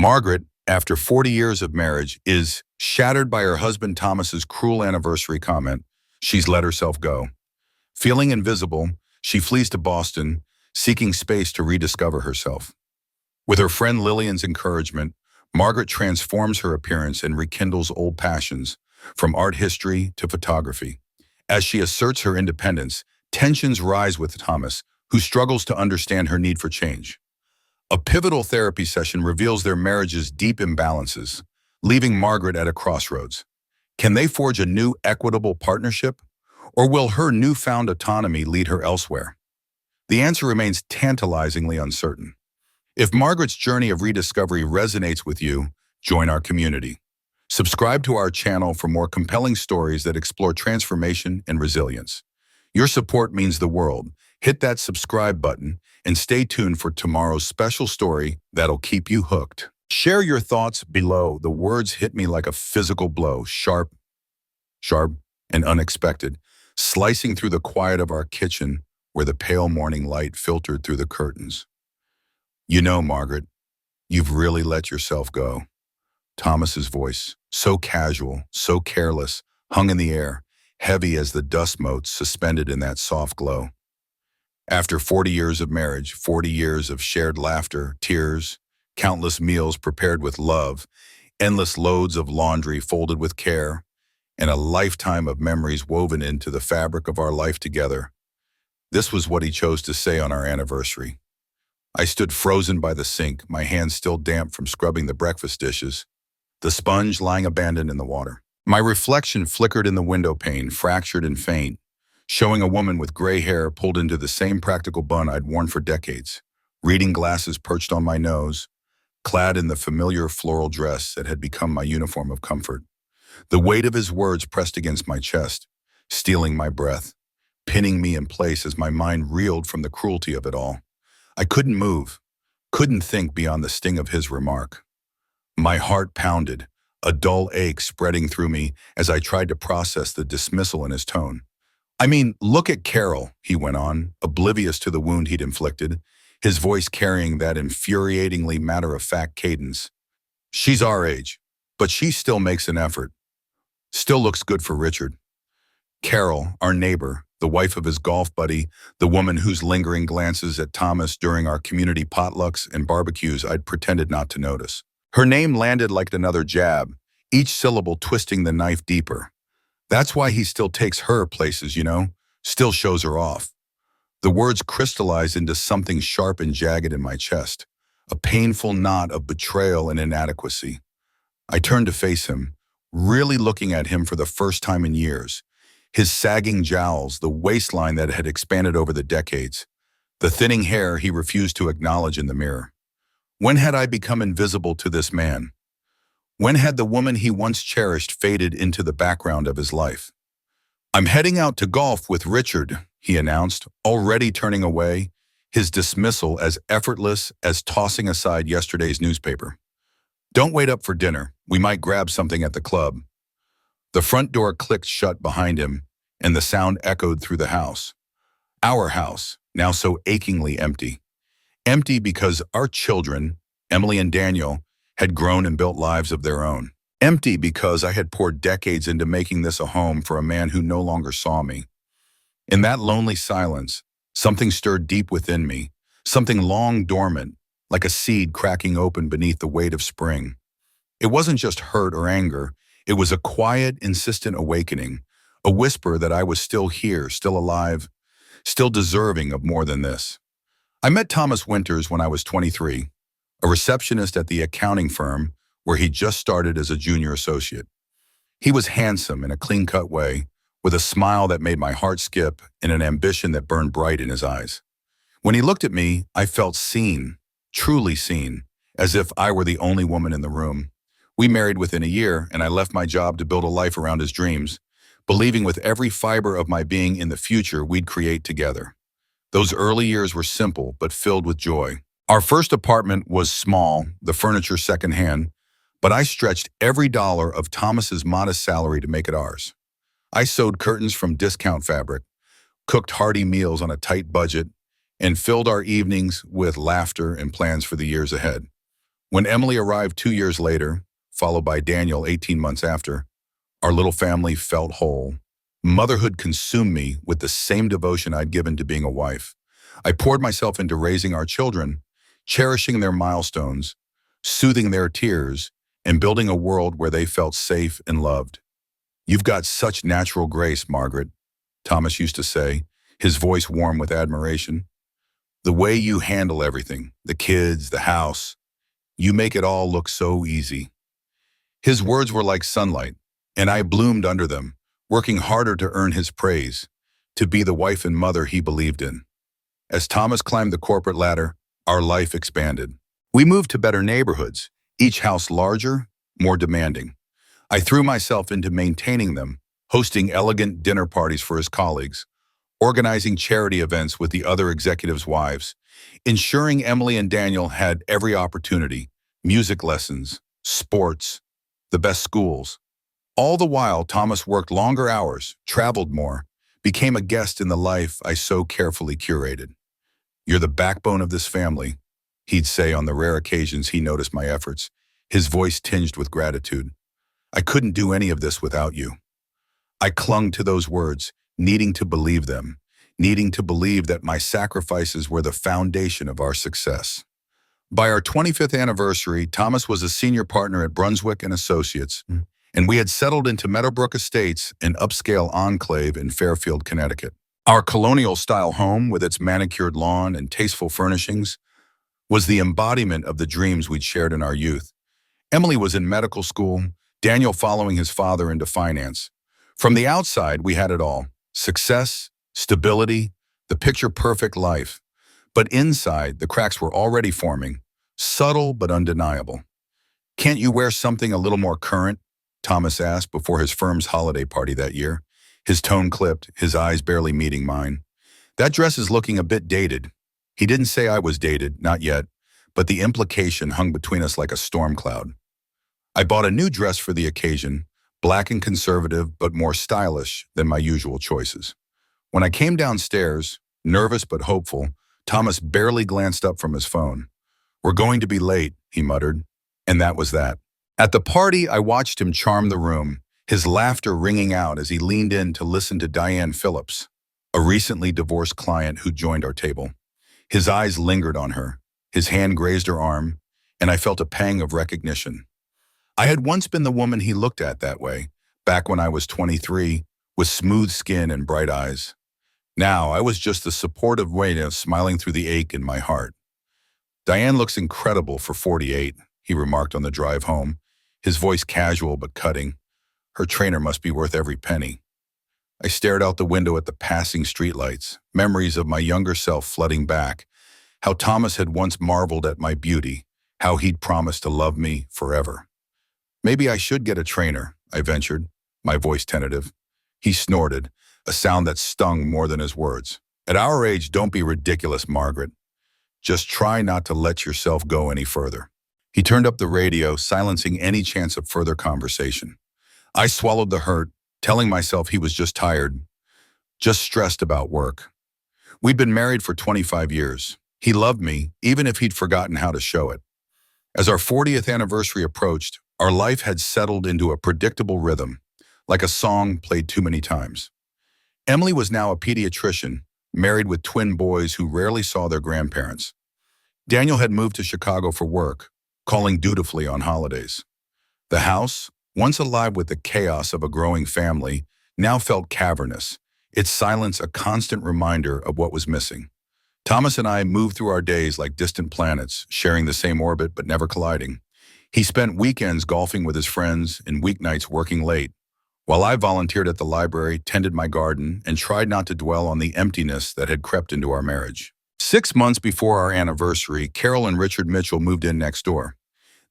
Margaret, after 40 years of marriage, is shattered by her husband Thomas's cruel anniversary comment. She's let herself go. Feeling invisible, she flees to Boston, seeking space to rediscover herself. With her friend Lillian's encouragement, Margaret transforms her appearance and rekindles old passions, from art history to photography. As she asserts her independence, tensions rise with Thomas, who struggles to understand her need for change. A pivotal therapy session reveals their marriage's deep imbalances, leaving Margaret at a crossroads. Can they forge a new, equitable partnership? Or will her newfound autonomy lead her elsewhere? The answer remains tantalizingly uncertain. If Margaret's journey of rediscovery resonates with you, join our community. Subscribe to our channel for more compelling stories that explore transformation and resilience. Your support means the world. Hit that subscribe button and stay tuned for tomorrow's special story that'll keep you hooked. Share your thoughts below. The words hit me like a physical blow, sharp, and unexpected, slicing through the quiet of our kitchen where the pale morning light filtered through the curtains. You know, Margaret, you've really let yourself go. Thomas's voice, so casual, so careless, hung in the air, heavy as the dust motes suspended in that soft glow. After 40 years of marriage, 40 years of shared laughter, tears, countless meals prepared with love, endless loads of laundry folded with care, and a lifetime of memories woven into the fabric of our life together, this was what he chose to say on our anniversary. I stood frozen by the sink, my hands still damp from scrubbing the breakfast dishes, the sponge lying abandoned in the water. My reflection flickered in the window pane, fractured and faint, showing a woman with gray hair pulled into the same practical bun I'd worn for decades, reading glasses perched on my nose, clad in the familiar floral dress that had become my uniform of comfort. The weight of his words pressed against my chest, stealing my breath, pinning me in place as my mind reeled from the cruelty of it all. I couldn't move, couldn't think beyond the sting of his remark. My heart pounded, a dull ache spreading through me as I tried to process the dismissal in his tone. I mean, look at Carol, he went on, oblivious to the wound he'd inflicted, his voice carrying that infuriatingly matter-of-fact cadence. She's our age, but she still makes an effort. Still looks good for Richard. Carol, our neighbor, the wife of his golf buddy, the woman whose lingering glances at Thomas during our community potlucks and barbecues I'd pretended not to notice. Her name landed like another jab, each syllable twisting the knife deeper. That's why he still takes her places, still shows her off. The words crystallized into something sharp and jagged in my chest, a painful knot of betrayal and inadequacy. I turned to face him, really looking at him for the first time in years. His sagging jowls, the waistline that had expanded over the decades, the thinning hair he refused to acknowledge in the mirror. When had I become invisible to this man? When had the woman he once cherished faded into the background of his life? I'm heading out to golf with Richard, he announced, already turning away, his dismissal as effortless as tossing aside yesterday's newspaper. Don't wait up for dinner. We might grab something at the club. The front door clicked shut behind him, and the sound echoed through the house. Our house, now so achingly empty. Empty because our children, Emily and Daniel, had grown and built lives of their own. Empty because I had poured decades into making this a home for a man who no longer saw me. In that lonely silence, something stirred deep within me, something long dormant, like a seed cracking open beneath the weight of spring. It wasn't just hurt or anger, it was a quiet, insistent awakening, a whisper that I was still here, still alive, still deserving of more than this. I met Thomas Winters when I was 23, a receptionist at the accounting firm where he just started as a junior associate. He was handsome in a clean-cut way, with a smile that made my heart skip and an ambition that burned bright in his eyes. When he looked at me, I felt seen, truly seen, as if I were the only woman in the room. We married within a year, and I left my job to build a life around his dreams, believing with every fiber of my being in the future we'd create together. Those early years were simple, but filled with joy. Our first apartment was small, the furniture secondhand, but I stretched every dollar of Thomas's modest salary to make it ours. I sewed curtains from discount fabric, cooked hearty meals on a tight budget, and filled our evenings with laughter and plans for the years ahead. When Emily arrived 2 years later, followed by Daniel 18 months after, our little family felt whole. Motherhood consumed me with the same devotion I'd given to being a wife. I poured myself into raising our children, cherishing their milestones, soothing their tears, and building a world where they felt safe and loved. "You've got such natural grace, Margaret," Thomas used to say, his voice warm with admiration. "The way you handle everything, the kids, the house, you make it all look so easy." His words were like sunlight, and I bloomed under them, working harder to earn his praise, to be the wife and mother he believed in. As Thomas climbed the corporate ladder, our life expanded. We moved to better neighborhoods, each house larger, more demanding. I threw myself into maintaining them, hosting elegant dinner parties for his colleagues, organizing charity events with the other executives' wives, ensuring Emily and Daniel had every opportunity, music lessons, sports, the best schools. All the while, Thomas worked longer hours, traveled more, became a guest in the life I so carefully curated. "You're the backbone of this family," he'd say on the rare occasions he noticed my efforts, his voice tinged with gratitude. "I couldn't do any of this without you." I clung to those words, needing to believe them, needing to believe that my sacrifices were the foundation of our success. By our 25th anniversary, Thomas was a senior partner at Brunswick and Associates, and we had settled into Meadowbrook Estates, an upscale enclave in Fairfield, Connecticut. Our colonial-style home, with its manicured lawn and tasteful furnishings, was the embodiment of the dreams we'd shared in our youth. Emily was in medical school, Daniel following his father into finance. From the outside, we had it all: success, stability, the picture-perfect life. But inside, the cracks were already forming, subtle but undeniable. "Can't you wear something a little more current?" Thomas asked before his firm's holiday party that year. His tone clipped, his eyes barely meeting mine. "That dress is looking a bit dated." He didn't say I was dated, not yet, but the implication hung between us like a storm cloud. I bought a new dress for the occasion, black and conservative, but more stylish than my usual choices. When I came downstairs, nervous but hopeful, Thomas barely glanced up from his phone. "We're going to be late," he muttered, and that was that. At the party, I watched him charm the room, his laughter ringing out as he leaned in to listen to Diane Phillips, a recently divorced client who joined our table. His eyes lingered on her, his hand grazed her arm, and I felt a pang of recognition. I had once been the woman he looked at that way, back when I was 23, with smooth skin and bright eyes. Now I was just the supportive waiter smiling through the ache in my heart. "Diane looks incredible for 48, he remarked on the drive home, his voice casual but cutting. "Her trainer must be worth every penny." I stared out the window at the passing streetlights, memories of my younger self flooding back, how Thomas had once marveled at my beauty, how he'd promised to love me forever. "Maybe I should get a trainer," I ventured, my voice tentative. He snorted, a sound that stung more than his words. "At our age, don't be ridiculous, Margaret. Just try not to let yourself go any further." He turned up the radio, silencing any chance of further conversation. I swallowed the hurt, telling myself he was just tired, just stressed about work. We'd been married for 25 years. He loved me, even if he'd forgotten how to show it. As our 40th anniversary approached, our life had settled into a predictable rhythm, like a song played too many times. Emily was now a pediatrician, married with twin boys who rarely saw their grandparents. Daniel had moved to Chicago for work, calling dutifully on holidays. The house, once alive with the chaos of a growing family, now felt cavernous, its silence a constant reminder of what was missing. Thomas and I moved through our days like distant planets, sharing the same orbit but never colliding. He spent weekends golfing with his friends and weeknights working late, while I volunteered at the library, tended my garden, and tried not to dwell on the emptiness that had crept into our marriage. 6 months before our anniversary, Carol and Richard Mitchell moved in next door.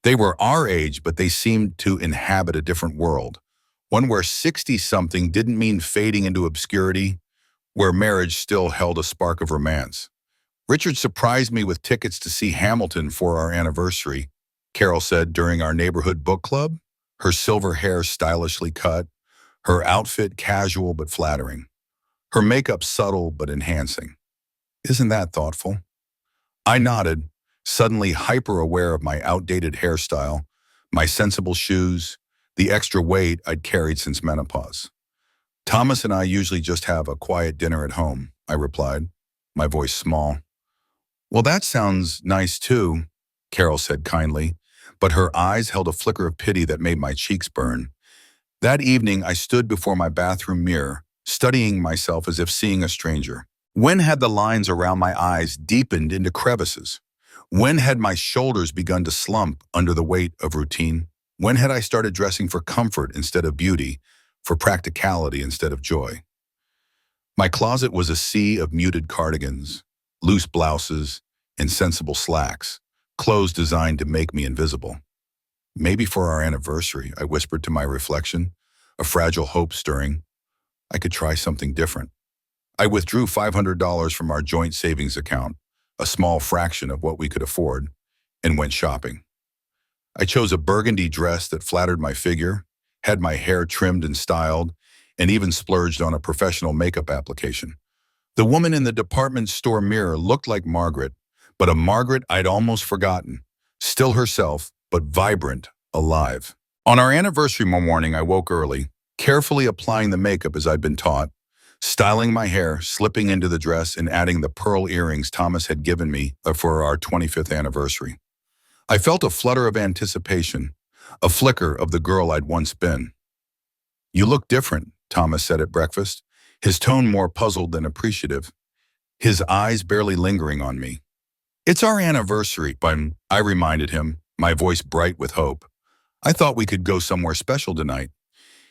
They were our age, but they seemed to inhabit a different world, one where 60-something didn't mean fading into obscurity, where marriage still held a spark of romance. Richard surprised me with tickets to see Hamilton for our anniversary, Carol said during our neighborhood book club, her silver hair stylishly cut, her outfit casual but flattering, her makeup subtle but enhancing. "Isn't that thoughtful?" I nodded, suddenly hyper-aware of my outdated hairstyle, my sensible shoes, the extra weight I'd carried since menopause. Thomas and I usually just have a quiet dinner at home, I replied, my voice small. Well, that sounds nice too, Carol said kindly, but her eyes held a flicker of pity that made my cheeks burn. That evening, I stood before my bathroom mirror, studying myself as if seeing a stranger. When had the lines around my eyes deepened into crevices? When had my shoulders begun to slump under the weight of routine? When had I started dressing for comfort instead of beauty, for practicality instead of joy? My closet was a sea of muted cardigans, loose blouses, and sensible slacks, clothes designed to make me invisible. Maybe for our anniversary, I whispered to my reflection, a fragile hope stirring, I could try something different. I withdrew $500 from our joint savings account, a small fraction of what we could afford, and went shopping. I chose a burgundy dress that flattered my figure, had my hair trimmed and styled, and even splurged on a professional makeup application. The woman in the department store mirror looked like Margaret, but a Margaret I'd almost forgotten, still herself, but vibrant, alive. On our anniversary morning, I woke early, carefully applying the makeup as I'd been taught, styling my hair, slipping into the dress, and adding the pearl earrings Thomas had given me for our 25th anniversary. I felt a flutter of anticipation, a flicker of the girl I'd once been. You look different, Thomas said at breakfast, his tone more puzzled than appreciative, his eyes barely lingering on me. It's our anniversary, but I reminded him, my voice bright with hope. I thought we could go somewhere special tonight.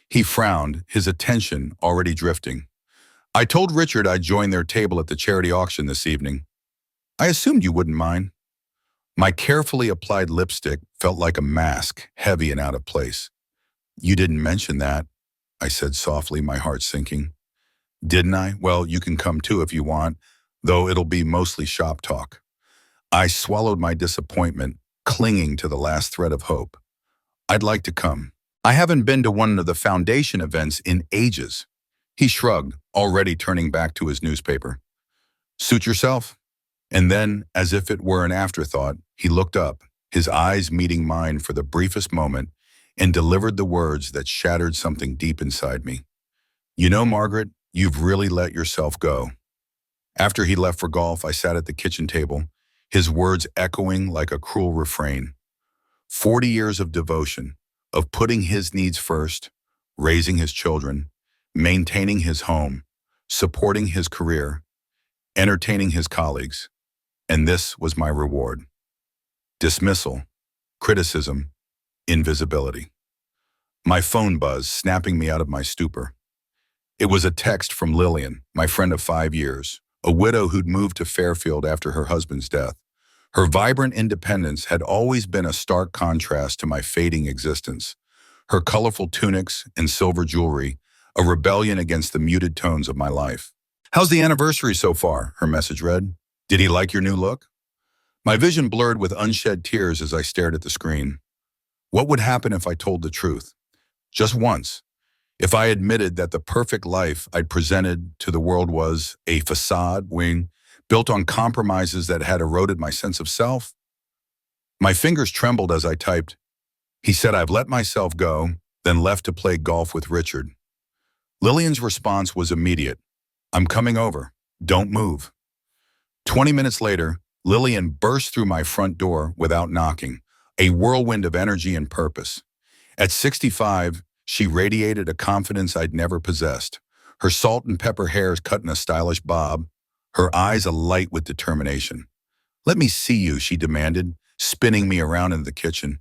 He frowned, his attention already drifting. I told Richard I'd join their table at the charity auction this evening. I assumed you wouldn't mind. My carefully applied lipstick felt like a mask, heavy and out of place. You didn't mention that, I said softly, my heart sinking. Didn't I? Well, you can come too if you want, though it'll be mostly shop talk. I swallowed my disappointment, clinging to the last thread of hope. I'd like to come. I haven't been to one of the foundation events in ages. He shrugged, already turning back to his newspaper. Suit yourself? And then, as if it were an afterthought, he looked up, his eyes meeting mine for the briefest moment, and delivered the words that shattered something deep inside me. You know, Margaret, you've really let yourself go. After he left for golf, I sat at the kitchen table, his words echoing like a cruel refrain. 40 years of devotion, of putting his needs first, raising his children, maintaining his home, supporting his career, entertaining his colleagues. And this was my reward. Dismissal, criticism, invisibility. My phone buzzed, snapping me out of my stupor. It was a text from Lillian, my friend of 5 years, a widow who'd moved to Fairfield after her husband's death. Her vibrant independence had always been a stark contrast to my fading existence. Her colorful tunics and silver jewelry, a rebellion against the muted tones of my life. How's the anniversary so far? Her message read. Did he like your new look? My vision blurred with unshed tears as I stared at the screen. What would happen if I told the truth? Just once. If I admitted that the perfect life I'd presented to the world was a facade built on compromises that had eroded my sense of self? My fingers trembled as I typed. He said I've let myself go, then left to play golf with Richard. Lillian's response was immediate. I'm coming over. Don't move. 20 minutes later, Lillian burst through my front door without knocking, a whirlwind of energy and purpose. At 65, she radiated a confidence I'd never possessed, her salt and pepper hair cut in a stylish bob, her eyes alight with determination. Let me see you, she demanded, spinning me around in the kitchen.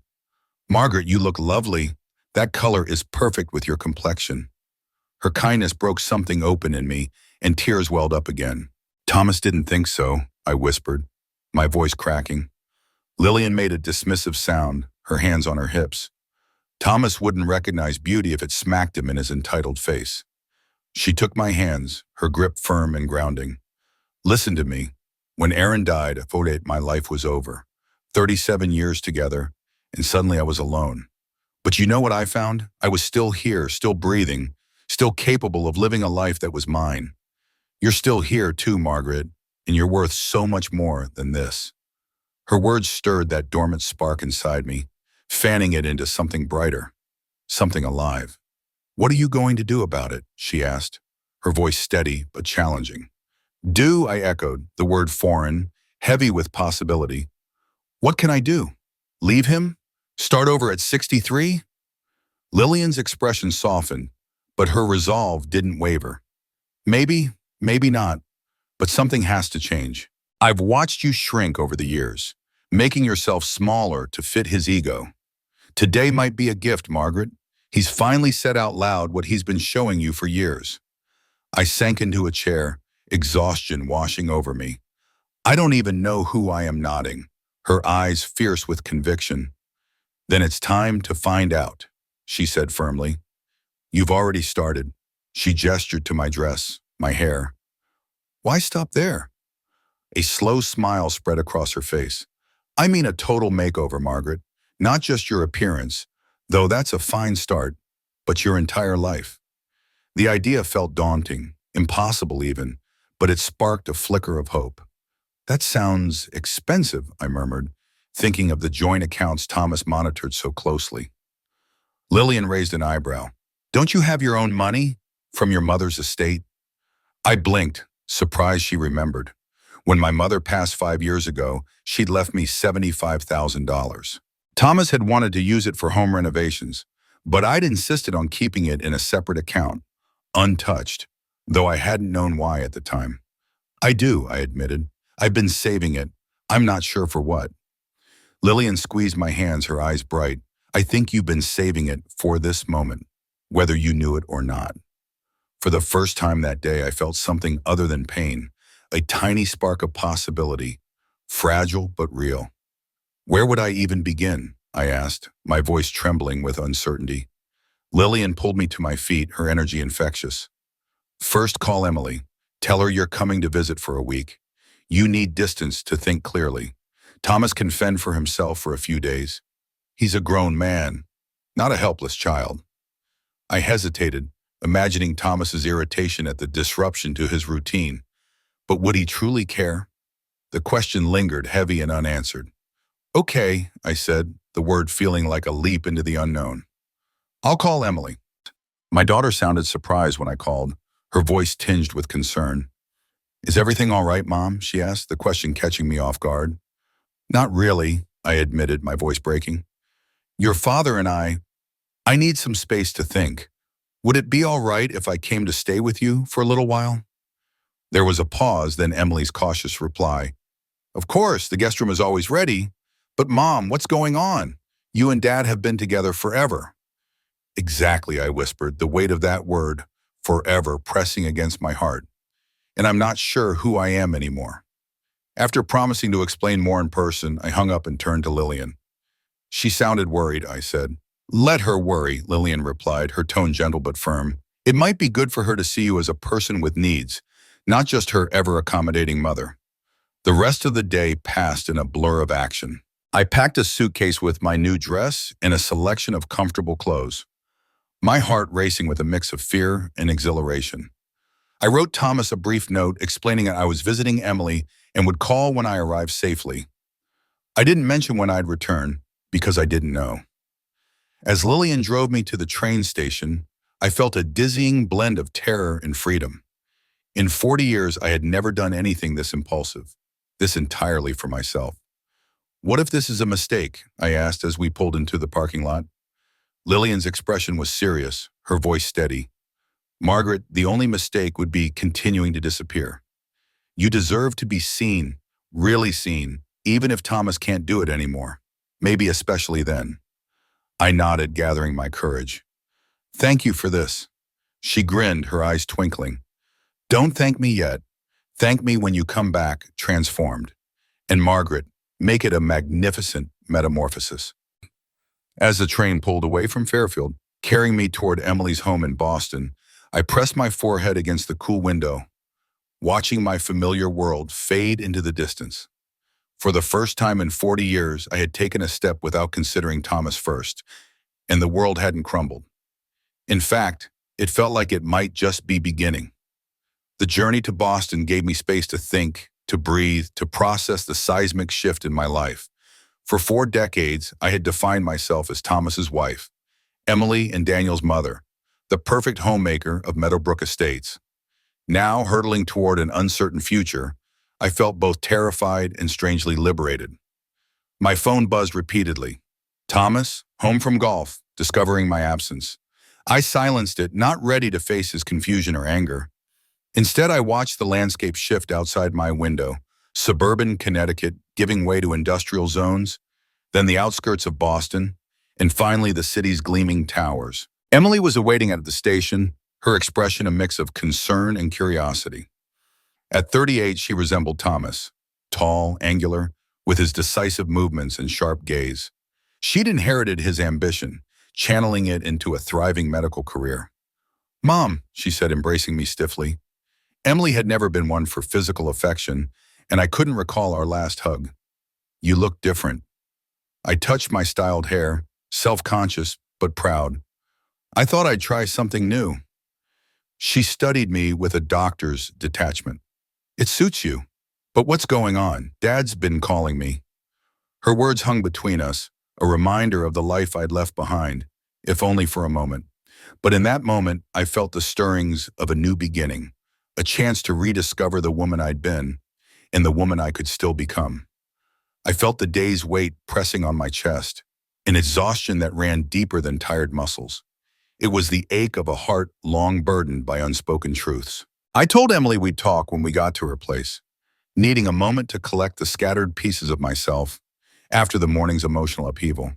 Margaret, you look lovely. That color is perfect with your complexion. Her kindness broke something open in me, and tears welled up again. Thomas didn't think so, I whispered, my voice cracking. Lillian made a dismissive sound, her hands on her hips. Thomas wouldn't recognize beauty if it smacked him in his entitled face. She took my hands, her grip firm and grounding. Listen to me. When Aaron died, I thought my life was over. 37 years together, and suddenly I was alone. But you know what I found? I was still here, still breathing, still capable of living a life that was mine. You're still here too, Margaret, and you're worth so much more than this. Her words stirred that dormant spark inside me, fanning it into something brighter, something alive. "What are you going to do about it?" she asked, her voice steady but challenging. "Do," I echoed, the word foreign, heavy with possibility. "What can I do? Leave him? Start over at 63? Lillian's expression softened, but her resolve didn't waver. "Maybe, maybe not, but something has to change. I've watched you shrink over the years, making yourself smaller to fit his ego. Today might be a gift, Margaret. He's finally said out loud what he's been showing you for years." I sank into a chair, exhaustion washing over me. I don't even know who I am nodding, her eyes fierce with conviction. "Then it's time to find out," she said firmly. "You've already started." She gestured to my dress, my hair. "Why stop there?" A slow smile spread across her face. "I mean a total makeover, Margaret. Not just your appearance, though that's a fine start, but your entire life." The idea felt daunting, impossible even, but it sparked a flicker of hope. "That sounds expensive," I murmured, thinking of the joint accounts Thomas monitored so closely. Lillian raised an eyebrow. "Don't you have your own money? From your mother's estate?" I blinked, surprised she remembered. When my mother passed 5 years ago, she'd left me $75,000. Thomas had wanted to use it for home renovations, but I'd insisted on keeping it in a separate account, untouched, though I hadn't known why at the time. "I do," I admitted. "I've been saving it. I'm not sure for what." Lillian squeezed my hands, her eyes bright. "I think you've been saving it for this moment, whether you knew it or not." For the first time that day, I felt something other than pain, a tiny spark of possibility, fragile but real. "Where would I even begin?" I asked, my voice trembling with uncertainty. Lillian pulled me to my feet, her energy infectious. "First, call Emily. Tell her you're coming to visit for a week. You need distance to think clearly. Thomas can fend for himself for a few days. He's a grown man, not a helpless child." I hesitated, imagining Thomas's irritation at the disruption to his routine. But would he truly care? The question lingered, heavy and unanswered. "Okay," I said, the word feeling like a leap into the unknown. "I'll call Emily." My daughter sounded surprised when I called, her voice tinged with concern. "Is everything all right, Mom?" she asked, the question catching me off guard. "Not really," I admitted, my voice breaking. "Your father and I need some space to think. Would it be all right if I came to stay with you for a little while?" There was a pause, then Emily's cautious reply. "Of course, the guest room is always ready. But Mom, what's going on? You and Dad have been together forever." "Exactly," I whispered, the weight of that word, forever, pressing against my heart. "And I'm not sure who I am anymore." After promising to explain more in person, I hung up and turned to Lillian. "She sounded worried," I said. "Let her worry," Lillian replied, her tone gentle but firm. "It might be good for her to see you as a person with needs, not just her ever-accommodating mother." The rest of the day passed in a blur of action. I packed a suitcase with my new dress and a selection of comfortable clothes, my heart racing with a mix of fear and exhilaration. I wrote Thomas a brief note explaining that I was visiting Emily and would call when I arrived safely. I didn't mention when I'd return, because I didn't know. As Lillian drove me to the train station, I felt a dizzying blend of terror and freedom. In 40 years, I had never done anything this impulsive, this entirely for myself. "What if this is a mistake?" I asked as we pulled into the parking lot. Lillian's expression was serious, her voice steady. "Margaret, the only mistake would be continuing to disappear. You deserve to be seen, really seen, even if Thomas can't do it anymore. Maybe especially then." I nodded, gathering my courage. "Thank you for this." She grinned, her eyes twinkling. "Don't thank me yet. Thank me when you come back, transformed. And Margaret, make it a magnificent metamorphosis." As the train pulled away from Fairfield, carrying me toward Emily's home in Boston, I pressed my forehead against the cool window, watching my familiar world fade into the distance. For the first time in 40 years, I had taken a step without considering Thomas first, and the world hadn't crumbled. In fact, it felt like it might just be beginning. The journey to Boston gave me space to think, to breathe, to process the seismic shift in my life. For 4 decades, I had defined myself as Thomas's wife, Emily and Daniel's mother, the perfect homemaker of Meadowbrook Estates. Now, hurtling toward an uncertain future, I felt both terrified and strangely liberated. My phone buzzed repeatedly. Thomas, home from golf, discovering my absence. I silenced it, not ready to face his confusion or anger. Instead, I watched the landscape shift outside my window, suburban Connecticut giving way to industrial zones, then the outskirts of Boston, and finally the city's gleaming towers. Emily was awaiting at the station, her expression a mix of concern and curiosity. At 38, she resembled Thomas, tall, angular, with his decisive movements and sharp gaze. She'd inherited his ambition, channeling it into a thriving medical career. "Mom," she said, embracing me stiffly. Emily had never been one for physical affection, and I couldn't recall our last hug. "You look different." I touched my styled hair, self-conscious but proud. "I thought I'd try something new." She studied me with a doctor's detachment. "It suits you. But what's going on? Dad's been calling me." Her words hung between us, a reminder of the life I'd left behind, if only for a moment. But in that moment, I felt the stirrings of a new beginning, a chance to rediscover the woman I'd been and the woman I could still become. I felt the day's weight pressing on my chest, an exhaustion that ran deeper than tired muscles. It was the ache of a heart long burdened by unspoken truths. I told Emily we'd talk when we got to her place, needing a moment to collect the scattered pieces of myself after the morning's emotional upheaval.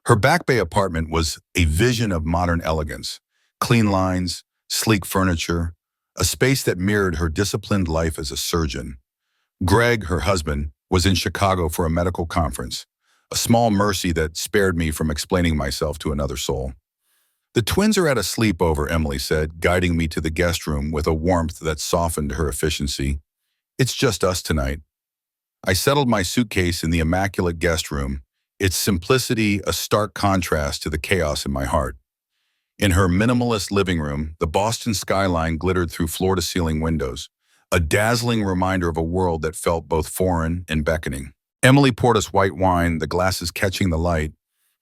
Her Back Bay apartment was a vision of modern elegance, clean lines, sleek furniture, a space that mirrored her disciplined life as a surgeon. Greg, her husband, was in Chicago for a medical conference, a small mercy that spared me from explaining myself to another soul. "The twins are at a sleepover," Emily said, guiding me to the guest room with a warmth that softened her efficiency. "It's just us tonight." I settled my suitcase in the immaculate guest room, its simplicity a stark contrast to the chaos in my heart. In her minimalist living room, the Boston skyline glittered through floor-to-ceiling windows, a dazzling reminder of a world that felt both foreign and beckoning. Emily poured us white wine, the glasses catching the light,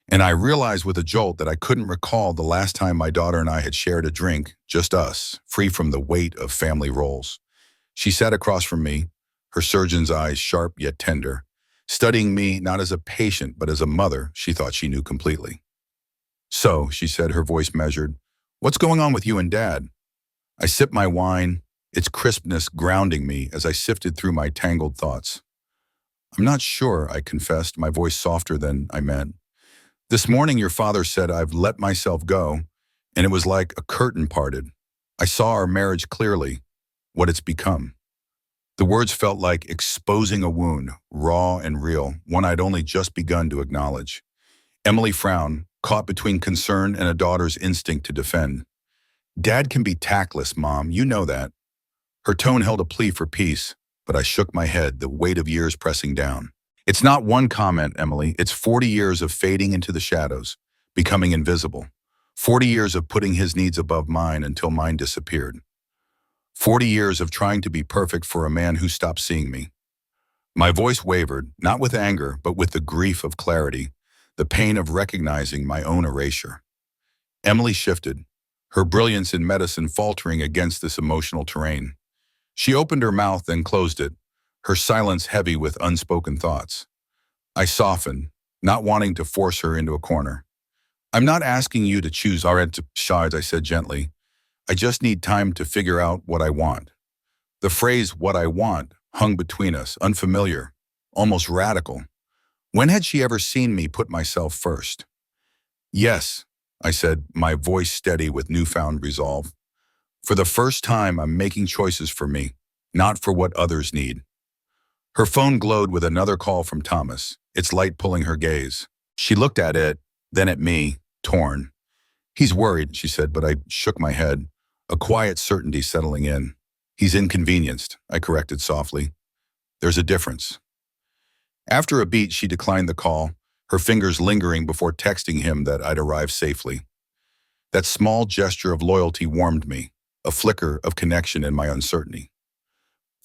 and I realized with a jolt that I couldn't recall the last time my daughter and I had shared a drink, just us, free from the weight of family roles. She sat across from me, her surgeon's eyes sharp yet tender, studying me not as a patient but as a mother she thought she knew completely. "So," she said, her voice measured, "what's going on with you and Dad?" I sipped my wine, its crispness grounding me as I sifted through my tangled thoughts. "I'm not sure," I confessed, my voice softer than I meant. "This morning your father said I've let myself go, and it was like a curtain parted. I saw our marriage clearly, what it's become." The words felt like exposing a wound, raw and real, one I'd only just begun to acknowledge. Emily frowned, caught between concern and a daughter's instinct to defend. "Dad can be tactless, Mom, you know that." Her tone held a plea for peace, but I shook my head, the weight of years pressing down. "It's not one comment, Emily. It's 40 years of fading into the shadows, becoming invisible. 40 years of putting his needs above mine until mine disappeared. 40 years of trying to be perfect for a man who stopped seeing me." My voice wavered, not with anger, but with the grief of clarity, the pain of recognizing my own erasure. Emily shifted, her brilliance in medicine faltering against this emotional terrain. She opened her mouth and closed it, her silence heavy with unspoken thoughts. I softened, not wanting to force her into a corner. "I'm not asking you to choose our side," I said gently. "I just need time to figure out what I want." The phrase, "what I want," hung between us, unfamiliar, almost radical. When had she ever seen me put myself first? "Yes," I said, my voice steady with newfound resolve. "For the first time, I'm making choices for me, not for what others need." Her phone glowed with another call from Thomas, its light pulling her gaze. She looked at it, then at me, torn. "He's worried," she said, but I shook my head, a quiet certainty settling in. "He's inconvenienced," I corrected softly. "There's a difference." After a beat, she declined the call, her fingers lingering before texting him that I'd arrived safely. That small gesture of loyalty warmed me, a flicker of connection in my uncertainty.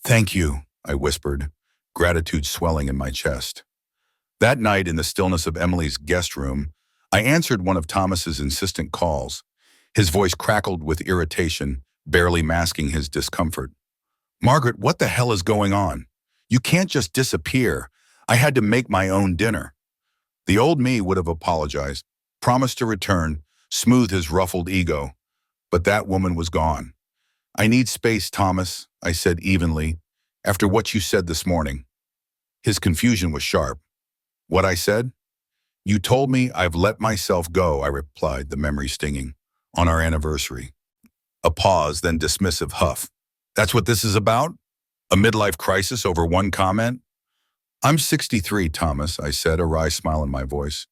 "Thank you," I whispered, gratitude swelling in my chest. That night, in the stillness of Emily's guest room, I answered one of Thomas's insistent calls. His voice crackled with irritation, barely masking his discomfort. Margaret, what the hell is going on? You can't just disappear. I had to make my own dinner. The old me would have apologized, promised to return, smoothed his ruffled ego. But that woman was gone. I need space, Thomas, I said evenly, after what you said this morning. His confusion was sharp. What I said? You told me I've let myself go, I replied, the memory stinging, on our anniversary. A pause, then dismissive huff. That's what this is about? A midlife crisis over one comment? I'm 63, Thomas, I said, a wry smile in my voice.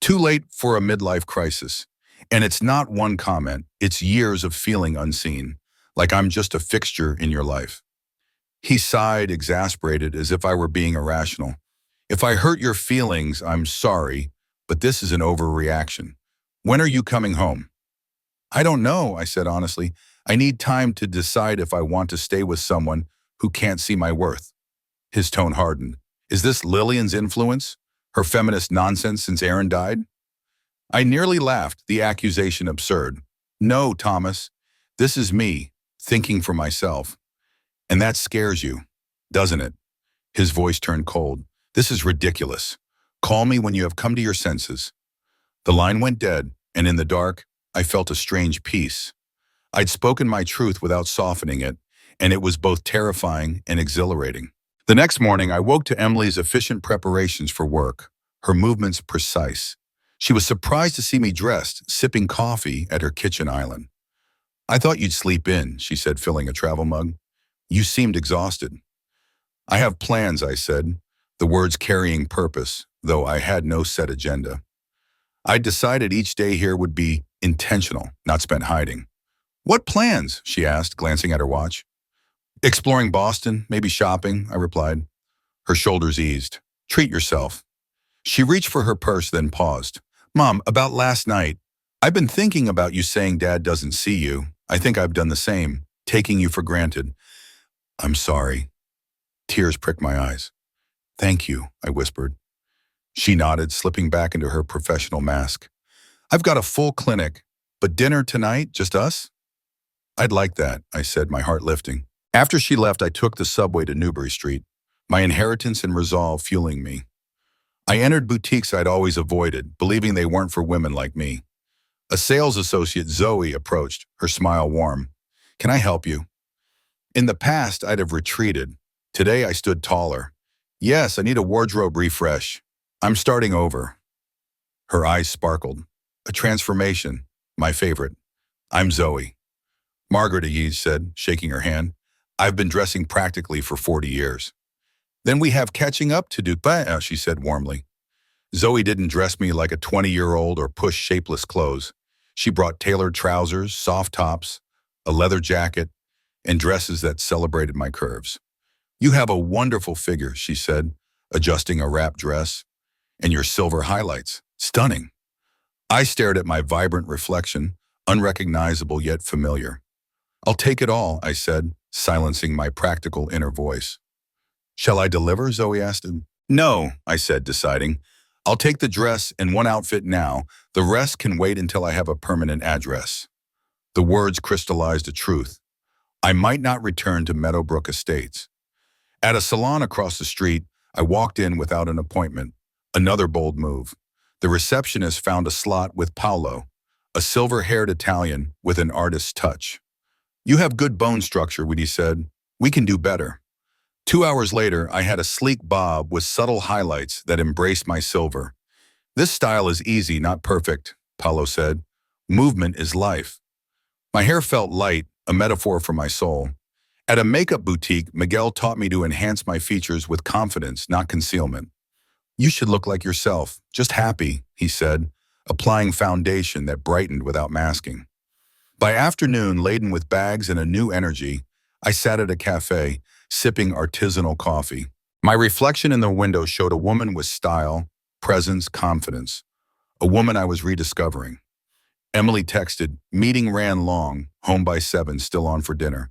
Too late for a midlife crisis. And it's not one comment, it's years of feeling unseen, like I'm just a fixture in your life. He sighed, exasperated, as if I were being irrational. If I hurt your feelings, I'm sorry, but this is an overreaction. When are you coming home? I don't know, I said honestly. I need time to decide if I want to stay with someone who can't see my worth. His tone hardened. Is this Lillian's influence? Her feminist nonsense since Aaron died? I nearly laughed, the accusation absurd. No, Thomas, this is me, thinking for myself. And that scares you, doesn't it? His voice turned cold. This is ridiculous. Call me when you have come to your senses. The line went dead, and in the dark, I felt a strange peace. I'd spoken my truth without softening it, and it was both terrifying and exhilarating. The next morning, I woke to Emily's efficient preparations for work, her movements precise. She was surprised to see me dressed, sipping coffee at her kitchen island. I thought you'd sleep in, she said, filling a travel mug. You seemed exhausted. I have plans, I said, the words carrying purpose, though I had no set agenda. I decided each day here would be intentional, not spent hiding. What plans? She asked, glancing at her watch. Exploring Boston, maybe shopping, I replied. Her shoulders eased. Treat yourself. She reached for her purse, then paused. Mom, about last night. I've been thinking about you saying Dad doesn't see you. I think I've done the same, taking you for granted. I'm sorry. Tears pricked my eyes. Thank you, I whispered. She nodded, slipping back into her professional mask. I've got a full clinic, but dinner tonight, just us? I'd like that, I said, my heart lifting. After she left, I took the subway to Newbury Street, my inheritance and resolve fueling me. I entered boutiques I'd always avoided, believing they weren't for women like me. A sales associate, Zoe, approached, her smile warm. Can I help you? In the past, I'd have retreated. Today, I stood taller. Yes, I need a wardrobe refresh. I'm starting over. Her eyes sparkled. A transformation, my favorite. I'm Zoe. Margaret, he said, shaking her hand. I've been dressing practically for 40 years. Then we have catching up to do, she said warmly. Zoe didn't dress me like a 20-year-old or push shapeless clothes. She brought tailored trousers, soft tops, a leather jacket, and dresses that celebrated my curves. You have a wonderful figure, she said, adjusting a wrap dress. And your silver highlights, stunning. I stared at my vibrant reflection, unrecognizable yet familiar. I'll take it all, I said, silencing my practical inner voice. Shall I deliver? Zoe asked him. No, I said, deciding. I'll take the dress and one outfit now. The rest can wait until I have a permanent address. The words crystallized a truth. I might not return to Meadowbrook Estates. At a salon across the street, I walked in without an appointment. Another bold move. The receptionist found a slot with Paolo, a silver-haired Italian with an artist's touch. You have good bone structure, Woody said. We can do better. 2 hours later, I had a sleek bob with subtle highlights that embraced my silver. This style is easy, not perfect, Paolo said. Movement is life. My hair felt light, a metaphor for my soul. At a makeup boutique, Miguel taught me to enhance my features with confidence, not concealment. You should look like yourself, just happy, he said, applying foundation that brightened without masking. By afternoon, laden with bags and a new energy, I sat at a cafe, sipping artisanal coffee. My reflection in the window showed a woman with style, presence, confidence. A woman I was rediscovering. Emily texted, meeting ran long, home by 7, still on for dinner.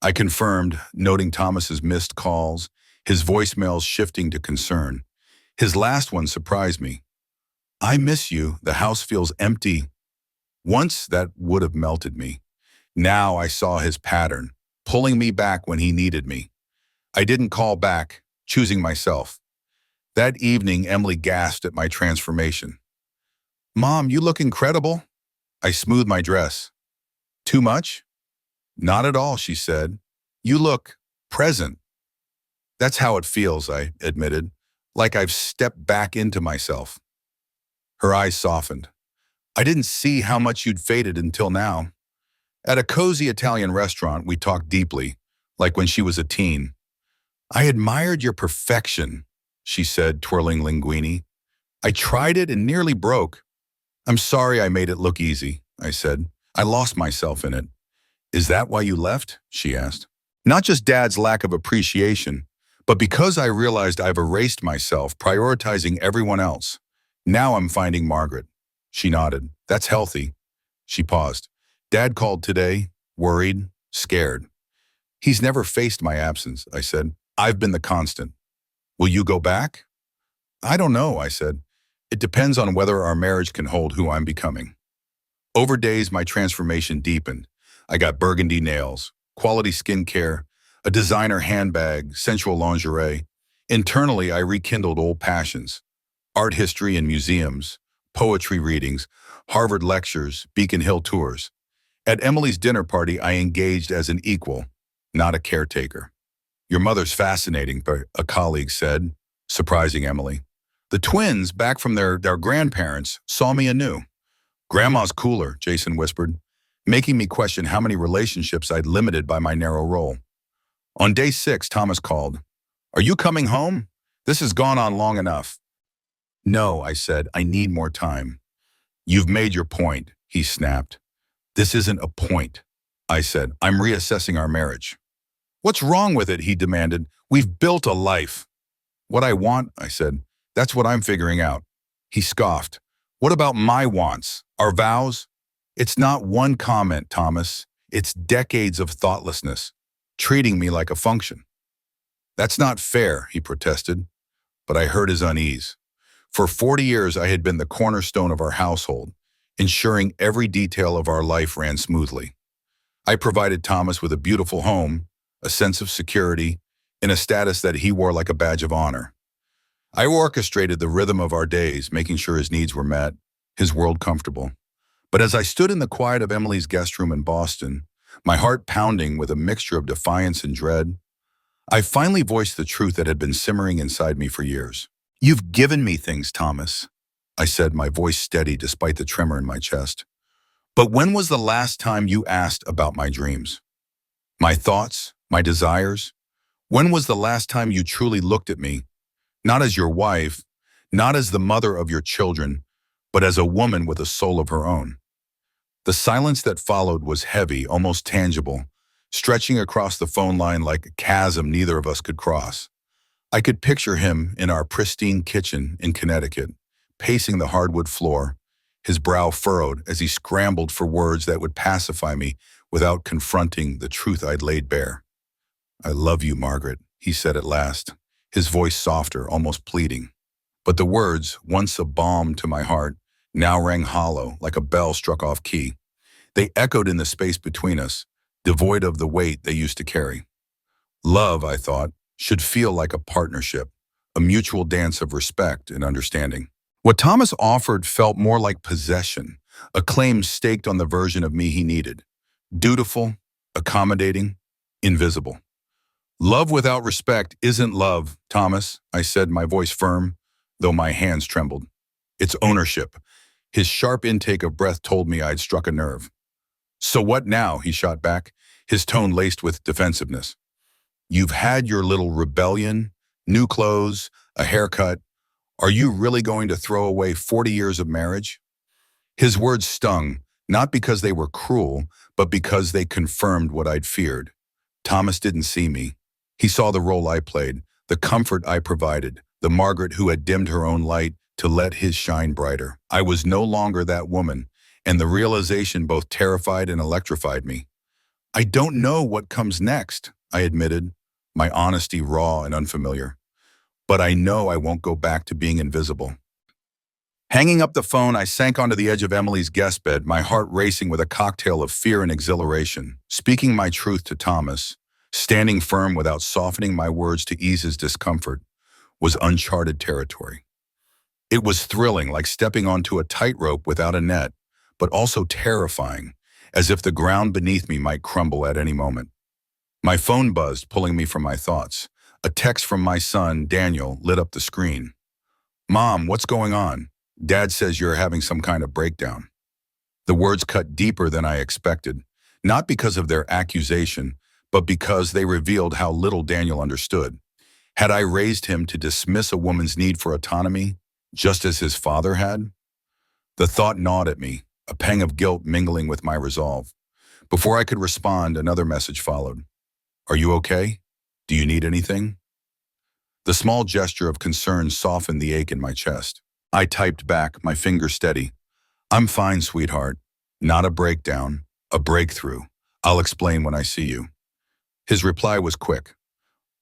I confirmed, noting Thomas's missed calls, his voicemails shifting to concern. His last one surprised me. I miss you. The house feels empty. Once that would have melted me. Now I saw his pattern, pulling me back when he needed me. I didn't call back, choosing myself. That evening, Emily gasped at my transformation. Mom, you look incredible. I smoothed my dress. Too much? Not at all, she said. You look present. That's how it feels, I admitted, like I've stepped back into myself. Her eyes softened. I didn't see how much you'd faded until now. At a cozy Italian restaurant, we talked deeply, like when she was a teen. I admired your perfection, she said, twirling linguine. I tried it and nearly broke. I'm sorry I made it look easy, I said. I lost myself in it. Is that why you left? She asked. Not just Dad's lack of appreciation, but because I realized I've erased myself, prioritizing everyone else. Now I'm finding Margaret. She nodded. That's healthy. She paused. Dad called today, worried, scared. He's never faced my absence, I said. I've been the constant. Will you go back? I don't know, I said. It depends on whether our marriage can hold who I'm becoming. Over days, my transformation deepened. I got burgundy nails, quality skincare, a designer handbag, sensual lingerie. Internally, I rekindled old passions. Art history in museums, poetry readings, Harvard lectures, Beacon Hill tours. At Emily's dinner party, I engaged as an equal, not a caretaker. Your mother's fascinating, a colleague said, surprising Emily. The twins, back from their grandparents, saw me anew. Grandma's cooler, Jason whispered, making me question how many relationships I'd limited by my narrow role. On day 6, Thomas called. Are you coming home? This has gone on long enough. No, I said, I need more time. You've made your point, he snapped. This isn't a point, I said. I'm reassessing our marriage. What's wrong with it, he demanded. We've built a life. What I want, I said, that's what I'm figuring out. He scoffed. What about my wants, our vows? It's not one comment, Thomas. It's decades of thoughtlessness, treating me like a function. That's not fair, he protested, but I heard his unease. For 40 years, I had been the cornerstone of our household, ensuring every detail of our life ran smoothly. I provided Thomas with a beautiful home, a sense of security, and a status that he wore like a badge of honor. I orchestrated the rhythm of our days, making sure his needs were met, his world comfortable. But as I stood in the quiet of Emily's guest room in Boston, my heart pounding with a mixture of defiance and dread, I finally voiced the truth that had been simmering inside me for years. You've given me things, Thomas, I said, my voice steady despite the tremor in my chest. But when was the last time you asked about my dreams? My thoughts, my desires? When was the last time you truly looked at me, not as your wife, not as the mother of your children, but as a woman with a soul of her own? The silence that followed was heavy, almost tangible, stretching across the phone line like a chasm neither of us could cross. I could picture him in our pristine kitchen in Connecticut, pacing the hardwood floor, his brow furrowed as he scrambled for words that would pacify me without confronting the truth I'd laid bare. I love you, Margaret, he said at last, his voice softer, almost pleading. But the words, once a balm to my heart, now rang hollow like a bell struck off key. They echoed in the space between us, devoid of the weight they used to carry. Love, I thought, should feel like a partnership, a mutual dance of respect and understanding. What Thomas offered felt more like possession, a claim staked on the version of me he needed. Dutiful, accommodating, invisible. Love without respect isn't love, Thomas, I said, my voice firm, though my hands trembled. It's ownership. His sharp intake of breath told me I'd struck a nerve. So what now, he shot back, his tone laced with defensiveness. You've had your little rebellion, new clothes, a haircut. Are you really going to throw away 40 years of marriage? His words stung, not because they were cruel, but because they confirmed what I'd feared. Thomas didn't see me. He saw the role I played, the comfort I provided, the Margaret who had dimmed her own light to let his shine brighter. I was no longer that woman, and the realization both terrified and electrified me. I don't know what comes next, I admitted, my honesty raw and unfamiliar. But I know I won't go back to being invisible. Hanging up the phone, I sank onto the edge of Emily's guest bed, my heart racing with a cocktail of fear and exhilaration. Speaking my truth to Thomas, standing firm without softening my words to ease his discomfort, was uncharted territory. It was thrilling, like stepping onto a tightrope without a net, but also terrifying, as if the ground beneath me might crumble at any moment. My phone buzzed, pulling me from my thoughts. A text from my son, Daniel, lit up the screen. "Mom, what's going on? Dad says you're having some kind of breakdown." The words cut deeper than I expected, not because of their accusation, but because they revealed how little Daniel understood. Had I raised him to dismiss a woman's need for autonomy, just as his father had? The thought gnawed at me, a pang of guilt mingling with my resolve. Before I could respond, another message followed. "Are you okay? Do you need anything?" The small gesture of concern softened the ache in my chest. I typed back, my finger steady. "I'm fine, sweetheart. Not a breakdown, a breakthrough. I'll explain when I see you." His reply was quick.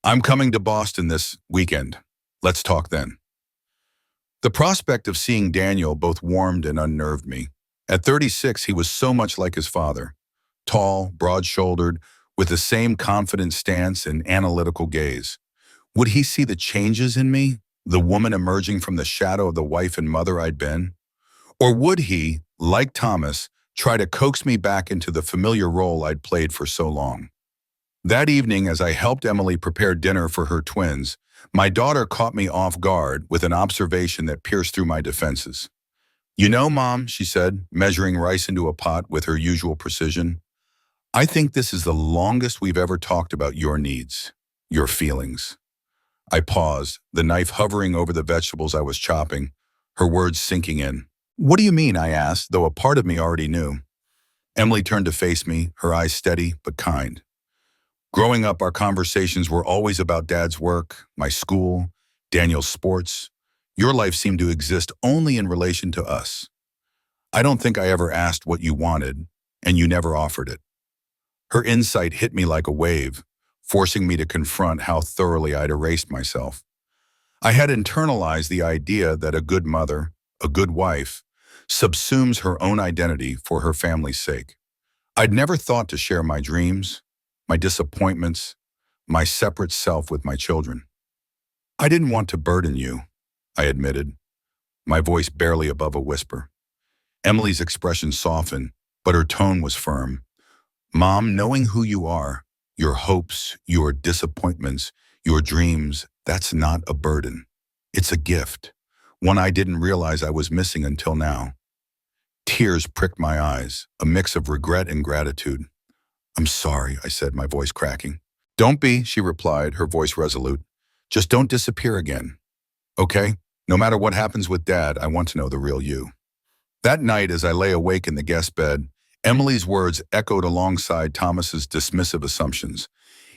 "I'm coming to Boston this weekend. Let's talk then." The prospect of seeing Daniel both warmed and unnerved me. At 36, he was so much like his father. Tall, broad-shouldered, with the same confident stance and analytical gaze. Would he see the changes in me, the woman emerging from the shadow of the wife and mother I'd been? Or would he, like Thomas, try to coax me back into the familiar role I'd played for so long? That evening, as I helped Emily prepare dinner for her twins, my daughter caught me off guard with an observation that pierced through my defenses. "You know, Mom," she said, measuring rice into a pot with her usual precision, "I think this is the longest we've ever talked about your needs, your feelings." I paused, the knife hovering over the vegetables I was chopping, her words sinking in. "What do you mean?" I asked, though a part of me already knew. Emily turned to face me, her eyes steady but kind. "Growing up, our conversations were always about Dad's work, my school, Daniel's sports. Your life seemed to exist only in relation to us. I don't think I ever asked what you wanted, and you never offered it." Her insight hit me like a wave, forcing me to confront how thoroughly I'd erased myself. I had internalized the idea that a good mother, a good wife, subsumes her own identity for her family's sake. I'd never thought to share my dreams, my disappointments, my separate self with my children. "I didn't want to burden you," I admitted, my voice barely above a whisper. Emily's expression softened, but her tone was firm. "Mom, knowing who you are, your hopes, your disappointments, your dreams, that's not a burden. It's a gift, one I didn't realize I was missing until now." Tears pricked my eyes, a mix of regret and gratitude. "I'm sorry," I said, my voice cracking. "Don't be," she replied, her voice resolute. "Just don't disappear again. Okay? No matter what happens with Dad, I want to know the real you." That night, as I lay awake in the guest bed, Emily's words echoed alongside Thomas's dismissive assumptions.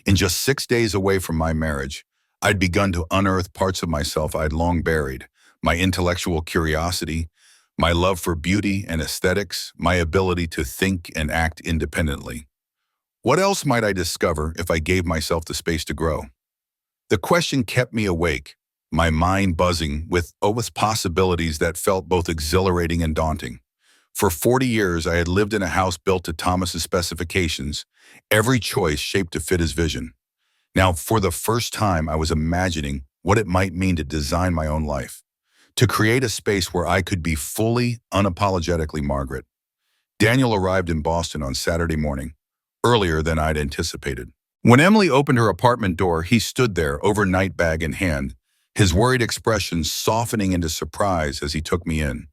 In just 6 days away from my marriage, I'd begun to unearth parts of myself I'd long buried: my intellectual curiosity, my love for beauty and aesthetics, my ability to think and act independently. What else might I discover if I gave myself the space to grow? The question kept me awake, my mind buzzing with possibilities that felt both exhilarating and daunting. For 40 years, I had lived in a house built to Thomas's specifications, every choice shaped to fit his vision. Now, for the first time, I was imagining what it might mean to design my own life, to create a space where I could be fully, unapologetically Margaret. Daniel arrived in Boston on Saturday morning, earlier than I'd anticipated. When Emily opened her apartment door, he stood there, overnight bag in hand, his worried expression softening into surprise as he took me in.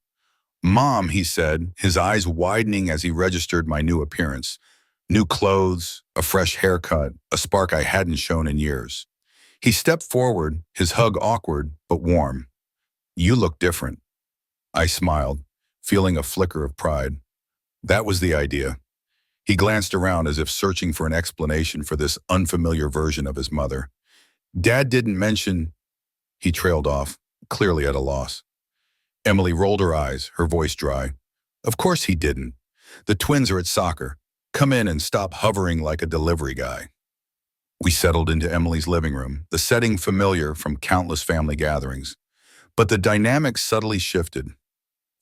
"Mom," he said, his eyes widening as he registered my new appearance. New clothes, a fresh haircut, a spark I hadn't shown in years. He stepped forward, his hug awkward but warm. "You look different." I smiled, feeling a flicker of pride. That was the idea. He glanced around as if searching for an explanation for this unfamiliar version of his mother. "Dad didn't mention—" He trailed off, clearly at a loss. Emily rolled her eyes, her voice dry. "Of course he didn't. The twins are at soccer. come in and stop hovering like a delivery guy. We settled into Emily's living room, the setting familiar from countless family gatherings. But the dynamic subtly shifted.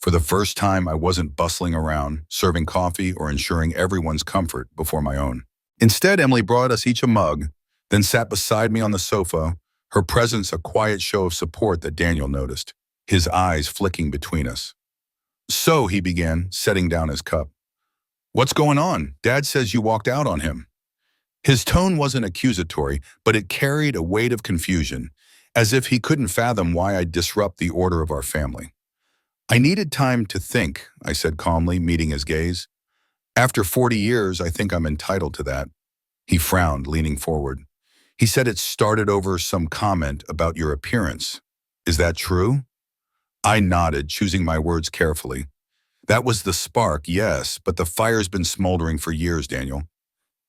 For the first time, I wasn't bustling around, serving coffee or ensuring everyone's comfort before my own. Instead, Emily brought us each a mug, then sat beside me on the sofa, her presence a quiet show of support that Daniel noticed, his eyes flicking between us. "So," he began, setting down his cup. "What's going on? Dad says you walked out on him." His tone wasn't accusatory, but it carried a weight of confusion, as if he couldn't fathom why I'd disrupt the order of our family. "I needed time to think," I said calmly, meeting his gaze. "After 40 years, I think I'm entitled to that." He frowned, leaning forward. He said it started over some comment about your appearance. "Is that true?" I nodded, choosing my words carefully. "That was the spark, yes, but the fire's been smoldering for years, Daniel.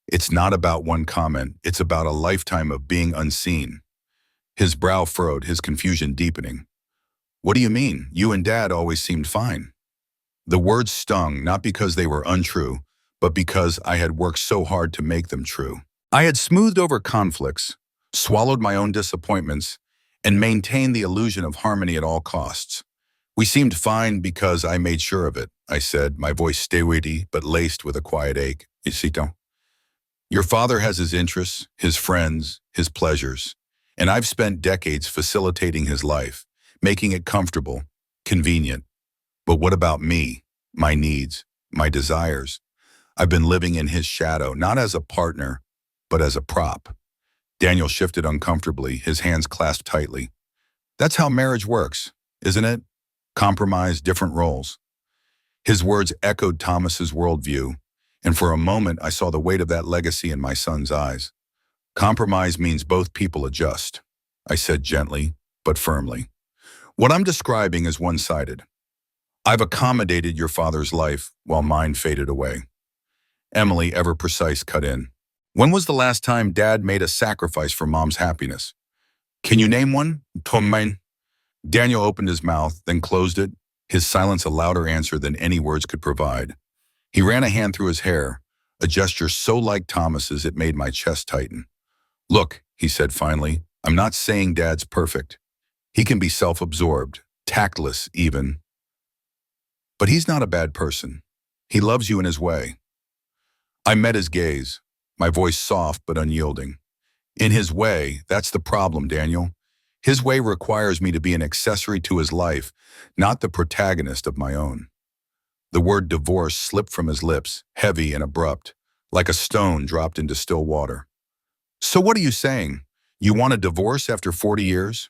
It's not about one comment, it's about a lifetime of being unseen." His brow furrowed, his confusion deepening. "What do you mean? You and Dad always seemed fine." The words stung, not because they were untrue, but because I had worked so hard to make them true. I had smoothed over conflicts, swallowed my own disappointments, and maintained the illusion of harmony at all costs. "We seemed fine because I made sure of it," I said, my voice steady but laced with a quiet ache. "Isito. Your father has his interests, his friends, his pleasures, and I've spent decades facilitating his life, making it comfortable, convenient. But what about me, my needs, my desires? I've been living in his shadow, not as a partner, but as a prop." Daniel shifted uncomfortably, his hands clasped tightly. "That's how marriage works, isn't it? Compromise, different roles." His words echoed Thomas's worldview, and for a moment I saw the weight of that legacy in my son's eyes. "Compromise means both people adjust," I said gently, but firmly. "What I'm describing is one-sided. I've accommodated your father's life while mine faded away." Emily, ever precise, cut in. "When was the last time Dad made a sacrifice for Mom's happiness? Can you name one?" "Tomain." Daniel opened his mouth, then closed it, his silence a louder answer than any words could provide. He ran a hand through his hair, a gesture so like Thomas's it made my chest tighten. "Look," he said finally, "I'm not saying Dad's perfect. He can be self-absorbed, tactless even. But he's not a bad person. He loves you in his way." I met his gaze, my voice soft but unyielding. "In his way, that's the problem, Daniel. His way requires me to be an accessory to his life, not the protagonist of my own." The word divorce slipped from his lips, heavy and abrupt, like a stone dropped into still water. "So what are you saying? You want a divorce after 40 years?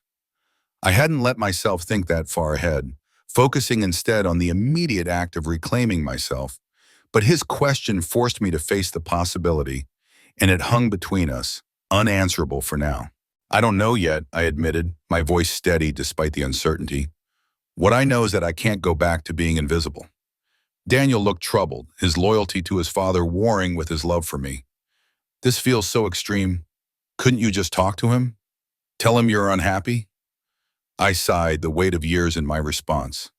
I hadn't let myself think that far ahead, focusing instead on the immediate act of reclaiming myself. But his question forced me to face the possibility, and it hung between us, unanswerable for now. "I don't know yet," I admitted, my voice steady despite the uncertainty. "What I know is that I can't go back to being invisible." Daniel looked troubled, his loyalty to his father warring with his love for me. "This feels so extreme. Couldn't you just talk to him? Tell him you're unhappy?" I sighed, the weight of years in my response.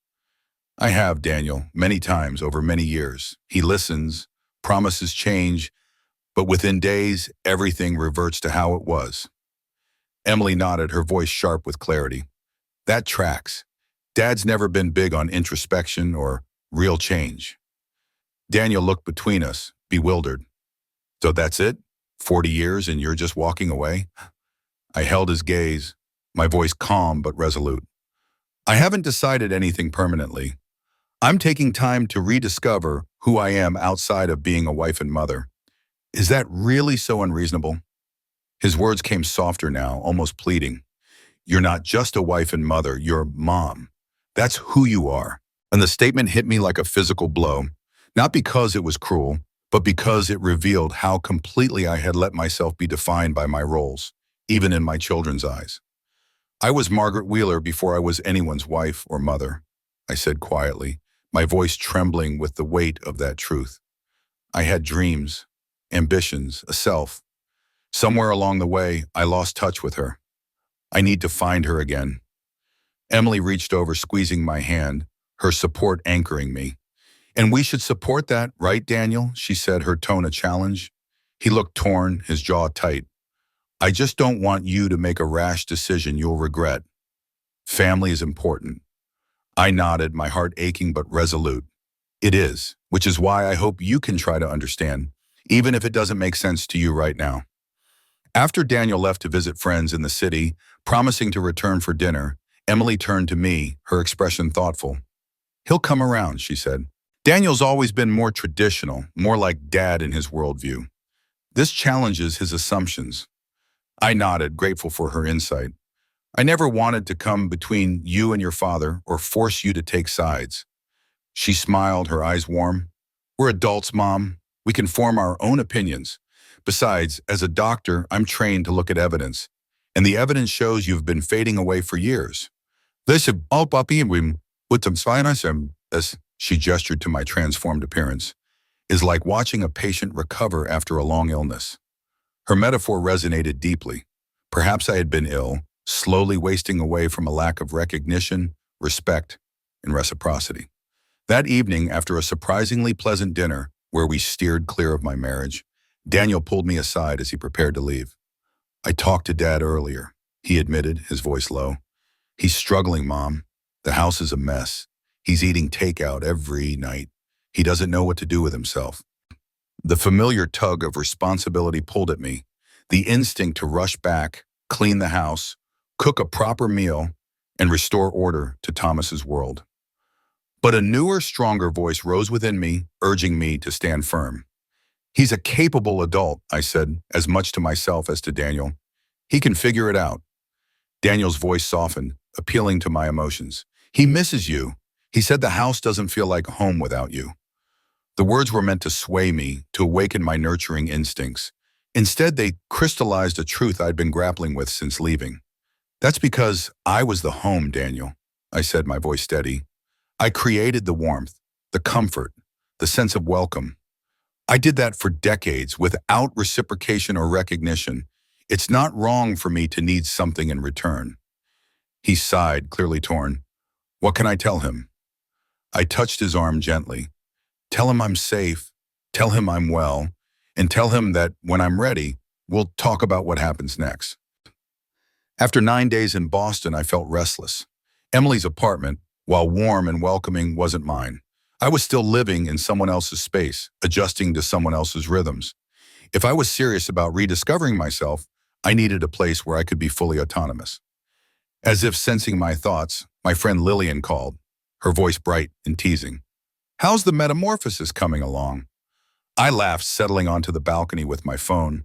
"I have, Daniel, many times over many years. He listens, promises change, but within days, everything reverts to how it was." Emily nodded, her voice sharp with clarity. "That tracks. Dad's never been big on introspection or real change." Daniel looked between us, bewildered. "So that's it? 40 years and you're just walking away?" I held his gaze, my voice calm but resolute. "I haven't decided anything permanently. I'm taking time to rediscover who I am outside of being a wife and mother." "Is that really so unreasonable?" His words came softer now, almost pleading. "You're not just a wife and mother, you're mom. That's who you are." And the statement hit me like a physical blow, not because it was cruel, but because it revealed how completely I had let myself be defined by my roles, even in my children's eyes. "I was Margaret Wheeler before I was anyone's wife or mother," I said quietly, my voice trembling with the weight of that truth. "I had dreams, ambitions, a self. Somewhere along the way, I lost touch with her. I need to find her again." Emily reached over, squeezing my hand, her support anchoring me. And we should support that, right, Daniel? She said, her tone a challenge. He looked torn, his jaw tight. I just don't want you to make a rash decision you'll regret. Family is important. I nodded, my heart aching but resolute. It is, which is why I hope you can try to understand, even if it doesn't make sense to you right now. After Daniel left to visit friends in the city, promising to return for dinner, Emily turned to me, her expression thoughtful. He'll come around, she said. Daniel's always been more traditional, more like Dad in his worldview. This challenges his assumptions. I nodded, grateful for her insight. I never wanted to come between you and your father or force you to take sides. She smiled, her eyes warm. We're adults, Mom. We can form our own opinions. Besides, as a doctor, I'm trained to look at evidence, and the evidence shows you've been fading away for years. This all puppy with some sinus as she gestured to my transformed appearance, is like watching a patient recover after a long illness. Her metaphor resonated deeply. Perhaps I had been ill, slowly wasting away from a lack of recognition, respect, and reciprocity. That evening, after a surprisingly pleasant dinner where we steered clear of my marriage, Daniel pulled me aside as he prepared to leave. I talked to Dad earlier, he admitted, his voice low. He's struggling, Mom. The house is a mess. He's eating takeout every night. He doesn't know what to do with himself. The familiar tug of responsibility pulled at me, the instinct to rush back, clean the house, cook a proper meal, and restore order to Thomas's world. But a newer, stronger voice rose within me, urging me to stand firm. He's a capable adult, I said, as much to myself as to Daniel. He can figure it out. Daniel's voice softened, appealing to my emotions. He misses you. He said the house doesn't feel like home without you. The words were meant to sway me, to awaken my nurturing instincts. Instead, they crystallized a truth I'd been grappling with since leaving. That's because I was the home, Daniel, I said, my voice steady. I created the warmth, the comfort, the sense of welcome. I did that for decades without reciprocation or recognition. It's not wrong for me to need something in return. He sighed, clearly torn. What can I tell him? I touched his arm gently. Tell him I'm safe, tell him I'm well, and tell him that when I'm ready, we'll talk about what happens next. After 9 days in Boston, I felt restless. Emily's apartment, while warm and welcoming, wasn't mine. I was still living in someone else's space, adjusting to someone else's rhythms. If I was serious about rediscovering myself, I needed a place where I could be fully autonomous. As if sensing my thoughts, my friend Lillian called, her voice bright and teasing. How's the metamorphosis coming along? I laughed, settling onto the balcony with my phone.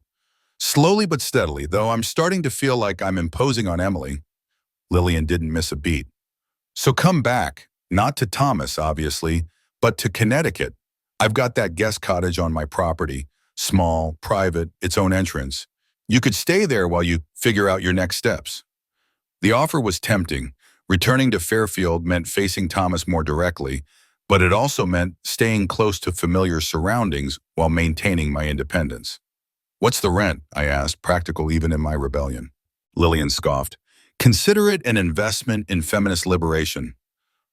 Slowly but steadily, though I'm starting to feel like I'm imposing on Emily. Lillian didn't miss a beat. So come back, not to Thomas, obviously, but to Connecticut. I've got that guest cottage on my property, small, private, its own entrance. You could stay there while you figure out your next steps. The offer was tempting. Returning to Fairfield meant facing Thomas more directly, but it also meant staying close to familiar surroundings while maintaining my independence. What's the rent? I asked, practical even in my rebellion. Lillian scoffed. Consider it an investment in feminist liberation.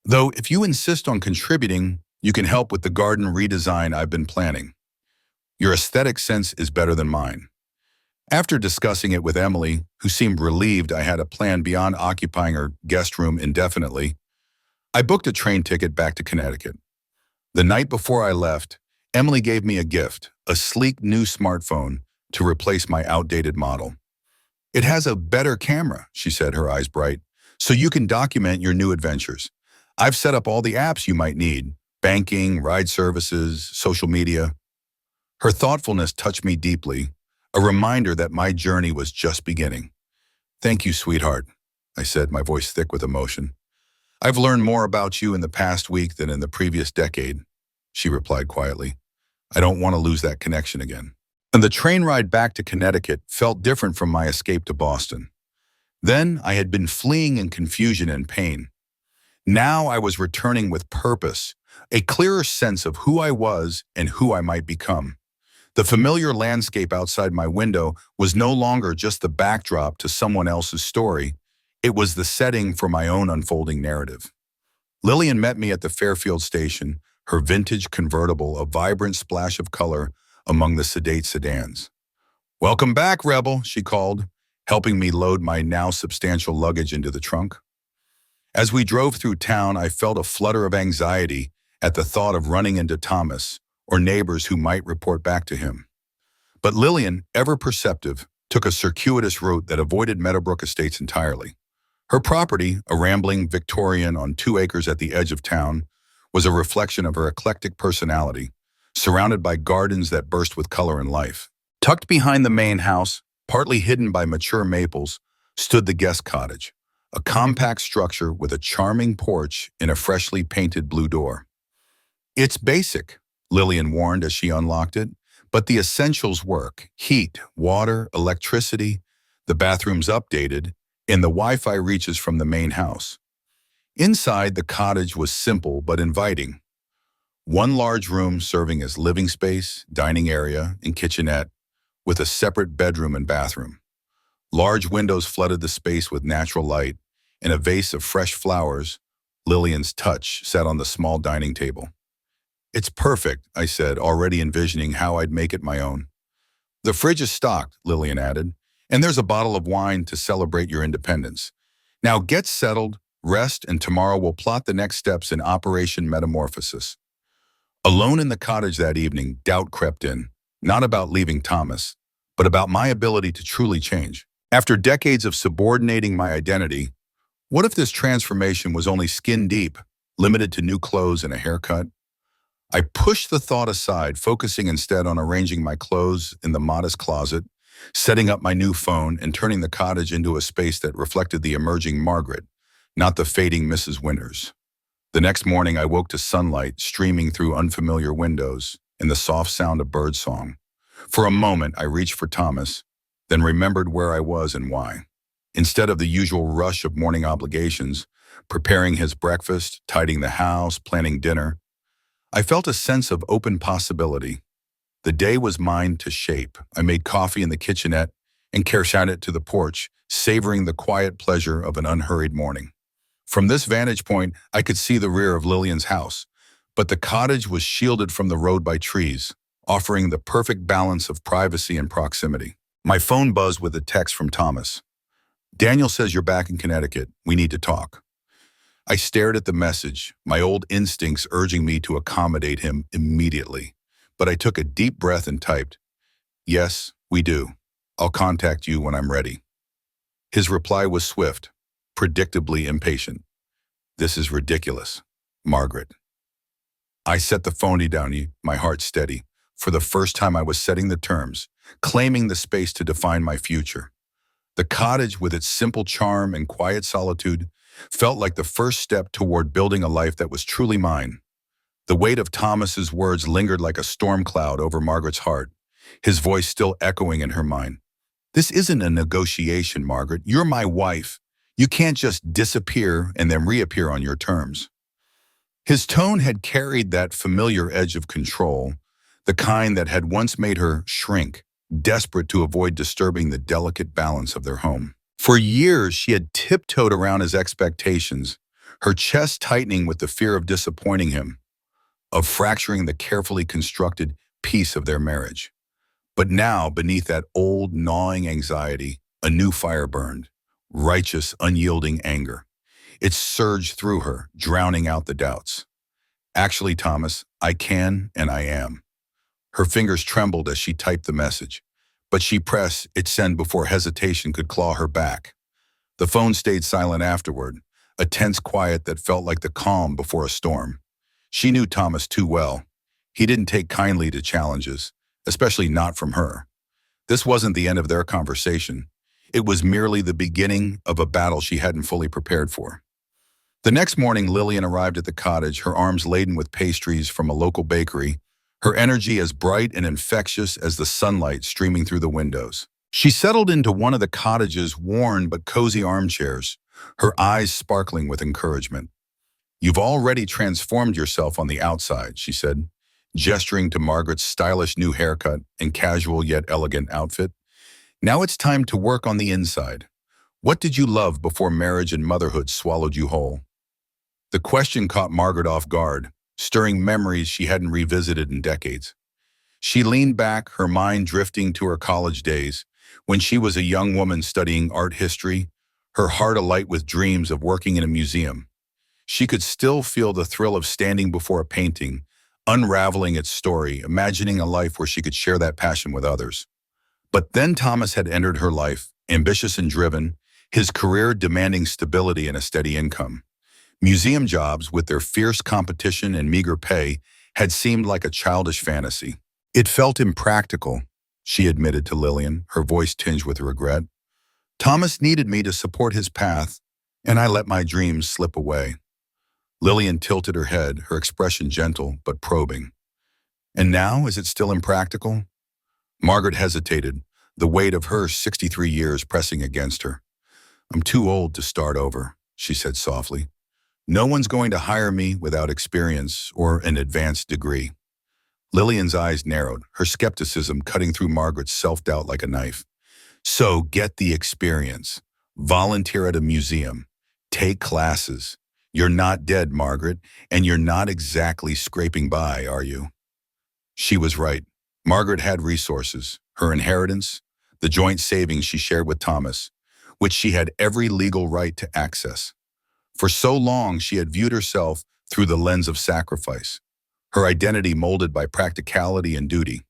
Though if you insist on contributing, you can help with the garden redesign I've been planning. Your aesthetic sense is better than mine. After discussing it with Emily, who seemed relieved I had a plan beyond occupying her guest room indefinitely, I booked a train ticket back to Connecticut. The night before I left, Emily gave me a gift, a sleek new smartphone, to replace my outdated model. It has a better camera, she said, her eyes bright, so you can document your new adventures. I've set up all the apps you might need, banking, ride services, social media. Her thoughtfulness touched me deeply, a reminder that my journey was just beginning. Thank you, sweetheart, I said, my voice thick with emotion. I've learned more about you in the past week than in the previous decade, she replied quietly. I don't want to lose that connection again. And the train ride back to Connecticut felt different from my escape to Boston. Then I had been fleeing in confusion and pain. Now I was returning with purpose, a clearer sense of who I was and who I might become. The familiar landscape outside my window was no longer just the backdrop to someone else's story. It was the setting for my own unfolding narrative. Lillian met me at the Fairfield station, her vintage convertible a vibrant splash of color among the sedate sedans. "Welcome back, Rebel," she called, helping me load my now substantial luggage into the trunk. As we drove through town, I felt a flutter of anxiety at the thought of running into Thomas or neighbors who might report back to him. But Lillian, ever perceptive, took a circuitous route that avoided Meadowbrook Estates entirely. Her property, a rambling Victorian on 2 acres at the edge of town, was a reflection of her eclectic personality, surrounded by gardens that burst with color and life. Tucked behind the main house, partly hidden by mature maples, stood the guest cottage, a compact structure with a charming porch and a freshly painted blue door. "It's basic," Lillian warned as she unlocked it, "but the essentials work: heat, water, electricity, the bathroom's updated, and the Wi-Fi reaches from the main house." Inside, the cottage was simple but inviting. One large room serving as living space, dining area, and kitchenette, with a separate bedroom and bathroom. Large windows flooded the space with natural light, and a vase of fresh flowers, Lillian's touch, sat on the small dining table. "It's perfect," I said, already envisioning how I'd make it my own. "The fridge is stocked," Lillian added, "and there's a bottle of wine to celebrate your independence. Now get settled, rest, and tomorrow we'll plot the next steps in Operation Metamorphosis." Alone in the cottage that evening, doubt crept in, not about leaving Thomas, but about my ability to truly change. After decades of subordinating my identity, what if this transformation was only skin deep, limited to new clothes and a haircut? I pushed the thought aside, focusing instead on arranging my clothes in the modest closet, setting up my new phone, and turning the cottage into a space that reflected the emerging Margaret, not the fading Mrs. Winters. The next morning, I woke to sunlight streaming through unfamiliar windows and the soft sound of birdsong. For a moment, I reached for Thomas, then remembered where I was and why. Instead of the usual rush of morning obligations, preparing his breakfast, tidying the house, planning dinner, I felt a sense of open possibility. The day was mine to shape. I made coffee in the kitchenette and carried it to the porch, savoring the quiet pleasure of an unhurried morning. From this vantage point, I could see the rear of Lillian's house, but the cottage was shielded from the road by trees, offering the perfect balance of privacy and proximity. My phone buzzed with a text from Thomas. "Daniel says you're back in Connecticut. We need to talk." I stared at the message, my old instincts urging me to accommodate him immediately. But I took a deep breath and typed, "Yes, we do. I'll contact you when I'm ready." His reply was swift, predictably impatient. "This is ridiculous, Margaret." I set the phone down, my heart steady. For the first time, I was setting the terms, claiming the space to define my future. The cottage, with its simple charm and quiet solitude, felt like the first step toward building a life that was truly mine. The weight of Thomas's words lingered like a storm cloud over Margaret's heart, his voice still echoing in her mind. "This isn't a negotiation, Margaret. You're my wife. You can't just disappear and then reappear on your terms." His tone had carried that familiar edge of control, the kind that had once made her shrink, desperate to avoid disturbing the delicate balance of their home. For years, she had tiptoed around his expectations, her chest tightening with the fear of disappointing him, of fracturing the carefully constructed peace of their marriage. But now, beneath that old, gnawing anxiety, a new fire burned, righteous, unyielding anger. It surged through her, drowning out the doubts. "Actually, Thomas, I can and I am." Her fingers trembled as she typed the message, but she pressed send before hesitation could claw her back. The phone stayed silent afterward, a tense quiet that felt like the calm before a storm. She knew Thomas too well. He didn't take kindly to challenges, especially not from her. This wasn't the end of their conversation. It was merely the beginning of a battle she hadn't fully prepared for. The next morning, Lillian arrived at the cottage, her arms laden with pastries from a local bakery, her energy as bright and infectious as the sunlight streaming through the windows. She settled into one of the cottage's worn but cozy armchairs, her eyes sparkling with encouragement. "You've already transformed yourself on the outside," she said, gesturing to Margaret's stylish new haircut and casual yet elegant outfit. "Now it's time to work on the inside. What did you love before marriage and motherhood swallowed you whole?" The question caught Margaret off guard. stirring memories she hadn't revisited in decades. She leaned back, her mind drifting to her college days, when she was a young woman studying art history, her heart alight with dreams of working in a museum. She could still feel the thrill of standing before a painting, unraveling its story, imagining a life where she could share that passion with others. But then Thomas had entered her life, ambitious and driven, his career demanding stability and a steady income. Museum jobs, with their fierce competition and meager pay, had seemed like a childish fantasy. It felt impractical, she admitted to Lillian, her voice tinged with regret. Thomas needed me to support his path, and I let my dreams slip away. Lillian tilted her head, her expression gentle but probing. And now, is it still impractical? Margaret hesitated, the weight of her 63 years pressing against her. I'm too old to start over, she said softly. No one's going to hire me without experience or an advanced degree. Lillian's eyes narrowed, her skepticism cutting through Margaret's self-doubt like a knife. So get the experience. Volunteer at a museum. Take classes. You're not dead, Margaret, and you're not exactly scraping by, are you? She was right. Margaret had resources, her inheritance, the joint savings she shared with Thomas, which she had every legal right to access. For so long, she had viewed herself through the lens of sacrifice, her identity molded by practicality and duty.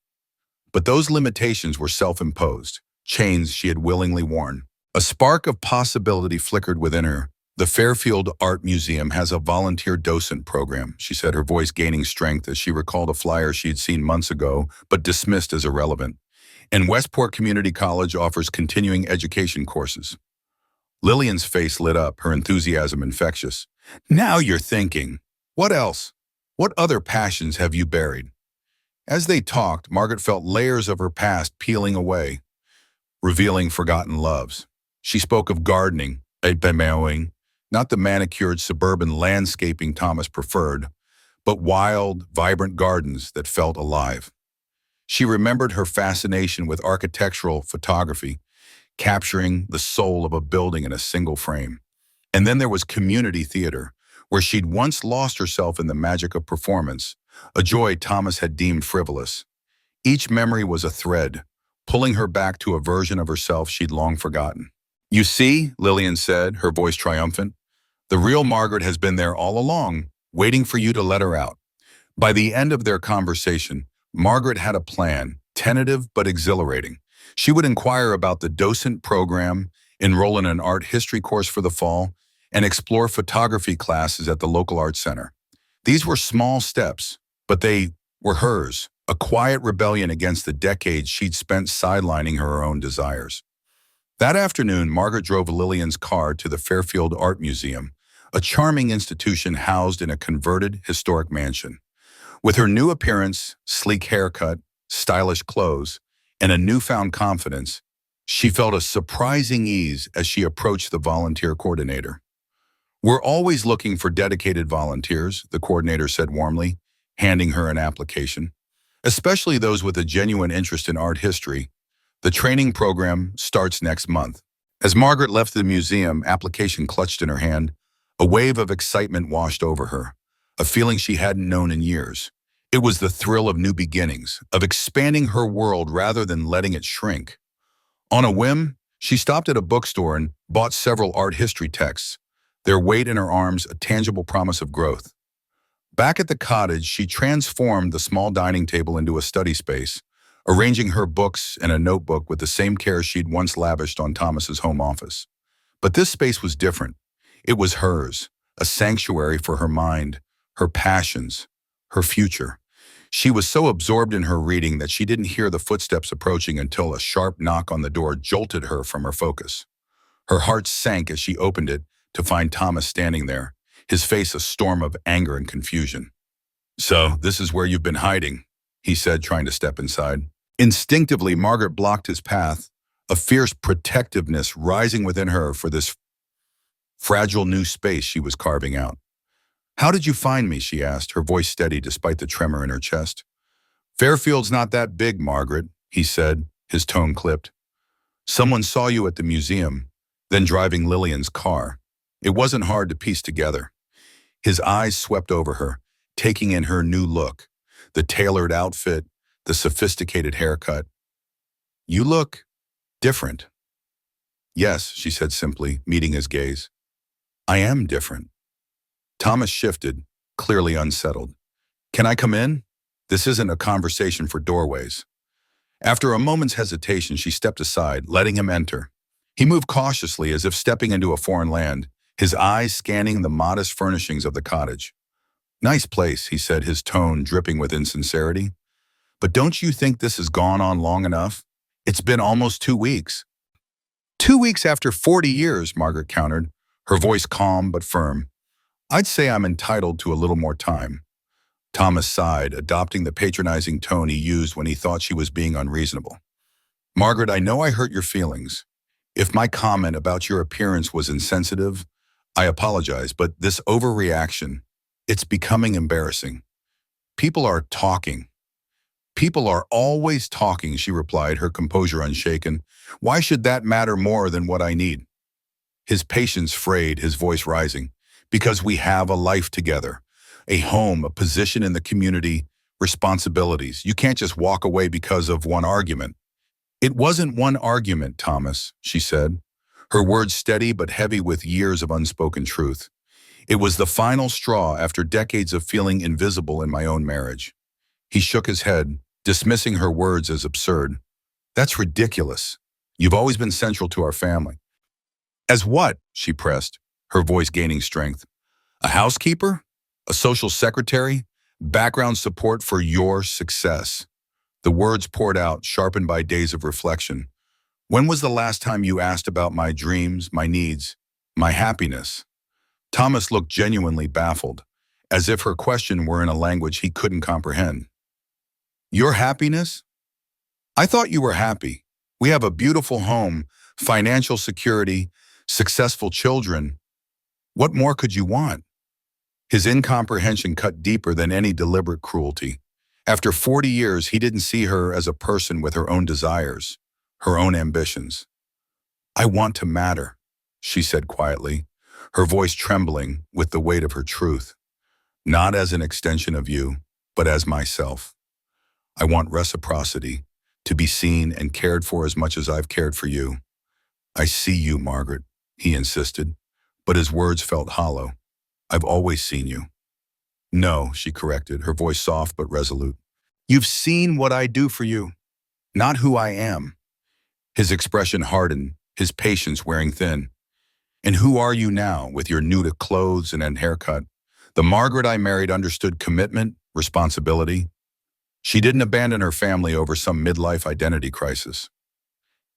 But those limitations were self-imposed, chains she had willingly worn. A spark of possibility flickered within her. The Fairfield Art Museum has a volunteer docent program, she said, her voice gaining strength as she recalled a flyer she had seen months ago but dismissed as irrelevant. And Westport Community College offers continuing education courses. Lillian's face lit up, her enthusiasm infectious. Now you're thinking. What else? What other passions have you buried? As they talked, Margaret felt layers of her past peeling away, revealing forgotten loves. She spoke of gardening, mowing, not the manicured suburban landscaping Thomas preferred, but wild, vibrant gardens that felt alive. She remembered her fascination with architectural photography, capturing the soul of a building in a single frame. And then there was community theater, where she'd once lost herself in the magic of performance, a joy Thomas had deemed frivolous. Each memory was a thread, pulling her back to a version of herself she'd long forgotten. You see, Lillian said, her voice triumphant, the real Margaret has been there all along, waiting for you to let her out. By the end of their conversation, Margaret had a plan, tentative but exhilarating. She would inquire about the docent program, enroll in an art history course for the fall, and explore photography classes at the local art center. These were small steps, but they were hers, a quiet rebellion against the decades she'd spent sidelining her own desires. That afternoon, Margaret drove Lillian's car to the Fairfield Art Museum, a charming institution housed in a converted historic mansion. With her new appearance, sleek haircut, stylish clothes, and a newfound confidence, she felt a surprising ease as she approached the volunteer coordinator. We're always looking for dedicated volunteers, the coordinator said warmly, handing her an application, especially those with a genuine interest in art history. The training program starts next month. As Margaret left the museum, application clutched in her hand, a wave of excitement washed over her, a feeling she hadn't known in years. It was the thrill of new beginnings, of expanding her world rather than letting it shrink. On a whim, she stopped at a bookstore and bought several art history texts, their weight in her arms a tangible promise of growth. Back at the cottage, she transformed the small dining table into a study space, arranging her books and a notebook with the same care she'd once lavished on Thomas's home office. But this space was different. It was hers, a sanctuary for her mind, her passions, her future. She was so absorbed in her reading that she didn't hear the footsteps approaching until a sharp knock on the door jolted her from her focus. Her heart sank as she opened it to find Thomas standing there, his face a storm of anger and confusion. So, this is where you've been hiding, he said, trying to step inside. Instinctively, Margaret blocked his path, a fierce protectiveness rising within her for this fragile new space she was carving out. How did you find me, she asked, her voice steady despite the tremor in her chest. Fairfield's not that big, Margaret, he said, his tone clipped. Someone saw you at the museum, then driving Lillian's car. It wasn't hard to piece together. His eyes swept over her, taking in her new look, the tailored outfit, the sophisticated haircut. You look different. Yes, she said simply, meeting his gaze. I am different. Thomas shifted, clearly unsettled. Can I come in? This isn't a conversation for doorways. After a moment's hesitation, she stepped aside, letting him enter. He moved cautiously as if stepping into a foreign land, his eyes scanning the modest furnishings of the cottage. Nice place, he said, his tone dripping with insincerity. But don't you think this has gone on long enough? It's been almost 2 weeks. 2 weeks after 40 years, Margaret countered, her voice calm but firm. I'd say I'm entitled to a little more time. Thomas sighed, adopting the patronizing tone he used when he thought she was being unreasonable. Margaret, I know I hurt your feelings. If my comment about your appearance was insensitive, I apologize, but this overreaction, it's becoming embarrassing. People are talking. People are always talking, she replied, her composure unshaken. Why should that matter more than what I need? His patience frayed, his voice rising. Because we have a life together, a home, a position in the community, responsibilities. You can't just walk away because of one argument. It wasn't one argument, Thomas, she said, her words steady but heavy with years of unspoken truth. It was the final straw after decades of feeling invisible in my own marriage. He shook his head, dismissing her words as absurd. That's ridiculous. You've always been central to our family. As what? She pressed, her voice gaining strength. A housekeeper? A social secretary? Background support for your success. The words poured out, sharpened by days of reflection. When was the last time you asked about my dreams, my needs, my happiness? Thomas looked genuinely baffled, as if her question were in a language he couldn't comprehend. Your happiness? I thought you were happy. We have a beautiful home, financial security, successful children. What more could you want? His incomprehension cut deeper than any deliberate cruelty. After 40 years, he didn't see her as a person with her own desires, her own ambitions. I want to matter, she said quietly, her voice trembling with the weight of her truth. Not as an extension of you, but as myself. I want reciprocity, to be seen and cared for as much as I've cared for you. I see you, Margaret, he insisted, but his words felt hollow. I've always seen you. No, she corrected, her voice soft but resolute. You've seen what I do for you, not who I am. His expression hardened, his patience wearing thin. And who are you now, with your new to clothes and haircut? The Margaret I married understood commitment, responsibility. She didn't abandon her family over some midlife identity crisis.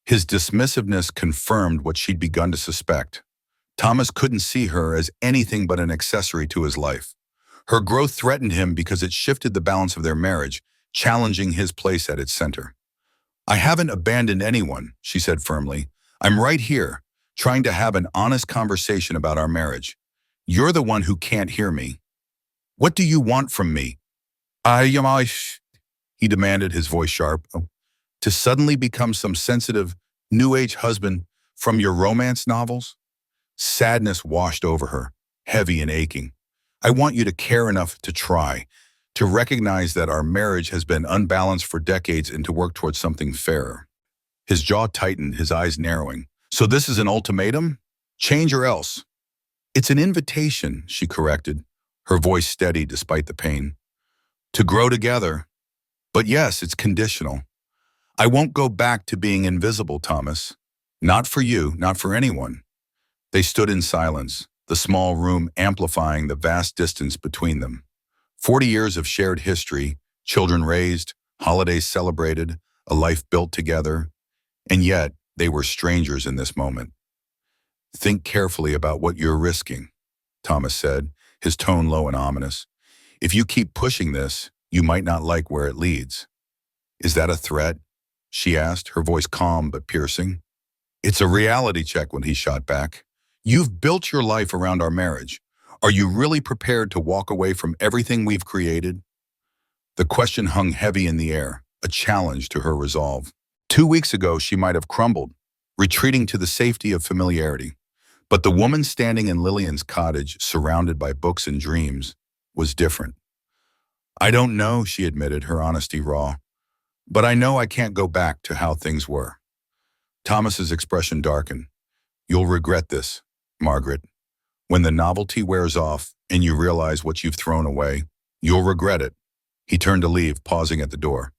His dismissiveness confirmed what she'd begun to suspect. Thomas couldn't see her as anything but an accessory to his life. Her growth threatened him because it shifted the balance of their marriage, challenging his place at its center. I haven't abandoned anyone, she said firmly. I'm right here, trying to have an honest conversation about our marriage. You're the one who can't hear me. What do you want from me? He demanded, his voice sharp. To suddenly become some sensitive, new-age husband from your romance novels? Sadness washed over her, heavy and aching. I want you to care enough to try, to recognize that our marriage has been unbalanced for decades and to work towards something fairer. His jaw tightened, his eyes narrowing. So this is an ultimatum? Change or else? It's an invitation, she corrected, her voice steady despite the pain. To grow together. But yes, it's conditional. I won't go back to being invisible, Thomas. Not for you, not for anyone. They stood in silence, the small room amplifying the vast distance between them. 40 years of shared history, children raised, holidays celebrated, a life built together, and yet they were strangers in this moment. Think carefully about what you're risking, Thomas said, his tone low and ominous. If you keep pushing this, you might not like where it leads. Is that a threat? She asked, her voice calm but piercing. It's a reality check, when he shot back. You've built your life around our marriage. Are you really prepared to walk away from everything we've created? The question hung heavy in the air, a challenge to her resolve. 2 weeks ago, she might have crumbled, retreating to the safety of familiarity. But the woman standing in Lillian's cottage, surrounded by books and dreams, was different. I don't know, she admitted, her honesty raw. But I know I can't go back to how things were. Thomas's expression darkened. You'll regret this, Margaret. When the novelty wears off and you realize what you've thrown away, you'll regret it. He turned to leave, pausing at the door.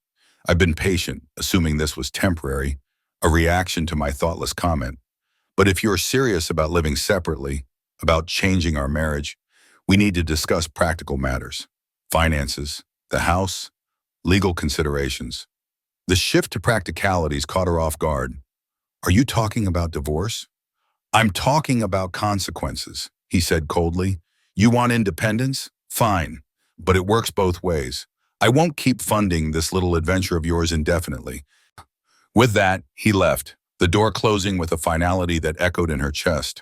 I've been patient, assuming this was temporary, a reaction to my thoughtless comment. But if you're serious about living separately, about changing our marriage, we need to discuss practical matters. Finances, the house, legal considerations. The shift to practicalities caught her off guard. Are you talking about divorce? I'm talking about consequences, he said coldly. You want independence? Fine, but it works both ways. I won't keep funding this little adventure of yours indefinitely. With that, he left, the door closing with a finality that echoed in her chest.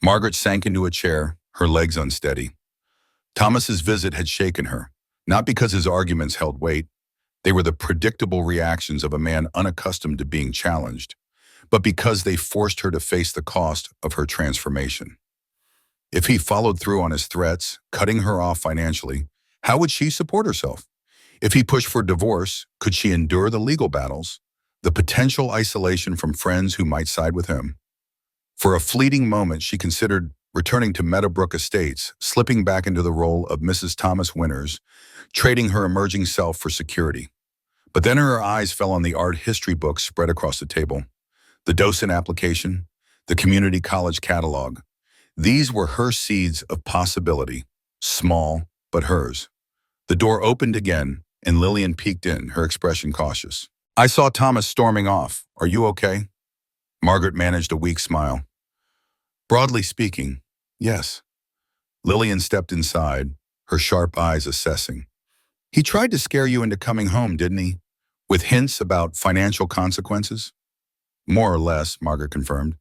Margaret sank into a chair, her legs unsteady. Thomas's visit had shaken her, not because his arguments held weight. They were the predictable reactions of a man unaccustomed to being challenged, but because they forced her to face the cost of her transformation. If he followed through on his threats, cutting her off financially, how would she support herself? If he pushed for divorce, could she endure the legal battles, the potential isolation from friends who might side with him? For a fleeting moment, she considered returning to Meadowbrook Estates, slipping back into the role of Mrs. Thomas Winters, trading her emerging self for security. But then her eyes fell on the art history books spread across the table, the docent application, the community college catalog. These were her seeds of possibility, small but hers. The door opened again, and Lillian peeked in, her expression cautious. I saw Thomas storming off. Are you okay? Margaret managed a weak smile. Broadly speaking, yes. Lillian stepped inside, her sharp eyes assessing. He tried to scare you into coming home, didn't he? With hints about financial consequences? More or less, Margaret confirmed.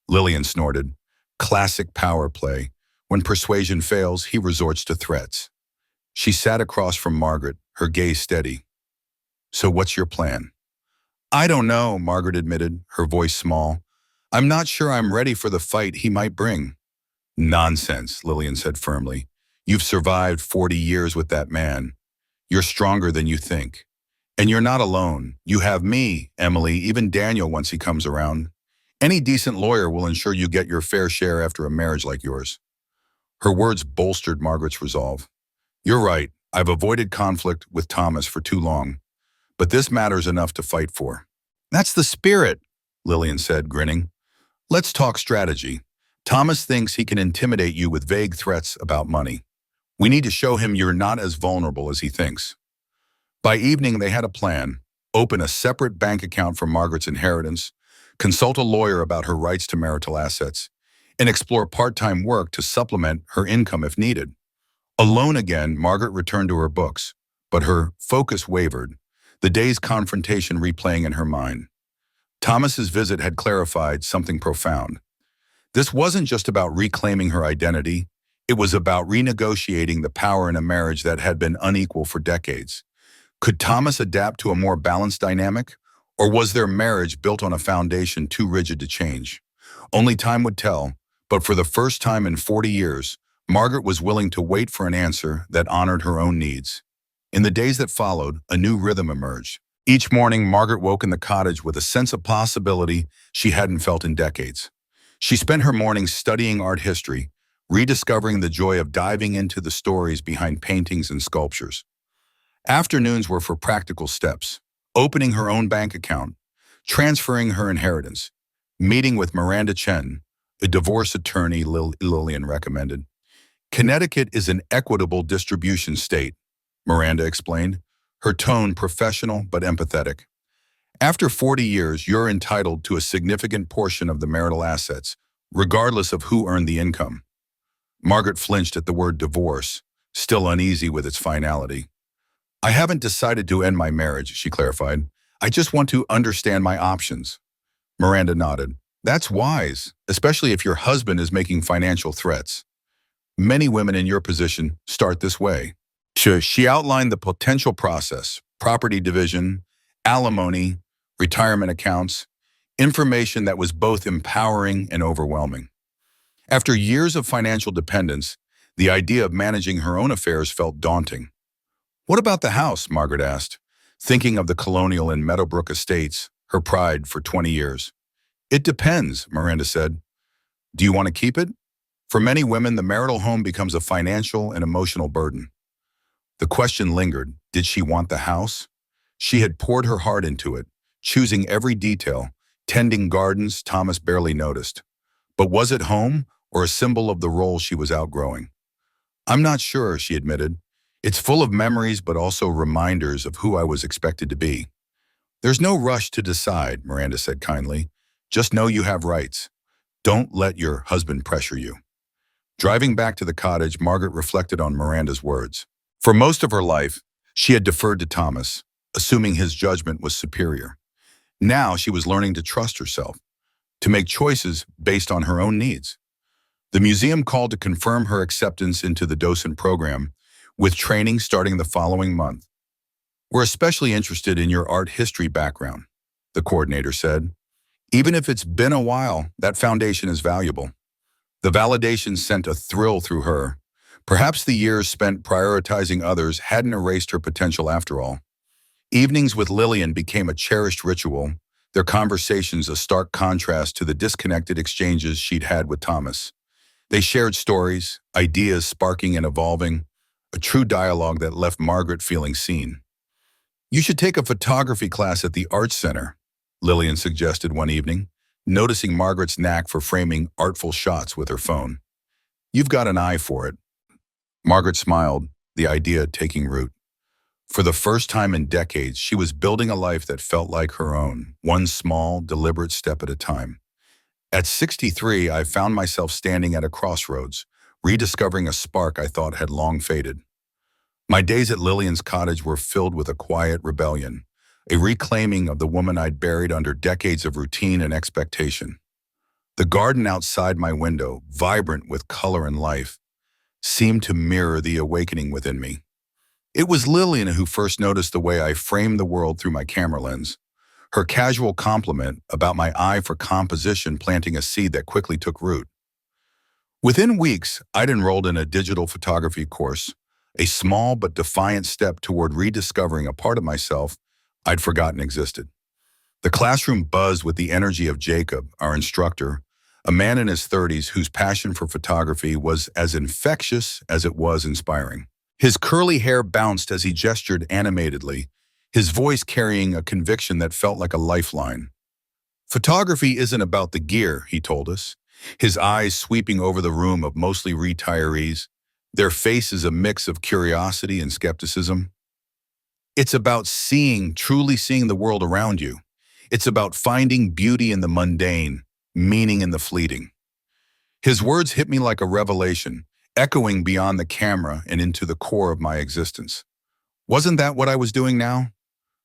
Lillian snorted. Classic power play. When persuasion fails, he resorts to threats. She sat across from Margaret, her gaze steady. So what's your plan? I don't know, Margaret admitted, her voice small. I'm not sure I'm ready for the fight he might bring. Nonsense, Lillian said firmly. You've survived 40 years with that man. You're stronger than you think. And you're not alone. You have me, Emily, even Daniel once he comes around. Any decent lawyer will ensure you get your fair share after a marriage like yours. Her words bolstered Margaret's resolve. You're right. I've avoided conflict with Thomas for too long. But this matters enough to fight for. That's the spirit, Lillian said, grinning. Let's talk strategy. Thomas thinks he can intimidate you with vague threats about money. We need to show him you're not as vulnerable as he thinks. By evening, they had a plan. Open a separate bank account for Margaret's inheritance, consult a lawyer about her rights to marital assets, and explore part-time work to supplement her income if needed. Alone again, Margaret returned to her books, but her focus wavered, the day's confrontation replaying in her mind. Thomas's visit had clarified something profound. This wasn't just about reclaiming her identity, it was about renegotiating the power in a marriage that had been unequal for decades. Could Thomas adapt to a more balanced dynamic, or was their marriage built on a foundation too rigid to change? Only time would tell, but for the first time in 40 years, Margaret was willing to wait for an answer that honored her own needs. In the days that followed, a new rhythm emerged. Each morning, Margaret woke in the cottage with a sense of possibility she hadn't felt in decades. She spent her mornings studying art history, rediscovering the joy of diving into the stories behind paintings and sculptures. Afternoons were for practical steps, opening her own bank account, transferring her inheritance, meeting with Miranda Chen, a divorce attorney Lillian recommended. Connecticut is an equitable distribution state, Miranda explained, her tone professional but empathetic. After 40 years, you're entitled to a significant portion of the marital assets, regardless of who earned the income. Margaret flinched at the word divorce, still uneasy with its finality. I haven't decided to end my marriage, she clarified. I just want to understand my options. Miranda nodded. That's wise, especially if your husband is making financial threats. Many women in your position start this way. She outlined the potential process, property division, alimony, retirement accounts, information that was both empowering and overwhelming. After years of financial dependence, the idea of managing her own affairs felt daunting. What about the house? Margaret asked, thinking of the colonial in Meadowbrook Estates, her pride for 20 years. It depends, Miranda said. Do you want to keep it? For many women, the marital home becomes a financial and emotional burden. The question lingered, did she want the house? She had poured her heart into it, choosing every detail, tending gardens Thomas barely noticed. But was it home or a symbol of the role she was outgrowing? I'm not sure, she admitted. It's full of memories but also reminders of who I was expected to be. There's no rush to decide, Miranda said kindly. Just know you have rights. Don't let your husband pressure you. Driving back to the cottage, Margaret reflected on Miranda's words. For most of her life, she had deferred to Thomas, assuming his judgment was superior. Now she was learning to trust herself, to make choices based on her own needs. The museum called to confirm her acceptance into the docent program, with training starting the following month. We're especially interested in your art history background, the coordinator said. Even if it's been a while, that foundation is valuable. The validation sent a thrill through her. Perhaps the years spent prioritizing others hadn't erased her potential after all. Evenings with Lillian became a cherished ritual, their conversations a stark contrast to the disconnected exchanges she'd had with Thomas. They shared stories, ideas sparking and evolving, a true dialogue that left Margaret feeling seen. You should take a photography class at the Arts Center, Lillian suggested one evening, noticing Margaret's knack for framing artful shots with her phone. You've got an eye for it. Margaret smiled, the idea taking root. For the first time in decades, she was building a life that felt like her own, one small, deliberate step at a time. At 63, I found myself standing at a crossroads, rediscovering a spark I thought had long faded. My days at Lillian's cottage were filled with a quiet rebellion, a reclaiming of the woman I'd buried under decades of routine and expectation. The garden outside my window, vibrant with color and life, seemed to mirror the awakening within me. It was Lillian who first noticed the way I framed the world through my camera lens. Her casual compliment about my eye for composition planting a seed that quickly took root. Within weeks, I'd enrolled in a digital photography course, a small but defiant step toward rediscovering a part of myself I'd forgotten existed. The classroom buzzed with the energy of Jacob, our instructor, a man in his 30s whose passion for photography was as infectious as it was inspiring. His curly hair bounced as he gestured animatedly, his voice carrying a conviction that felt like a lifeline. Photography isn't about the gear, he told us, his eyes sweeping over the room of mostly retirees, their faces a mix of curiosity and skepticism. It's about truly seeing the world around you. It's about finding beauty in the mundane, meaning in the fleeting. His words hit me like a revelation, echoing beyond the camera and into the core of my existence. Wasn't that what I was doing now?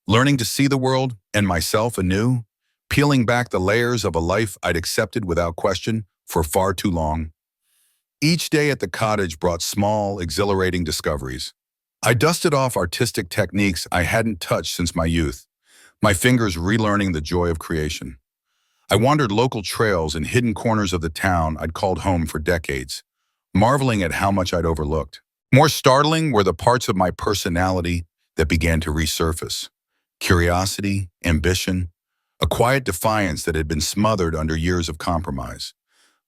Learning to see the world and myself anew, peeling back the layers of a life I'd accepted without question for far too long. Each day at the cottage brought small, exhilarating discoveries. I dusted off artistic techniques I hadn't touched since my youth, my fingers relearning the joy of creation. I wandered local trails and hidden corners of the town I'd called home for decades, marveling at how much I'd overlooked. More startling were the parts of my personality that began to resurface. Curiosity, ambition, a quiet defiance that had been smothered under years of compromise.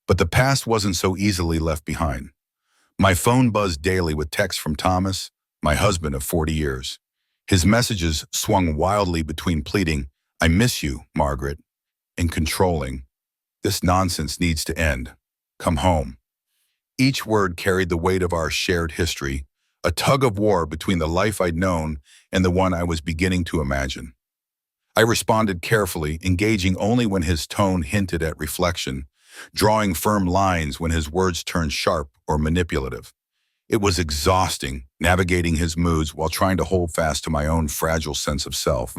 But the past wasn't so easily left behind. My phone buzzed daily with texts from Thomas, my husband of 40 years. His messages swung wildly between pleading, "I miss you, Margaret," and controlling, "This nonsense needs to end. Come home." Each word carried the weight of our shared history, a tug of war between the life I'd known and the one I was beginning to imagine. I responded carefully, engaging only when his tone hinted at reflection, drawing firm lines when his words turned sharp or manipulative. It was exhausting, navigating his moods while trying to hold fast to my own fragile sense of self.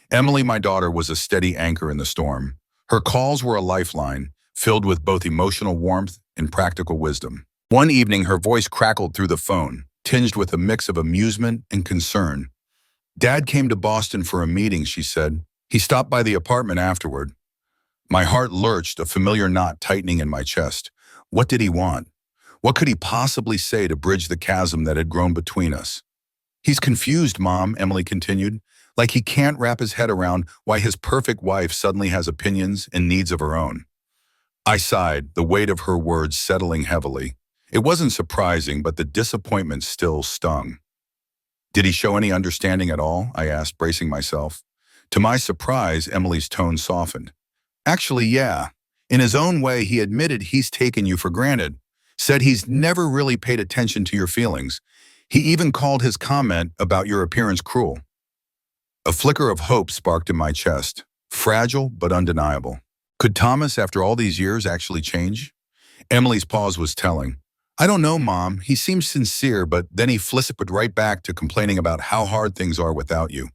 Emily, my daughter, was a steady anchor in the storm. Her calls were a lifeline, filled with both emotional warmth and practical wisdom. One evening, her voice crackled through the phone, tinged with a mix of amusement and concern. "Dad came to Boston for a meeting," she said. "He stopped by the apartment afterward." My heart lurched, a familiar knot tightening in my chest. What did he want? What could he possibly say to bridge the chasm that had grown between us? He's confused, Mom, Emily continued, like he can't wrap his head around why his perfect wife suddenly has opinions and needs of her own. I sighed, the weight of her words settling heavily. It wasn't surprising, but the disappointment still stung. Did he show any understanding at all? I asked, bracing myself. To my surprise, Emily's tone softened. Actually, yeah. In his own way, he admitted he's taken you for granted, said he's never really paid attention to your feelings. He even called his comment about your appearance cruel. A flicker of hope sparked in my chest, fragile but undeniable. Could Thomas, after all these years, actually change? Emily's pause was telling. I don't know, Mom. He seems sincere, but then he flipped right back to complaining about how hard things are without you.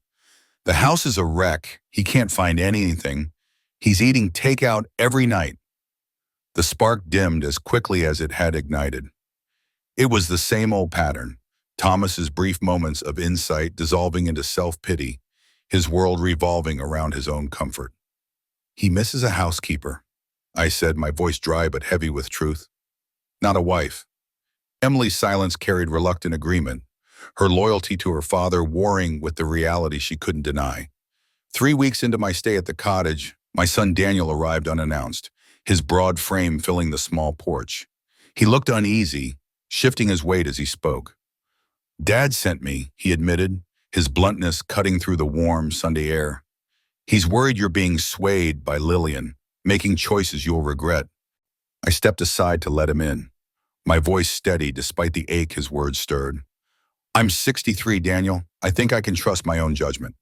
The house is a wreck. He can't find anything. He's eating takeout every night. The spark dimmed as quickly as it had ignited. It was the same old pattern. Thomas's brief moments of insight dissolving into self-pity, his world revolving around his own comfort. He misses a housekeeper, I said, my voice dry but heavy with truth. Not a wife. Emily's silence carried reluctant agreement, her loyalty to her father warring with the reality she couldn't deny. 3 weeks into my stay at the cottage, my son Daniel arrived unannounced, his broad frame filling the small porch. He looked uneasy, shifting his weight as he spoke. Dad sent me, he admitted, his bluntness cutting through the warm Sunday air. He's worried you're being swayed by Lillian, making choices you'll regret. I stepped aside to let him in, my voice steady despite the ache his words stirred. I'm 63, Daniel. I think I can trust my own judgment.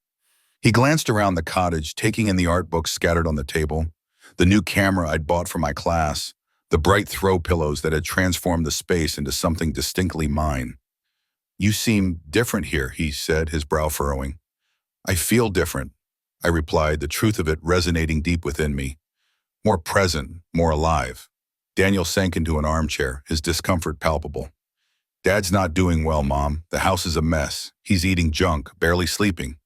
He glanced around the cottage, taking in the art books scattered on the table, the new camera I'd bought for my class, the bright throw pillows that had transformed the space into something distinctly mine. You seem different here, he said, his brow furrowing. I feel different, I replied, the truth of it resonating deep within me. More present, more alive. Daniel sank into an armchair, his discomfort palpable. Dad's not doing well, Mom. The house is a mess. He's eating junk, barely sleeping.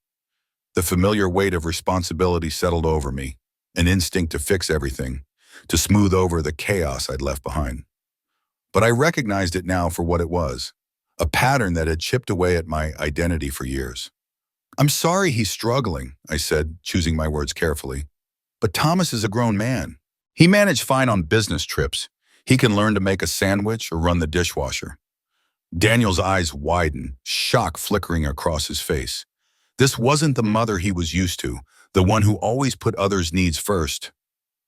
The familiar weight of responsibility settled over me, an instinct to fix everything, to smooth over the chaos I'd left behind. But I recognized it now for what it was, a pattern that had chipped away at my identity for years. I'm sorry he's struggling, I said, choosing my words carefully. But Thomas is a grown man. He managed fine on business trips. He can learn to make a sandwich or run the dishwasher. Daniel's eyes widened, shock flickering across his face. This wasn't the mother he was used to, the one who always put others' needs first.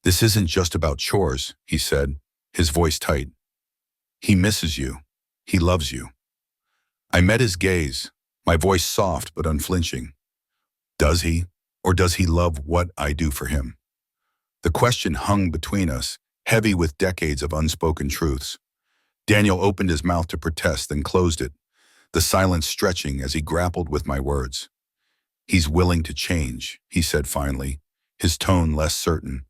This isn't just about chores, he said, his voice tight. He misses you. He loves you. I met his gaze, my voice soft but unflinching. Does he, or does he love what I do for him? The question hung between us, heavy with decades of unspoken truths. Daniel opened his mouth to protest, then closed it, the silence stretching as he grappled with my words. He's willing to change, he said finally, his tone less certain.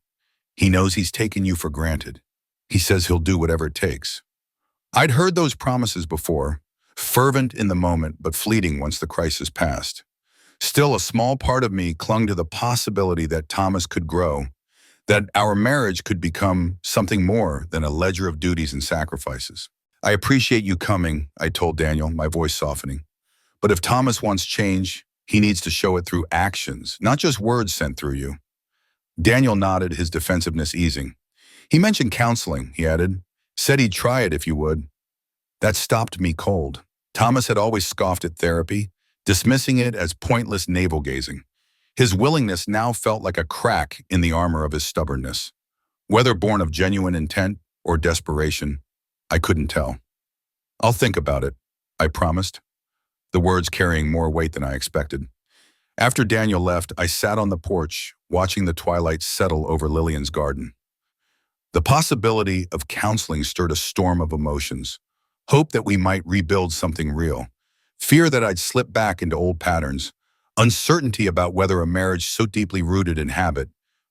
He knows he's taken you for granted. He says he'll do whatever it takes. I'd heard those promises before, fervent in the moment but fleeting once the crisis passed. Still, a small part of me clung to the possibility that Thomas could grow, that our marriage could become something more than a ledger of duties and sacrifices. I appreciate you coming, I told Daniel, my voice softening. But if Thomas wants change, he needs to show it through actions, not just words sent through you. Daniel nodded, his defensiveness easing. He mentioned counseling, he added. Said he'd try it if you would. That stopped me cold. Thomas had always scoffed at therapy, dismissing it as pointless navel-gazing. His willingness now felt like a crack in the armor of his stubbornness. Whether born of genuine intent or desperation, I couldn't tell. I'll think about it, I promised, the words carrying more weight than I expected. After Daniel left, I sat on the porch, watching the twilight settle over Lillian's garden. The possibility of counseling stirred a storm of emotions. Hope that we might rebuild something real. Fear that I'd slip back into old patterns. Uncertainty about whether a marriage so deeply rooted in habit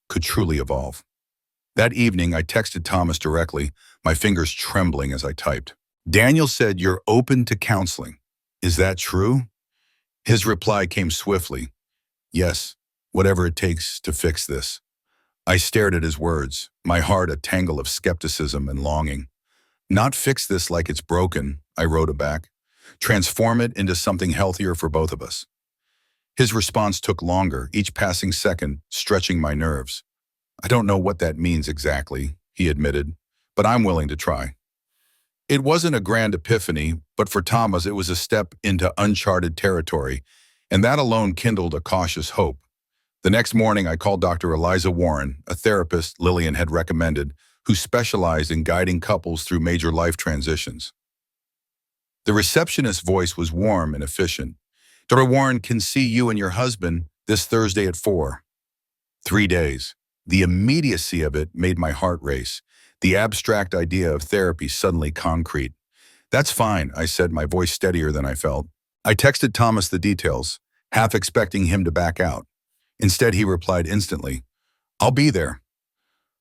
could truly evolve. That evening, I texted Thomas directly, my fingers trembling as I typed. Daniel said you're open to counseling. Is that true? His reply came swiftly. Yes, whatever it takes to fix this. I stared at his words, my heart a tangle of skepticism and longing. Not fix this like it's broken, I wrote back. transform it into something healthier for both of us. His response took longer, each passing second stretching my nerves. I don't know what that means exactly, he admitted, but I'm willing to try. It wasn't a grand epiphany, but for Thomas it was a step into uncharted territory, and that alone kindled a cautious hope. The next morning I called Dr. Eliza Warren, a therapist Lillian had recommended, who specialized in guiding couples through major life transitions. The receptionist's voice was warm and efficient. Dr. Warren can see you and your husband this Thursday at 4. 3 days. The immediacy of it made my heart race. The abstract idea of therapy suddenly concrete. That's fine, I said, my voice steadier than I felt. I texted Thomas the details, half expecting him to back out. Instead, he replied instantly, I'll be there.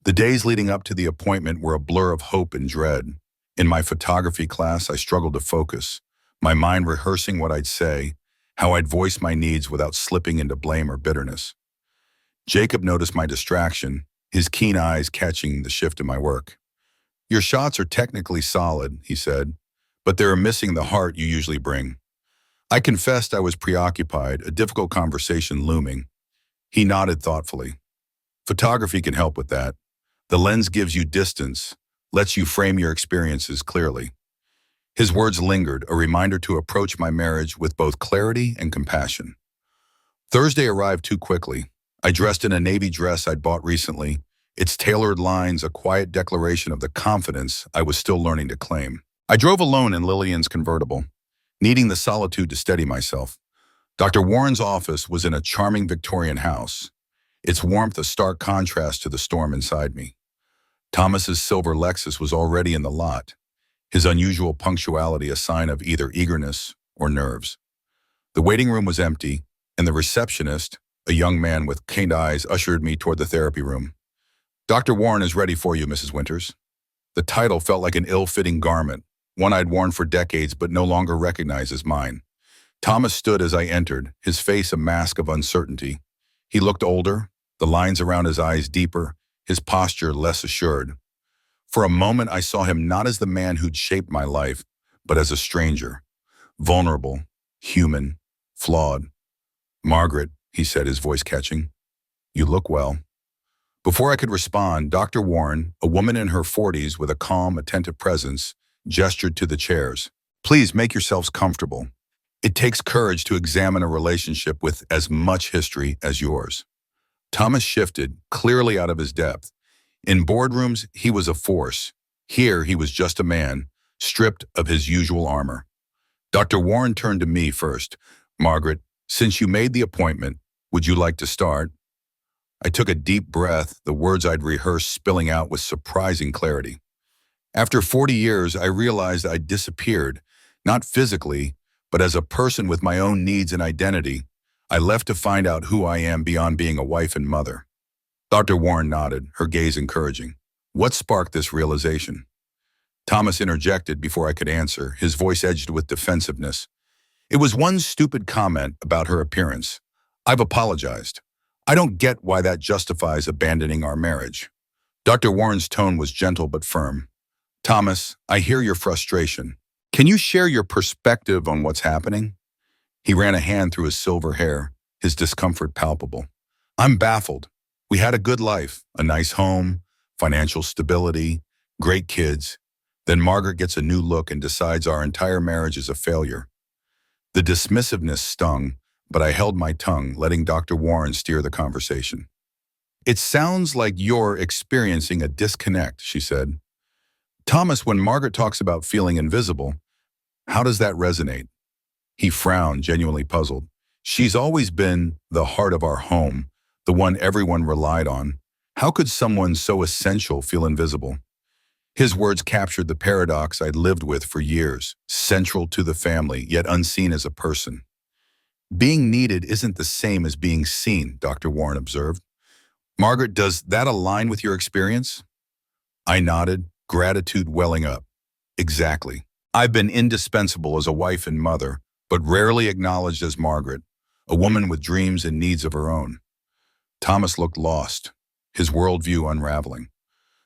The days leading up to the appointment were a blur of hope and dread. In my photography class, I struggled to focus, my mind rehearsing what I'd say, how I'd voice my needs without slipping into blame or bitterness. Jacob noticed my distraction, his keen eyes catching the shift in my work. Your shots are technically solid, he said, but they're missing the heart you usually bring. I confessed I was preoccupied, a difficult conversation looming. He nodded thoughtfully. Photography can help with that. The lens gives you distance, lets you frame your experiences clearly. His words lingered, a reminder to approach my marriage with both clarity and compassion. Thursday arrived too quickly. I dressed in a navy dress I'd bought recently, its tailored lines a quiet declaration of the confidence I was still learning to claim. I drove alone in Lillian's convertible, needing the solitude to steady myself. Dr. Warren's office was in a charming Victorian house, its warmth a stark contrast to the storm inside me. Thomas's silver Lexus was already in the lot, his unusual punctuality a sign of either eagerness or nerves. The waiting room was empty, and the receptionist, a young man with kind eyes, ushered me toward the therapy room. Dr. Warren is ready for you, Mrs. Winters. The title felt like an ill-fitting garment, one I'd worn for decades but no longer recognized as mine. Thomas stood as I entered, his face a mask of uncertainty. He looked older, the lines around his eyes deeper, his posture less assured. For a moment I saw him not as the man who'd shaped my life, but as a stranger. Vulnerable, human, flawed. Margaret, he said, his voice catching. You look well. Before I could respond, Dr. Warren, a woman in her 40s with a calm, attentive presence, gestured to the chairs. Please make yourselves comfortable. It takes courage to examine a relationship with as much history as yours. Thomas shifted, clearly out of his depth. In boardrooms, he was a force. Here, he was just a man, stripped of his usual armor. Dr. Warren turned to me first. Margaret, since you made the appointment, would you like to start? I took a deep breath, the words I'd rehearsed spilling out with surprising clarity. After 40 years, I realized I'd disappeared, not physically, but as a person with my own needs and identity. I left to find out who I am beyond being a wife and mother. Dr. Warren nodded, her gaze encouraging. What sparked this realization? Thomas interjected before I could answer, his voice edged with defensiveness. It was one stupid comment about her appearance. I've apologized. I don't get why that justifies abandoning our marriage. Dr. Warren's tone was gentle but firm. Thomas, I hear your frustration. Can you share your perspective on what's happening? He ran a hand through his silver hair, his discomfort palpable. I'm baffled. We had a good life, a nice home, financial stability, great kids. Then Margaret gets a new look and decides our entire marriage is a failure. The dismissiveness stung, but I held my tongue, letting Dr. Warren steer the conversation. It sounds like you're experiencing a disconnect, she said. Thomas, when Margaret talks about feeling invisible, how does that resonate? He frowned, genuinely puzzled. She's always been the heart of our home, the one everyone relied on. How could someone so essential feel invisible? His words captured the paradox I'd lived with for years, central to the family, yet unseen as a person. Being needed isn't the same as being seen, Dr. Warren observed. Margaret, does that align with your experience? I nodded, gratitude welling up. Exactly. I've been indispensable as a wife and mother, but rarely acknowledged as Margaret, a woman with dreams and needs of her own. Thomas looked lost, his worldview unraveling.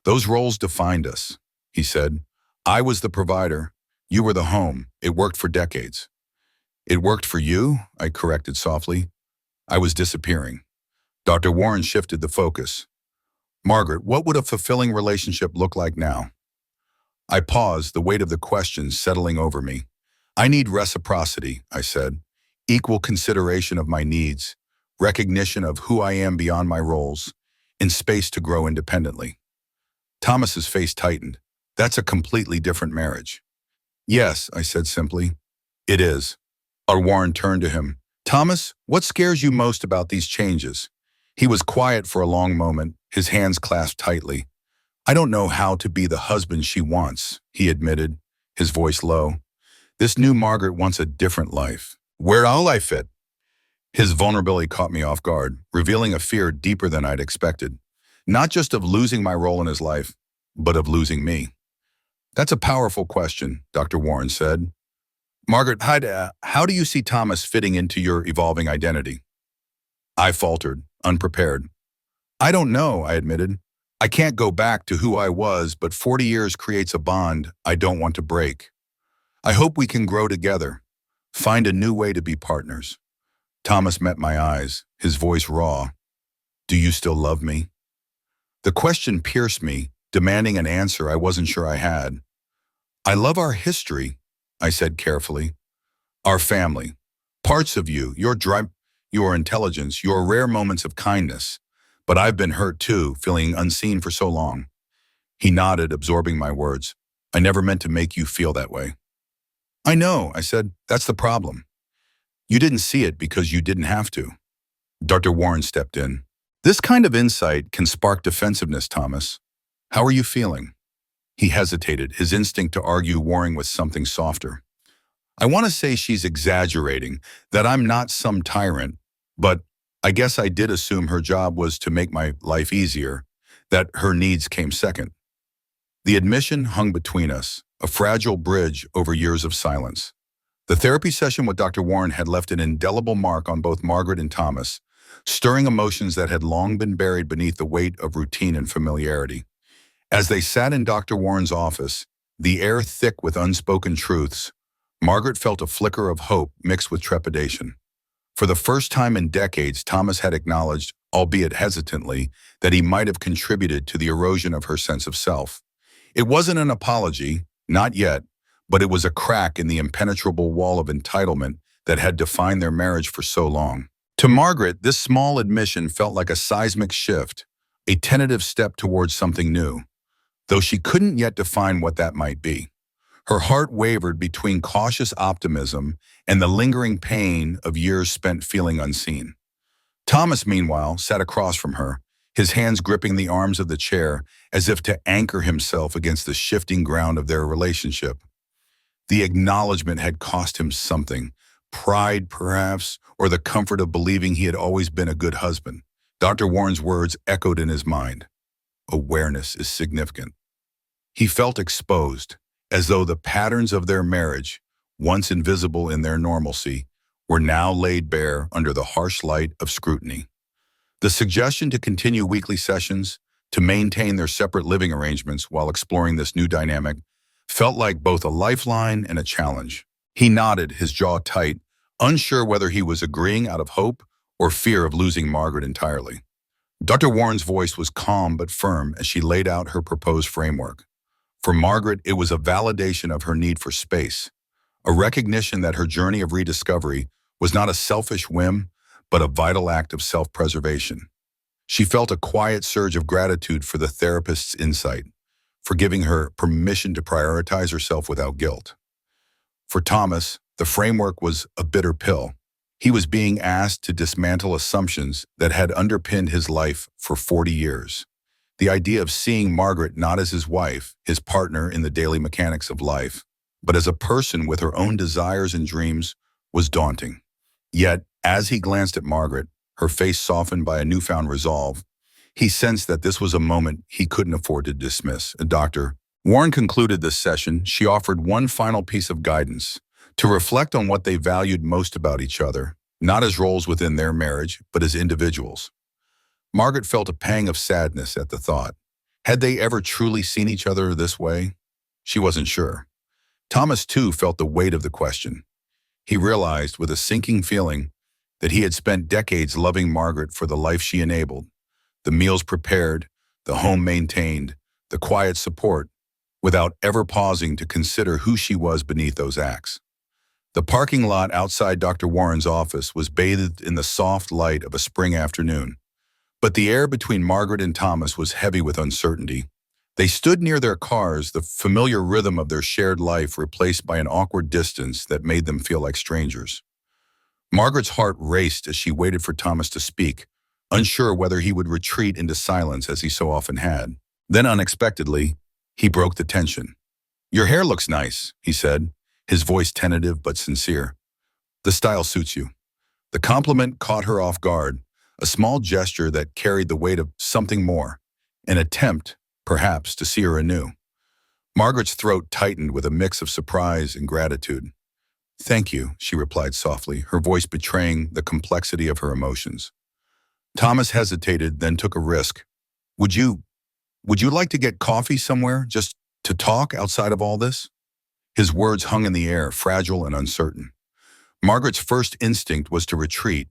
Those roles defined us, he said. I was the provider, You were the home. It worked for decades. It worked for you, I corrected softly. I was disappearing. Dr. Warren shifted the focus. Margaret, what would a fulfilling relationship look like now? I paused, the weight of the question settling over me. I need reciprocity, I said. Equal consideration of my needs, recognition of who I am beyond my roles, and space to grow independently. Thomas's face tightened. That's a completely different marriage. Yes, I said simply. It is. Our Warren turned to him. Thomas, what scares you most about these changes? He was quiet for a long moment, his hands clasped tightly. I don't know how to be the husband she wants, he admitted, his voice low. This new Margaret wants a different life. Where'll I fit? His vulnerability caught me off guard, revealing a fear deeper than I'd expected. Not just of losing my role in his life, but of losing me. That's a powerful question, Dr. Warren said. Margaret, how do you see Thomas fitting into your evolving identity? I faltered, unprepared. I don't know, I admitted. I can't go back to who I was, but 40 years creates a bond I don't want to break. I hope we can grow together, find a new way to be partners. Thomas met my eyes, his voice raw. Do you still love me? The question pierced me, demanding an answer I wasn't sure I had. I love our history, I said carefully. Our family, parts of you, your drive, your intelligence, your rare moments of kindness. But I've been hurt too, feeling unseen for so long. He nodded, absorbing my words. I never meant to make you feel that way. I know, I said. That's the problem. You didn't see it because you didn't have to. Dr. Warren stepped in. This kind of insight can spark defensiveness, Thomas. How are you feeling? He hesitated, his instinct to argue warring with something softer. I want to say she's exaggerating, that I'm not some tyrant, but I guess I did assume her job was to make my life easier, that her needs came second. The admission hung between us, a fragile bridge over years of silence. The therapy session with Dr. Warren had left an indelible mark on both Margaret and Thomas, stirring emotions that had long been buried beneath the weight of routine and familiarity. As they sat in Dr. Warren's office, the air thick with unspoken truths, Margaret felt a flicker of hope mixed with trepidation. For the first time in decades, Thomas had acknowledged, albeit hesitantly, that he might have contributed to the erosion of her sense of self. It wasn't an apology, not yet, but it was a crack in the impenetrable wall of entitlement that had defined their marriage for so long. To Margaret, this small admission felt like a seismic shift, a tentative step towards something new, though she couldn't yet define what that might be. Her heart wavered between cautious optimism and the lingering pain of years spent feeling unseen. Thomas, meanwhile, sat across from her, his hands gripping the arms of the chair as if to anchor himself against the shifting ground of their relationship. The acknowledgement had cost him something, pride perhaps, or the comfort of believing he had always been a good husband. Dr. Warren's words echoed in his mind. Awareness is significant. He felt exposed, as though the patterns of their marriage, once invisible in their normalcy, were now laid bare under the harsh light of scrutiny. The suggestion to continue weekly sessions, to maintain their separate living arrangements while exploring this new dynamic, felt like both a lifeline and a challenge. He nodded, his jaw tight, unsure whether he was agreeing out of hope or fear of losing Margaret entirely. Dr. Warren's voice was calm but firm as she laid out her proposed framework. For Margaret, it was a validation of her need for space, a recognition that her journey of rediscovery was not a selfish whim, but a vital act of self-preservation. She felt a quiet surge of gratitude for the therapist's insight, for giving her permission to prioritize herself without guilt. For Thomas, the framework was a bitter pill. He was being asked to dismantle assumptions that had underpinned his life for 40 years. The idea of seeing Margaret not as his wife, his partner in the daily mechanics of life, but as a person with her own desires and dreams was daunting. Yet, as he glanced at Margaret, her face softened by a newfound resolve, he sensed that this was a moment he couldn't afford to dismiss. Dr. Warren concluded this session. She offered one final piece of guidance, to reflect on what they valued most about each other, not as roles within their marriage, but as individuals. Margaret felt a pang of sadness at the thought. Had they ever truly seen each other this way? She wasn't sure. Thomas, too, felt the weight of the question. He realized, with a sinking feeling, that he had spent decades loving Margaret for the life she enabled, the meals prepared, the home maintained, the quiet support, without ever pausing to consider who she was beneath those acts. The parking lot outside Dr. Warren's office was bathed in the soft light of a spring afternoon, but the air between Margaret and Thomas was heavy with uncertainty. They stood near their cars, the familiar rhythm of their shared life replaced by an awkward distance that made them feel like strangers. Margaret's heart raced as she waited for Thomas to speak, unsure whether he would retreat into silence as he so often had. Then unexpectedly, he broke the tension. "Your hair looks nice," he said, his voice tentative but sincere. "The style suits you." The compliment caught her off guard, a small gesture that carried the weight of something more, an attempt, perhaps, to see her anew. Margaret's throat tightened with a mix of surprise and gratitude. "Thank you," she replied softly, her voice betraying the complexity of her emotions. Thomas hesitated, then took a risk. Would you like to get coffee somewhere, just to talk outside of all this?" His words hung in the air, fragile and uncertain. Margaret's first instinct was to retreat,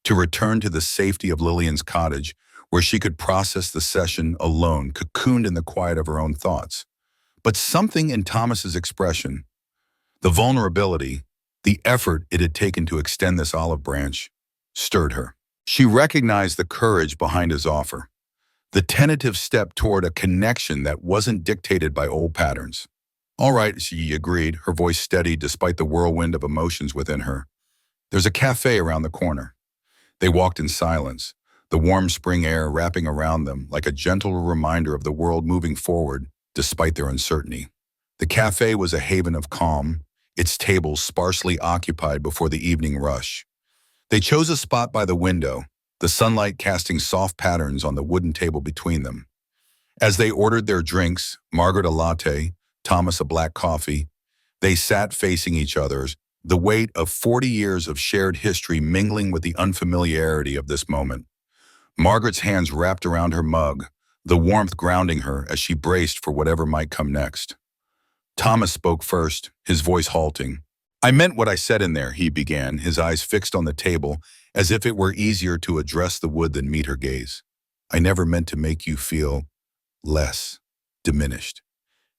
to return to the safety of Lillian's cottage, where she could process the session alone, cocooned in the quiet of her own thoughts. But something in Thomas's expression, the vulnerability, the effort it had taken to extend this olive branch, stirred her. She recognized the courage behind his offer, the tentative step toward a connection that wasn't dictated by old patterns. "All right," she agreed, her voice steady despite the whirlwind of emotions within her. "There's a cafe around the corner." They walked in silence, the warm spring air wrapping around them like a gentle reminder of the world moving forward despite their uncertainty. The cafe was a haven of calm, its tables sparsely occupied before the evening rush. They chose a spot by the window, the sunlight casting soft patterns on the wooden table between them. As they ordered their drinks, Margaret a latte, Thomas a black coffee, they sat facing each other, the weight of 40 years of shared history mingling with the unfamiliarity of this moment. Margaret's hands wrapped around her mug, the warmth grounding her as she braced for whatever might come next. Thomas spoke first, his voice halting. "I meant what I said in there," he began, his eyes fixed on the table, as if it were easier to address the wood than meet her gaze. "I never meant to make you feel less, diminished."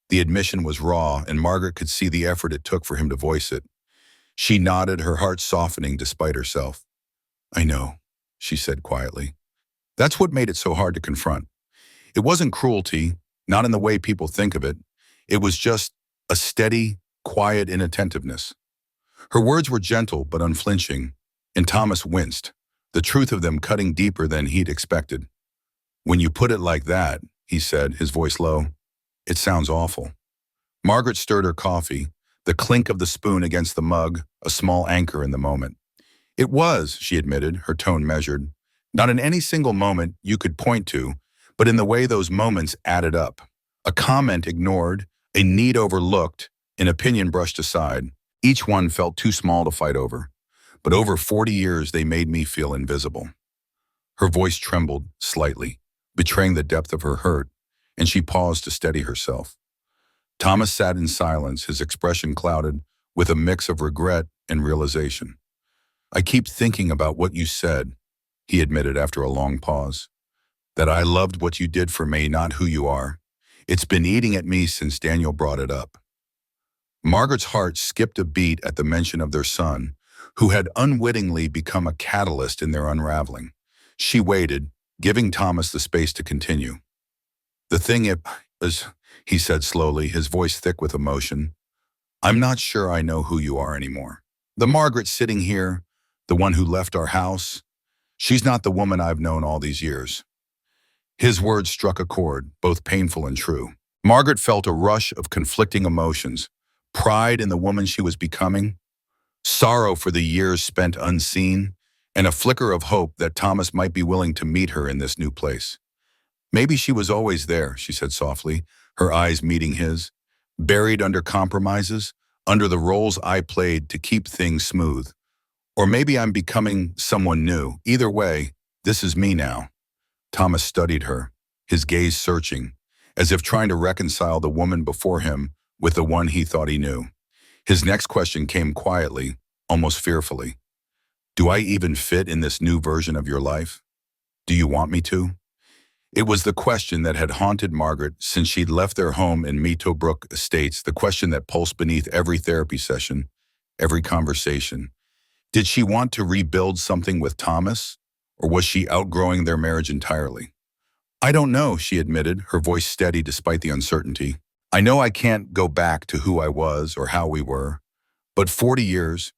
The admission was raw, and Margaret could see the effort it took for him to voice it. She nodded, her heart softening despite herself. "I know," she said quietly. That's what made it so hard to confront. It wasn't cruelty, not in the way people think of it. It was just a steady, quiet inattentiveness. Her words were gentle but unflinching, and Thomas winced, the truth of them cutting deeper than he'd expected. "When you put it like that," he said, his voice low, "it sounds awful." Margaret stirred her coffee, the clink of the spoon against the mug, a small anchor in the moment. "It was," she admitted, her tone measured. "Not in any single moment you could point to, but in the way those moments added up. A comment ignored, a need overlooked, an opinion brushed aside. Each one felt too small to fight over. But over 40 years they made me feel invisible." Her voice trembled slightly, betraying the depth of her hurt, and she paused to steady herself. Thomas sat in silence, his expression clouded with a mix of regret and realization. "I keep thinking about what you said," he admitted after a long pause. "That I loved what you did for me, not who you are. It's been eating at me since Daniel brought it up." Margaret's heart skipped a beat at the mention of their son, who had unwittingly become a catalyst in their unraveling. She waited, giving Thomas the space to continue. "The thing is," he said slowly, his voice thick with emotion, "I'm not sure I know who you are anymore. The Margaret sitting here, the one who left our house, she's not the woman I've known all these years." His words struck a chord, both painful and true. Margaret felt a rush of conflicting emotions, pride in the woman she was becoming, sorrow for the years spent unseen, and a flicker of hope that Thomas might be willing to meet her in this new place. "Maybe she was always there," she said softly, her eyes meeting his, "buried under compromises, under the roles I played to keep things smooth. Or maybe I'm becoming someone new. Either way, this is me now." Thomas studied her, his gaze searching, as if trying to reconcile the woman before him with the one he thought he knew. His next question came quietly, almost fearfully. Do I even fit in this new version of your life? Do you want me to? It was the question that had haunted Margaret since she'd left their home in Meadowbrook Estates, the question that pulsed beneath every therapy session, every conversation. Did she want to rebuild something with Thomas, or was she outgrowing their marriage entirely? I don't know, she admitted, her voice steady despite the uncertainty. I know I can't go back to who I was or how we were, but 40 years,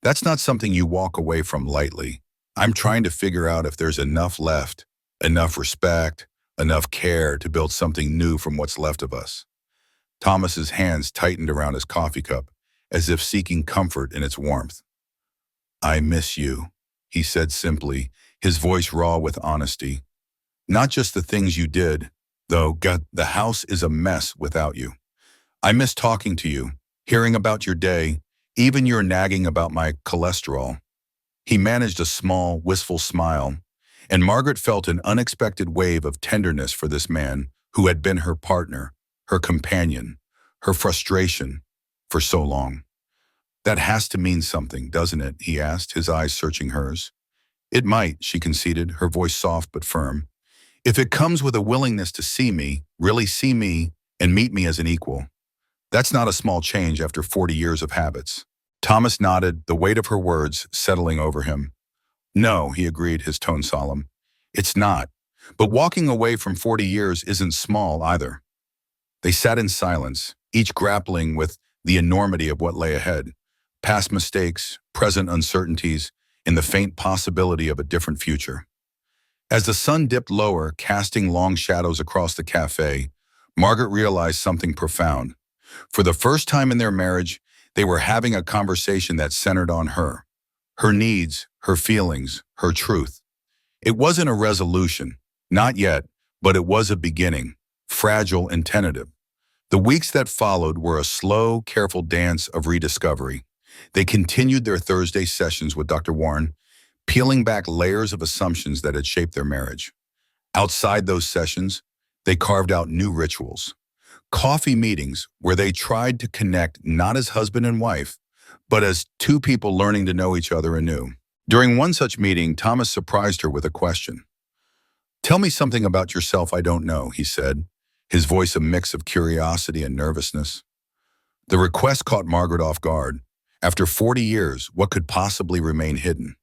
that's not something you walk away from lightly. I'm trying to figure out if there's enough left, enough respect, enough care to build something new from what's left of us. Thomas's hands tightened around his coffee cup, as if seeking comfort in its warmth. I miss you, he said simply, his voice raw with honesty. Not just the things you did, though, God, the house is a mess without you. I miss talking to you, hearing about your day, even your nagging about my cholesterol. He managed a small, wistful smile, and Margaret felt an unexpected wave of tenderness for this man who had been her partner, her companion, her frustration for so long. That has to mean something, doesn't it? He asked, his eyes searching hers. It might, she conceded, her voice soft but firm. If it comes with a willingness to see me, really see me, and meet me as an equal. That's not a small change after 40 years of habits. Thomas nodded, the weight of her words settling over him. No, he agreed, his tone solemn. It's not. But walking away from 40 years isn't small either. They sat in silence, each grappling with the enormity of what lay ahead. Past mistakes, present uncertainties, and the faint possibility of a different future. As the sun dipped lower, casting long shadows across the cafe, Margaret realized something profound. For the first time in their marriage, they were having a conversation that centered on her. Her needs, her feelings, her truth. It wasn't a resolution, not yet, but it was a beginning, fragile and tentative. The weeks that followed were a slow, careful dance of rediscovery. They continued their Thursday sessions with Dr. Warren, peeling back layers of assumptions that had shaped their marriage. Outside those sessions, they carved out new rituals. Coffee meetings where they tried to connect not as husband and wife, but as two people learning to know each other anew. During one such meeting, Thomas surprised her with a question. Tell me something about yourself I don't know, he said, his voice a mix of curiosity and nervousness. The request caught Margaret off guard. After 40 years, what could possibly remain hidden?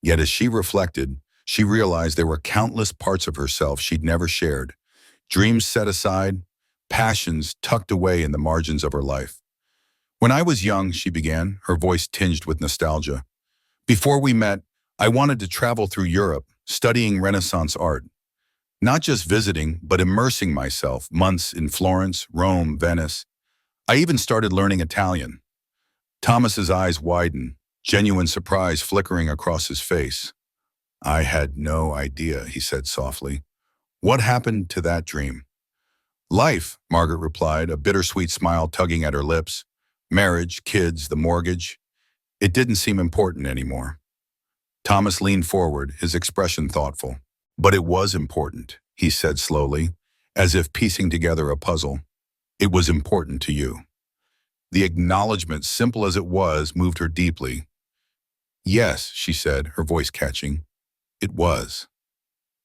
Yet as she reflected, she realized there were countless parts of herself she'd never shared, dreams set aside, passions tucked away in the margins of her life. When I was young, she began, her voice tinged with nostalgia. Before we met, I wanted to travel through Europe, studying Renaissance art. Not just visiting, but immersing myself, months in Florence, Rome, Venice. I even started learning Italian. Thomas's eyes widened, genuine surprise flickering across his face. I had no idea, he said softly. What happened to that dream? Life, Margaret replied, a bittersweet smile tugging at her lips. Marriage, kids, the mortgage. It didn't seem important anymore. Thomas leaned forward, his expression thoughtful. But it was important, he said slowly, as if piecing together a puzzle. It was important to you. The acknowledgement, simple as it was, moved her deeply. Yes, she said, her voice catching. It was.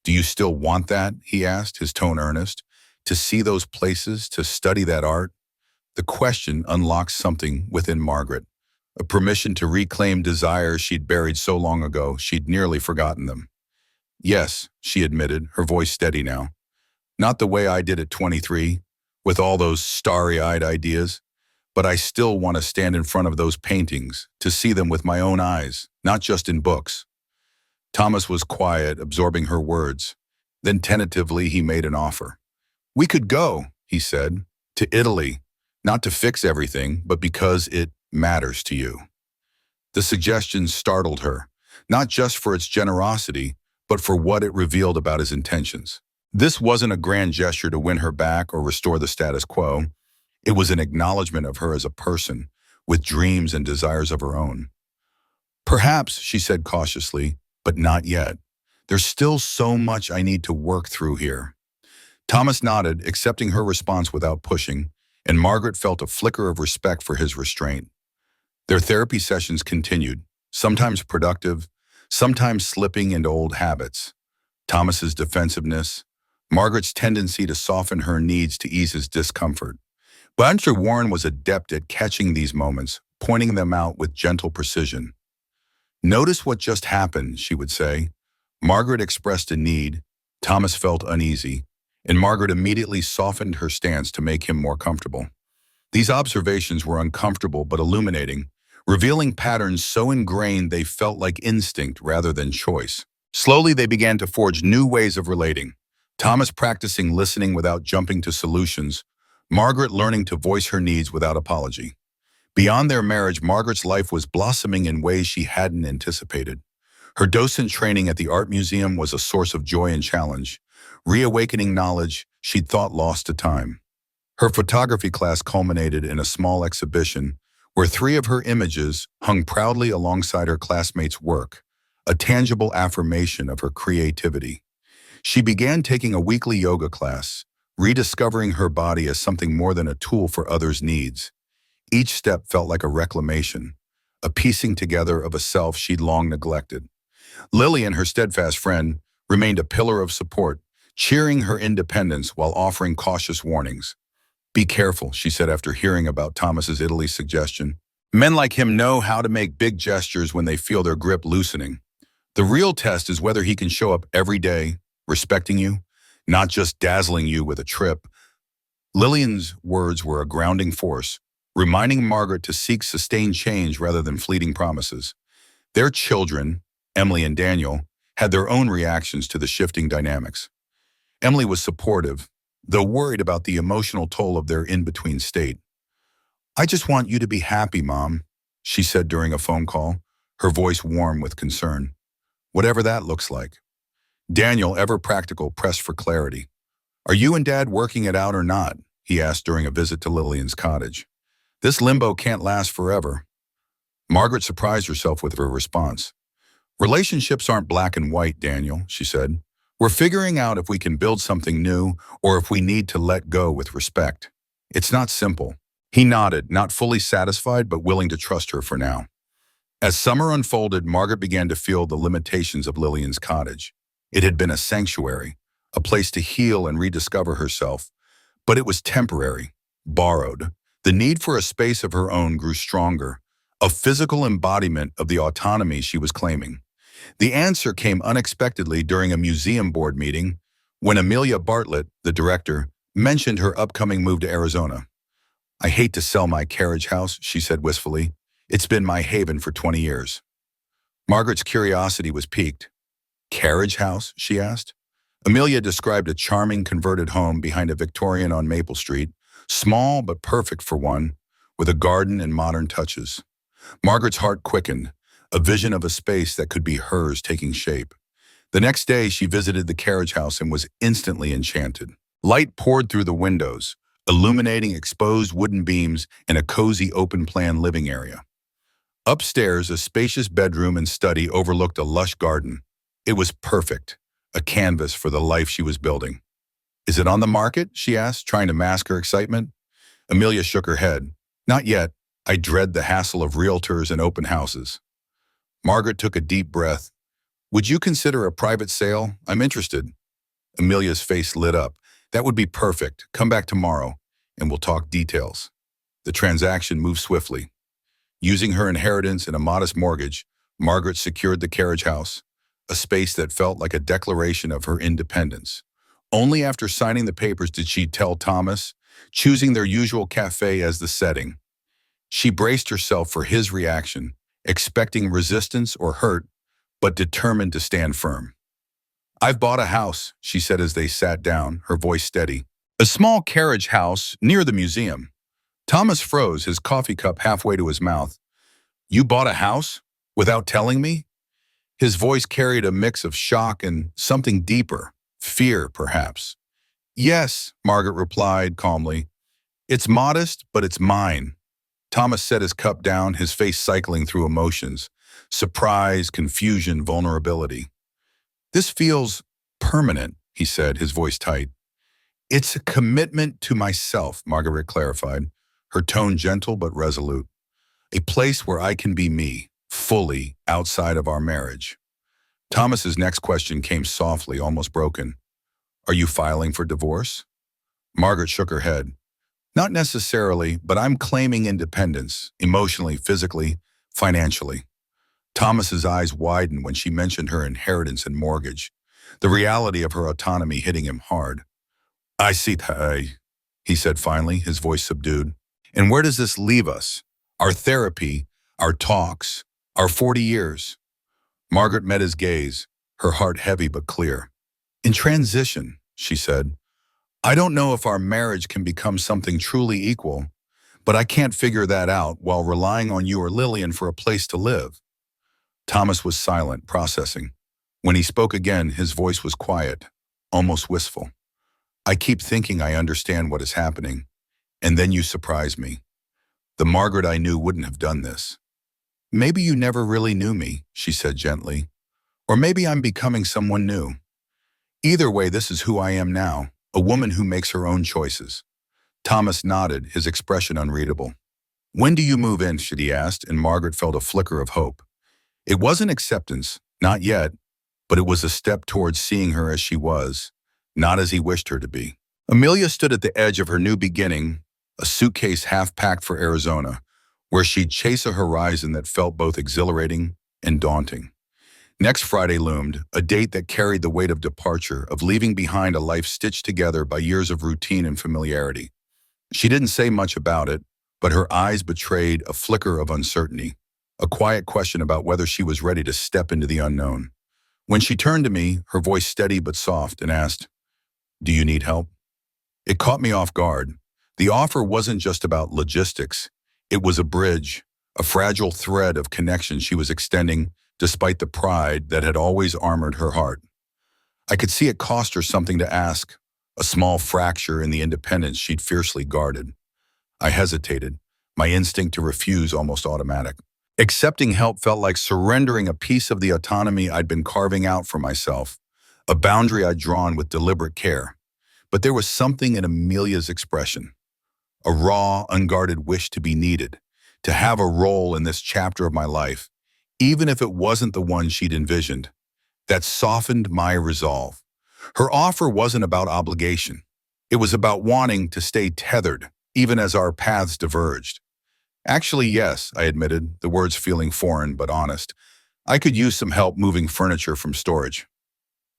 Do you still want that? He asked, his tone earnest. To see those places, to study that art? The question unlocked something within Margaret, a permission to reclaim desires she'd buried so long ago she'd nearly forgotten them. Yes, she admitted, her voice steady now. Not the way I did at 23, with all those starry-eyed ideas, but I still want to stand in front of those paintings, to see them with my own eyes, not just in books. Thomas was quiet, absorbing her words. Then tentatively he made an offer. We could go, he said, to Italy, not to fix everything, but because it matters to you. The suggestion startled her, not just for its generosity, but for what it revealed about his intentions. This wasn't a grand gesture to win her back or restore the status quo. It was an acknowledgement of her as a person, with dreams and desires of her own. Perhaps, she said cautiously, but not yet. There's still so much I need to work through here. Thomas nodded, accepting her response without pushing, and Margaret felt a flicker of respect for his restraint. Their therapy sessions continued, sometimes productive, sometimes slipping into old habits. Thomas's defensiveness, Margaret's tendency to soften her needs to ease his discomfort. But Warren was adept at catching these moments, pointing them out with gentle precision. "Notice what just happened," she would say. Margaret expressed a need, Thomas felt uneasy, and Margaret immediately softened her stance to make him more comfortable. These observations were uncomfortable but illuminating, revealing patterns so ingrained they felt like instinct rather than choice. Slowly, they began to forge new ways of relating. Thomas practicing listening without jumping to solutions, Margaret learning to voice her needs without apology. Beyond their marriage, Margaret's life was blossoming in ways she hadn't anticipated. Her docent training at the art museum was a source of joy and challenge, reawakening knowledge she'd thought lost to time. Her photography class culminated in a small exhibition where 3 of her images hung proudly alongside her classmates' work, a tangible affirmation of her creativity. She began taking a weekly yoga class, rediscovering her body as something more than a tool for others' needs. Each step felt like a reclamation, a piecing together of a self she'd long neglected. Lillian, her steadfast friend, remained a pillar of support, cheering her independence while offering cautious warnings. "Be careful," she said after hearing about Thomas's Italy suggestion. "Men like him know how to make big gestures when they feel their grip loosening. The real test is whether he can show up every day, respecting you, not just dazzling you with a trip." Lillian's words were a grounding force, reminding Margaret to seek sustained change rather than fleeting promises. Their children, Emily and Daniel, had their own reactions to the shifting dynamics. Emily was supportive, though worried about the emotional toll of their in-between state. "I just want you to be happy, Mom," she said during a phone call, her voice warm with concern. "Whatever that looks like." Daniel, ever practical, pressed for clarity. "Are you and Dad working it out or not?" he asked during a visit to Lillian's cottage. "This limbo can't last forever." Margaret surprised herself with her response. "Relationships aren't black and white, Daniel," she said. "We're figuring out if we can build something new or if we need to let go with respect. It's not simple." He nodded, not fully satisfied but willing to trust her for now. As summer unfolded, Margaret began to feel the limitations of Lillian's cottage. It had been a sanctuary, a place to heal and rediscover herself, but it was temporary, borrowed. The need for a space of her own grew stronger, a physical embodiment of the autonomy she was claiming. The answer came unexpectedly during a museum board meeting when Amelia Bartlett, the director, mentioned her upcoming move to Arizona. "I hate to sell my carriage house," she said wistfully. "It's been my haven for 20 years. Margaret's curiosity was piqued. "Carriage house?" she asked. Amelia described a charming converted home behind a Victorian on Maple Street, small but perfect for one, with a garden and modern touches. Margaret's heart quickened, a vision of a space that could be hers taking shape. The next day, she visited the carriage house and was instantly enchanted. Light poured through the windows, illuminating exposed wooden beams and a cozy open-plan living area. Upstairs, a spacious bedroom and study overlooked a lush garden. It was perfect, a canvas for the life she was building. "Is it on the market?" she asked, trying to mask her excitement. Amelia shook her head. "Not yet. I dread the hassle of realtors and open houses." Margaret took a deep breath. "Would you consider a private sale? I'm interested." Amelia's face lit up. "That would be perfect. Come back tomorrow, and we'll talk details." The transaction moved swiftly. Using her inheritance and a modest mortgage, Margaret secured the carriage house, a space that felt like a declaration of her independence. Only after signing the papers did she tell Thomas, choosing their usual cafe as the setting. She braced herself for his reaction, expecting resistance or hurt, but determined to stand firm. "I've bought a house," she said as they sat down, her voice steady. "A small carriage house near the museum." Thomas froze, his coffee cup halfway to his mouth. "You bought a house? Without telling me?" His voice carried a mix of shock and something deeper, fear perhaps. "Yes," Margaret replied calmly. "It's modest, but it's mine." Thomas set his cup down, his face cycling through emotions. Surprise, confusion, vulnerability. "This feels permanent," he said, his voice tight. "It's a commitment to myself," Margaret clarified, her tone gentle but resolute. A place where I can be me, fully, outside of our marriage. Thomas's next question came softly, almost broken. Are you filing for divorce? Margaret shook her head. Not necessarily, but I'm claiming independence, emotionally, physically, financially. Thomas's eyes widened when she mentioned her inheritance and mortgage, the reality of her autonomy hitting him hard. I see that, he said finally, his voice subdued. And where does this leave us? Our therapy, our talks, our 40 years. Margaret met his gaze, her heart heavy but clear. In transition, she said. I don't know if our marriage can become something truly equal, but I can't figure that out while relying on you or Lillian for a place to live. Thomas was silent, processing. When he spoke again, his voice was quiet, almost wistful. I keep thinking I understand what is happening, and then you surprise me. The Margaret I knew wouldn't have done this. Maybe you never really knew me, she said gently. Or maybe I'm becoming someone new. Either way, this is who I am now, a woman who makes her own choices. Thomas nodded, his expression unreadable. When do you move in, he asked, and Margaret felt a flicker of hope. It wasn't acceptance, not yet, but it was a step towards seeing her as she was, not as he wished her to be. Amelia stood at the edge of her new beginning, a suitcase half-packed for Arizona, where she'd chase a horizon that felt both exhilarating and daunting. Next Friday loomed, a date that carried the weight of departure, of leaving behind a life stitched together by years of routine and familiarity. She didn't say much about it, but her eyes betrayed a flicker of uncertainty, a quiet question about whether she was ready to step into the unknown. When she turned to me, her voice steady but soft, and asked, "Do you need help?" It caught me off guard. The offer wasn't just about logistics. It was a bridge, a fragile thread of connection she was extending despite the pride that had always armored her heart. I could see it cost her something to ask, a small fracture in the independence she'd fiercely guarded. I hesitated, my instinct to refuse almost automatic. Accepting help felt like surrendering a piece of the autonomy I'd been carving out for myself, a boundary I'd drawn with deliberate care. But there was something in Amelia's expression, a raw, unguarded wish to be needed, to have a role in this chapter of my life, even if it wasn't the one she'd envisioned, that softened my resolve. Her offer wasn't about obligation. It was about wanting to stay tethered, even as our paths diverged. Actually, yes, I admitted, the words feeling foreign but honest. I could use some help moving furniture from storage.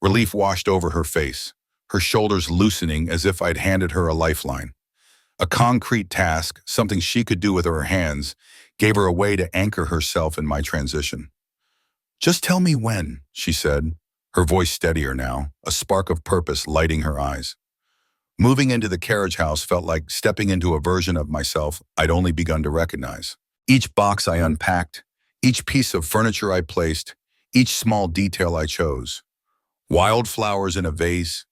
Relief washed over her face, her shoulders loosening as if I'd handed her a lifeline. A concrete task, something she could do with her hands, gave her a way to anchor herself in my transition. Just tell me when, she said, her voice steadier now, a spark of purpose lighting her eyes. Moving into the carriage house felt like stepping into a version of myself I'd only begun to recognize. Each box I unpacked, each piece of furniture I placed, each small detail I chose. Wildflowers in a vase,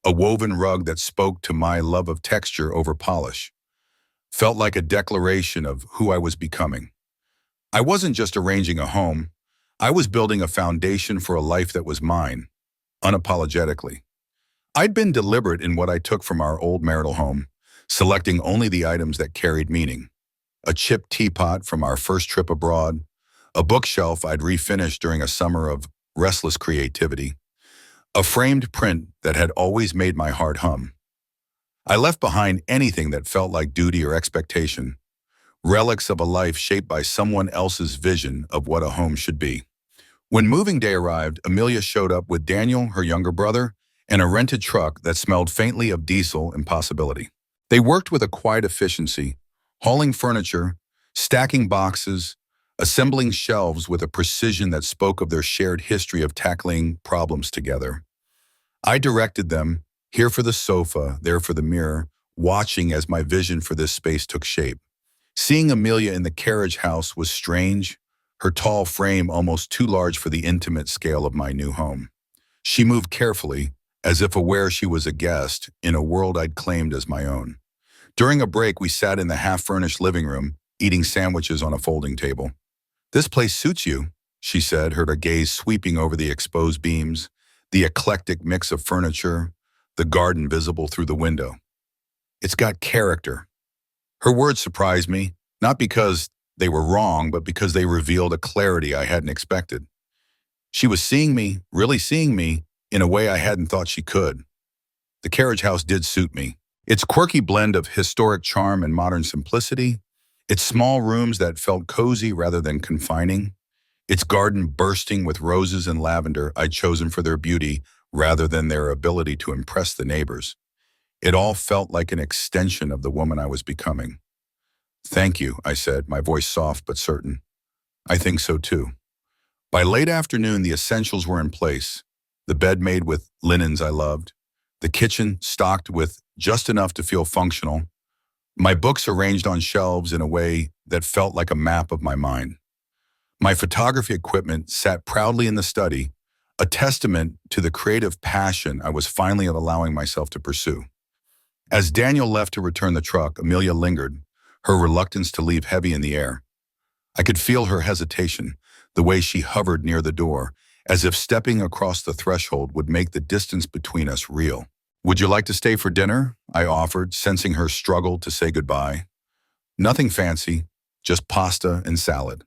a woven rug that spoke to my love of texture over polish. Felt like a declaration of who I was becoming. I wasn't just arranging a home, I was building a foundation for a life that was mine, unapologetically. I'd been deliberate in what I took from our old marital home, selecting only the items that carried meaning. A chipped teapot from our first trip abroad, a bookshelf I'd refinished during a summer of restless creativity, a framed print that had always made my heart hum. I left behind anything that felt like duty or expectation, relics of a life shaped by someone else's vision of what a home should be. When moving day arrived, Amelia showed up with Daniel, her younger brother, and a rented truck that smelled faintly of diesel and possibility. They worked with a quiet efficiency, hauling furniture, stacking boxes, assembling shelves with a precision that spoke of their shared history of tackling problems together. I directed them, here for the sofa, there for the mirror, watching as my vision for this space took shape. Seeing Amelia in the carriage house was strange, her tall frame almost too large for the intimate scale of my new home. She moved carefully, as if aware she was a guest in a world I'd claimed as my own. During a break, we sat in the half-furnished living room, eating sandwiches on a folding table. "This place suits you," she said, her gaze sweeping over the exposed beams, the eclectic mix of furniture, the garden visible through the window. "It's got character." Her words surprised me, not because they were wrong, but because they revealed a clarity I hadn't expected. She was seeing me, really seeing me, in a way I hadn't thought she could. The carriage house did suit me. Its quirky blend of historic charm and modern simplicity, its small rooms that felt cozy rather than confining, its garden bursting with roses and lavender I'd chosen for their beauty rather than their ability to impress the neighbors. It all felt like an extension of the woman I was becoming. "Thank you," I said, my voice soft but certain. "I think so too." By late afternoon, the essentials were in place. The bed made with linens I loved, the kitchen stocked with just enough to feel functional, my books arranged on shelves in a way that felt like a map of my mind. My photography equipment sat proudly in the study, a testament to the creative passion I was finally allowing myself to pursue. As Daniel left to return the truck, Amelia lingered, her reluctance to leave heavy in the air. I could feel her hesitation, the way she hovered near the door, as if stepping across the threshold would make the distance between us real. "Would you like to stay for dinner?" I offered, sensing her struggle to say goodbye. "Nothing fancy, just pasta and salad."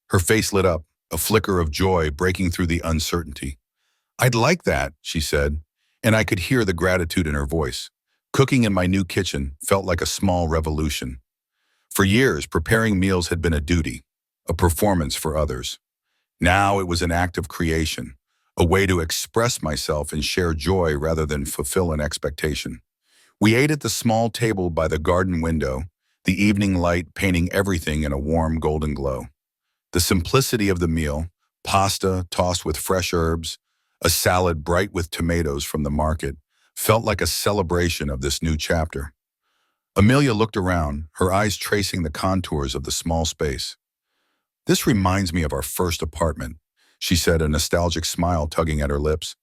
Her face lit up, a flicker of joy breaking through the uncertainty. "I'd like that," she said, and I could hear the gratitude in her voice. Cooking in my new kitchen felt like a small revolution. For years, preparing meals had been a duty, a performance for others. Now it was an act of creation, a way to express myself and share joy rather than fulfill an expectation. We ate at the small table by the garden window, the evening light painting everything in a warm golden glow. The simplicity of the meal, pasta tossed with fresh herbs, a salad bright with tomatoes from the market, felt like a celebration of this new chapter. Amelia looked around, her eyes tracing the contours of the small space. "This reminds me of our first apartment," she said, a nostalgic smile tugging at her lips.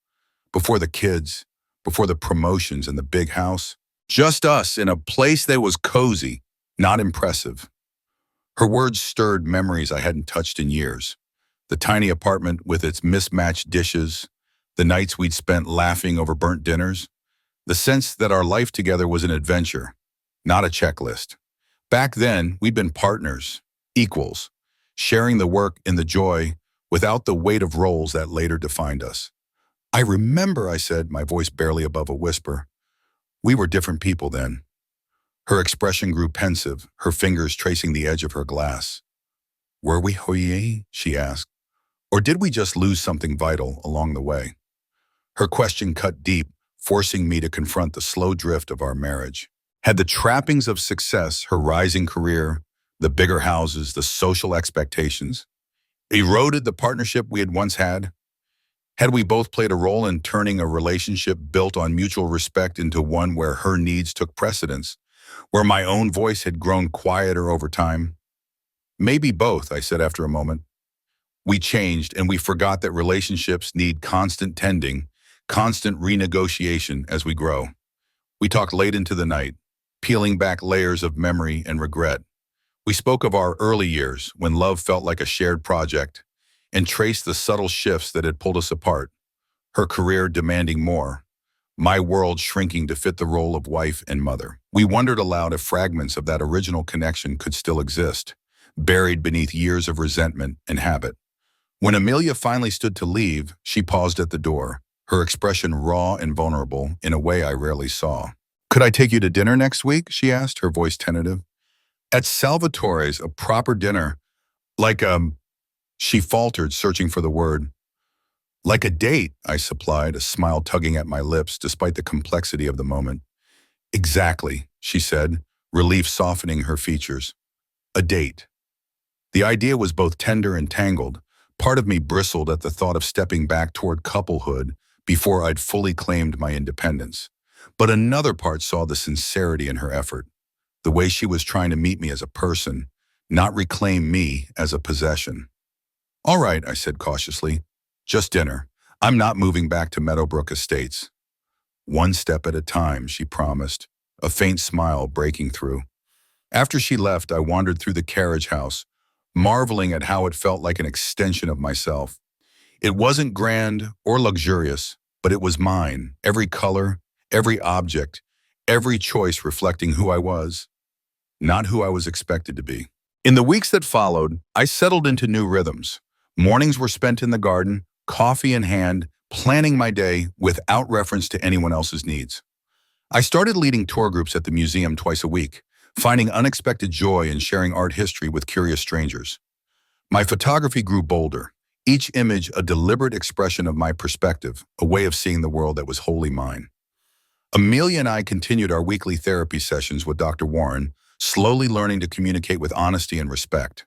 "Before the kids, before the promotions and the big house. Just us in a place that was cozy, not impressive." Her words stirred memories I hadn't touched in years. The tiny apartment with its mismatched dishes, the nights we'd spent laughing over burnt dinners, the sense that our life together was an adventure, not a checklist. Back then, we'd been partners, equals, sharing the work and the joy without the weight of roles that later defined us. "I remember," I said, my voice barely above a whisper. "We were different people then." Her expression grew pensive, her fingers tracing the edge of her glass. "Were we, Hoye?" she asked. "Or did we just lose something vital along the way?" Her question cut deep, forcing me to confront the slow drift of our marriage. Had the trappings of success, her rising career, the bigger houses, the social expectations, eroded the partnership we had once had? Had we both played a role in turning a relationship built on mutual respect into one where her needs took precedence, where my own voice had grown quieter over time? "Maybe both," I said after a moment. "We changed and we forgot that relationships need constant tending, constant renegotiation as we grow." We talked late into the night, peeling back layers of memory and regret. We spoke of our early years when love felt like a shared project and traced the subtle shifts that had pulled us apart. Her career demanding more, my world shrinking to fit the role of wife and mother. We wondered aloud if fragments of that original connection could still exist, buried beneath years of resentment and habit. When Amelia finally stood to leave, she paused at the door, her expression raw and vulnerable in a way I rarely saw. "Could I take you to dinner next week?" she asked, her voice tentative. "At Salvatore's, a proper dinner. Like, she faltered, searching for the word. "Like a date," I supplied, a smile tugging at my lips despite the complexity of the moment. "Exactly," she said, relief softening her features. A date. The idea was both tender and tangled. Part of me bristled at the thought of stepping back toward couplehood before I'd fully claimed my independence. But another part saw the sincerity in her effort, the way she was trying to meet me as a person, not reclaim me as a possession. "All right," I said cautiously. "Just dinner. I'm not moving back to Meadowbrook Estates." "One step at a time," she promised, a faint smile breaking through. After she left, I wandered through the carriage house, marveling at how it felt like an extension of myself. It wasn't grand or luxurious, but it was mine, every color, every object, every choice reflecting who I was, not who I was expected to be. In the weeks that followed, I settled into new rhythms. Mornings were spent in the garden, coffee in hand, planning my day without reference to anyone else's needs. I started leading tour groups at the museum twice a week, finding unexpected joy in sharing art history with curious strangers. My photography grew bolder, each image a deliberate expression of my perspective, a way of seeing the world that was wholly mine. Amelia and I continued our weekly therapy sessions with Dr. Warren, slowly learning to communicate with honesty and respect.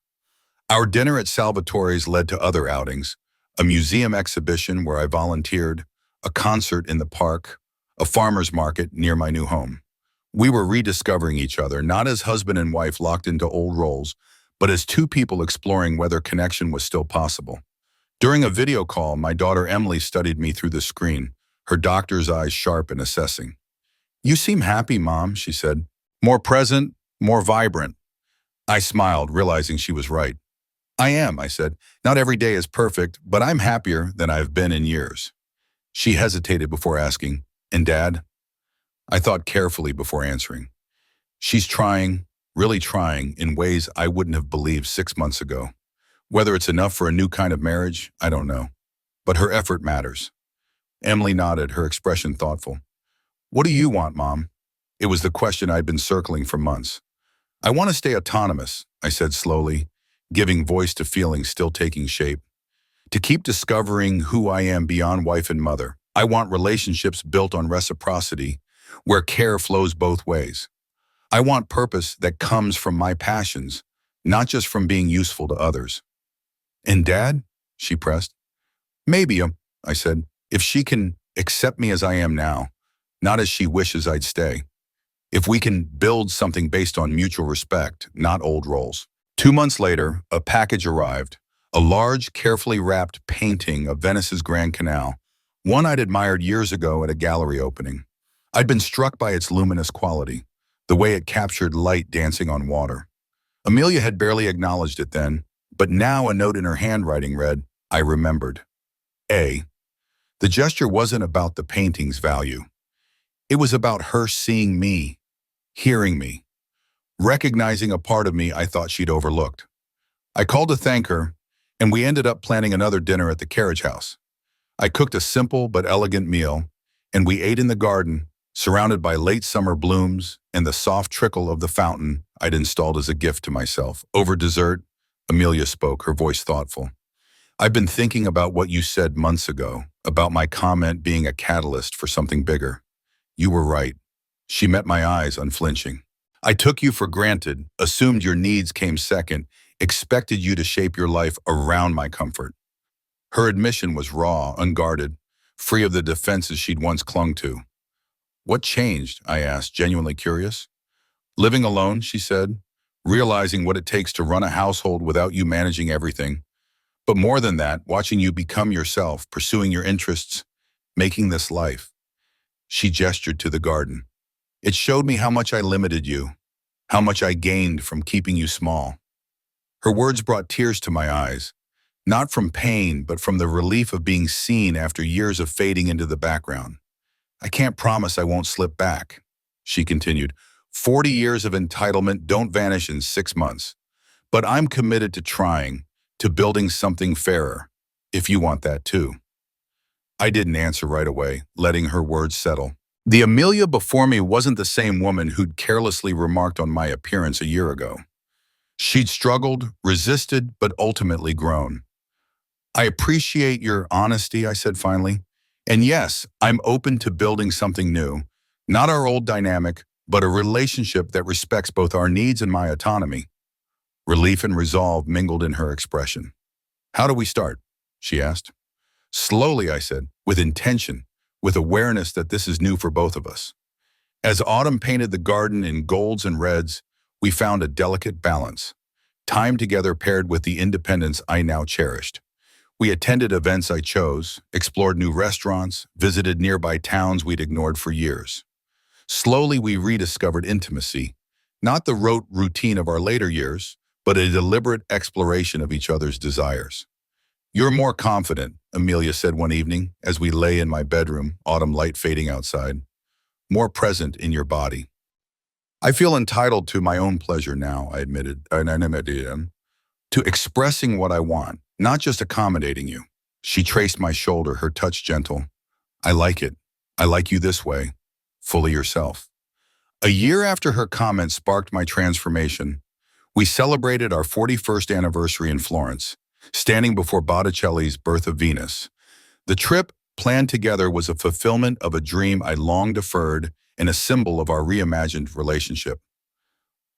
Our dinner at Salvatore's led to other outings, a museum exhibition where I volunteered, a concert in the park, a farmer's market near my new home. We were rediscovering each other, not as husband and wife locked into old roles, but as two people exploring whether connection was still possible. During a video call, my daughter Emily studied me through the screen, her doctor's eyes sharp and assessing. "You seem happy, Mom," she said. "More present, more vibrant." I smiled, realizing she was right. "I am," I said. "Not every day is perfect, but I'm happier than I've been in years." She hesitated before asking, "And Dad?" I thought carefully before answering. "She's trying, really trying, in ways I wouldn't have believed 6 months ago. Whether it's enough for a new kind of marriage, I don't know. But her effort matters." Emily nodded, her expression thoughtful. "What do you want, Mom?" It was the question I'd been circling for months. "I want to stay autonomous," I said slowly, giving voice to feelings still taking shape. "To keep discovering who I am beyond wife and mother. I want relationships built on reciprocity, where care flows both ways. I want purpose that comes from my passions, not just from being useful to others." "And Dad?" she pressed. "Maybe," I said, "if she can accept me as I am now, not as she wishes I'd stay. If we can build something based on mutual respect, not old roles." 2 months later, a package arrived, a large, carefully wrapped painting of Venice's Grand Canal, one I'd admired years ago at a gallery opening. I'd been struck by its luminous quality, the way it captured light dancing on water. Amelia had barely acknowledged it then, but now a note in her handwriting read, "I remembered." A. The gesture wasn't about the painting's value. It was about her seeing me, hearing me, recognizing a part of me I thought she'd overlooked. I called to thank her, and we ended up planning another dinner at the carriage house. I cooked a simple but elegant meal, and we ate in the garden, surrounded by late summer blooms and the soft trickle of the fountain I'd installed as a gift to myself. Over dessert, Amelia spoke, her voice thoughtful. "I've been thinking about what you said months ago, about my comment being a catalyst for something bigger. You were right." She met my eyes, unflinching. "I took you for granted, assumed your needs came second, expected you to shape your life around my comfort." Her admission was raw, unguarded, free of the defenses she'd once clung to. "What changed?" I asked, genuinely curious. "Living alone," she said, "realizing what it takes to run a household without you managing everything. But more than that, watching you become yourself, pursuing your interests, making this life." She gestured to the garden. "It showed me how much I limited you, how much I gained from keeping you small." Her words brought tears to my eyes, not from pain, but from the relief of being seen after years of fading into the background. "I can't promise I won't slip back," she continued. 40 years of entitlement don't vanish in 6 months. But I'm committed to trying, to building something fairer, if you want that too." I didn't answer right away, letting her words settle. The Amelia before me wasn't the same woman who'd carelessly remarked on my appearance a year ago. She'd struggled, resisted, but ultimately grown. "I appreciate your honesty," I said finally. "And yes, I'm open to building something new. Not our old dynamic, but a relationship that respects both our needs and my autonomy." Relief and resolve mingled in her expression. "How do we start?" she asked. "Slowly," I said, "with intention, with awareness that this is new for both of us." As autumn painted the garden in golds and reds, we found a delicate balance. Time together paired with the independence I now cherished. We attended events I chose, explored new restaurants, visited nearby towns we'd ignored for years. Slowly we rediscovered intimacy, not the rote routine of our later years, but a deliberate exploration of each other's desires. "You're more confident," Amelia said one evening as we lay in my bedroom, autumn light fading outside. "More present in your body." I feel entitled to my own pleasure now, I admitted, to expressing what I want, not just accommodating you. She traced my shoulder, her touch gentle. I like it. I like you this way, fully yourself. A year after her comment sparked my transformation, we celebrated our 41st anniversary in Florence, standing before Botticelli's Birth of Venus. The trip, planned together, was a fulfillment of a dream I'd long deferred and a symbol of our reimagined relationship.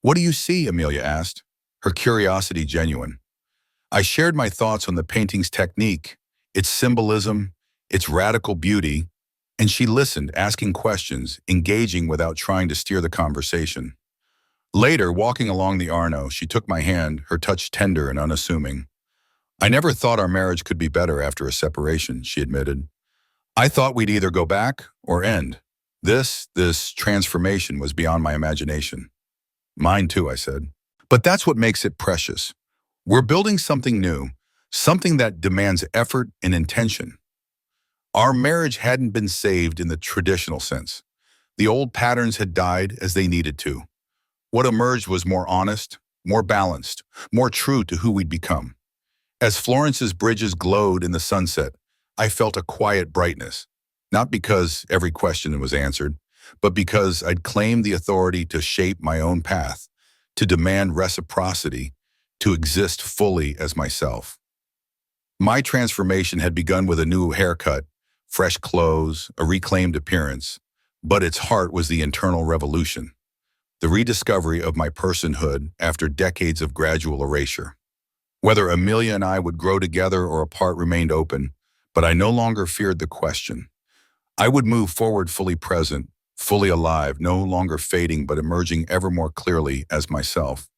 What do you see? Amelia asked, her curiosity genuine. I shared my thoughts on the painting's technique, its symbolism, its radical beauty, and she listened, asking questions, engaging without trying to steer the conversation. Later, walking along the Arno, she took my hand, her touch tender and unassuming. I never thought our marriage could be better after a separation, she admitted. I thought we'd either go back or end. This transformation was beyond my imagination. Mine too, I said. But that's what makes it precious. We're building something new, something that demands effort and intention. Our marriage hadn't been saved in the traditional sense. The old patterns had died as they needed to. What emerged was more honest, more balanced, more true to who we'd become. As Florence's bridges glowed in the sunset, I felt a quiet brightness, not because every question was answered, but because I'd claimed the authority to shape my own path, to demand reciprocity, to exist fully as myself. My transformation had begun with a new haircut, fresh clothes, a reclaimed appearance, but its heart was the internal revolution, the rediscovery of my personhood after decades of gradual erasure. Whether Amelia and I would grow together or apart remained open, but I no longer feared the question. I would move forward fully present, fully alive, no longer fading but emerging ever more clearly as myself.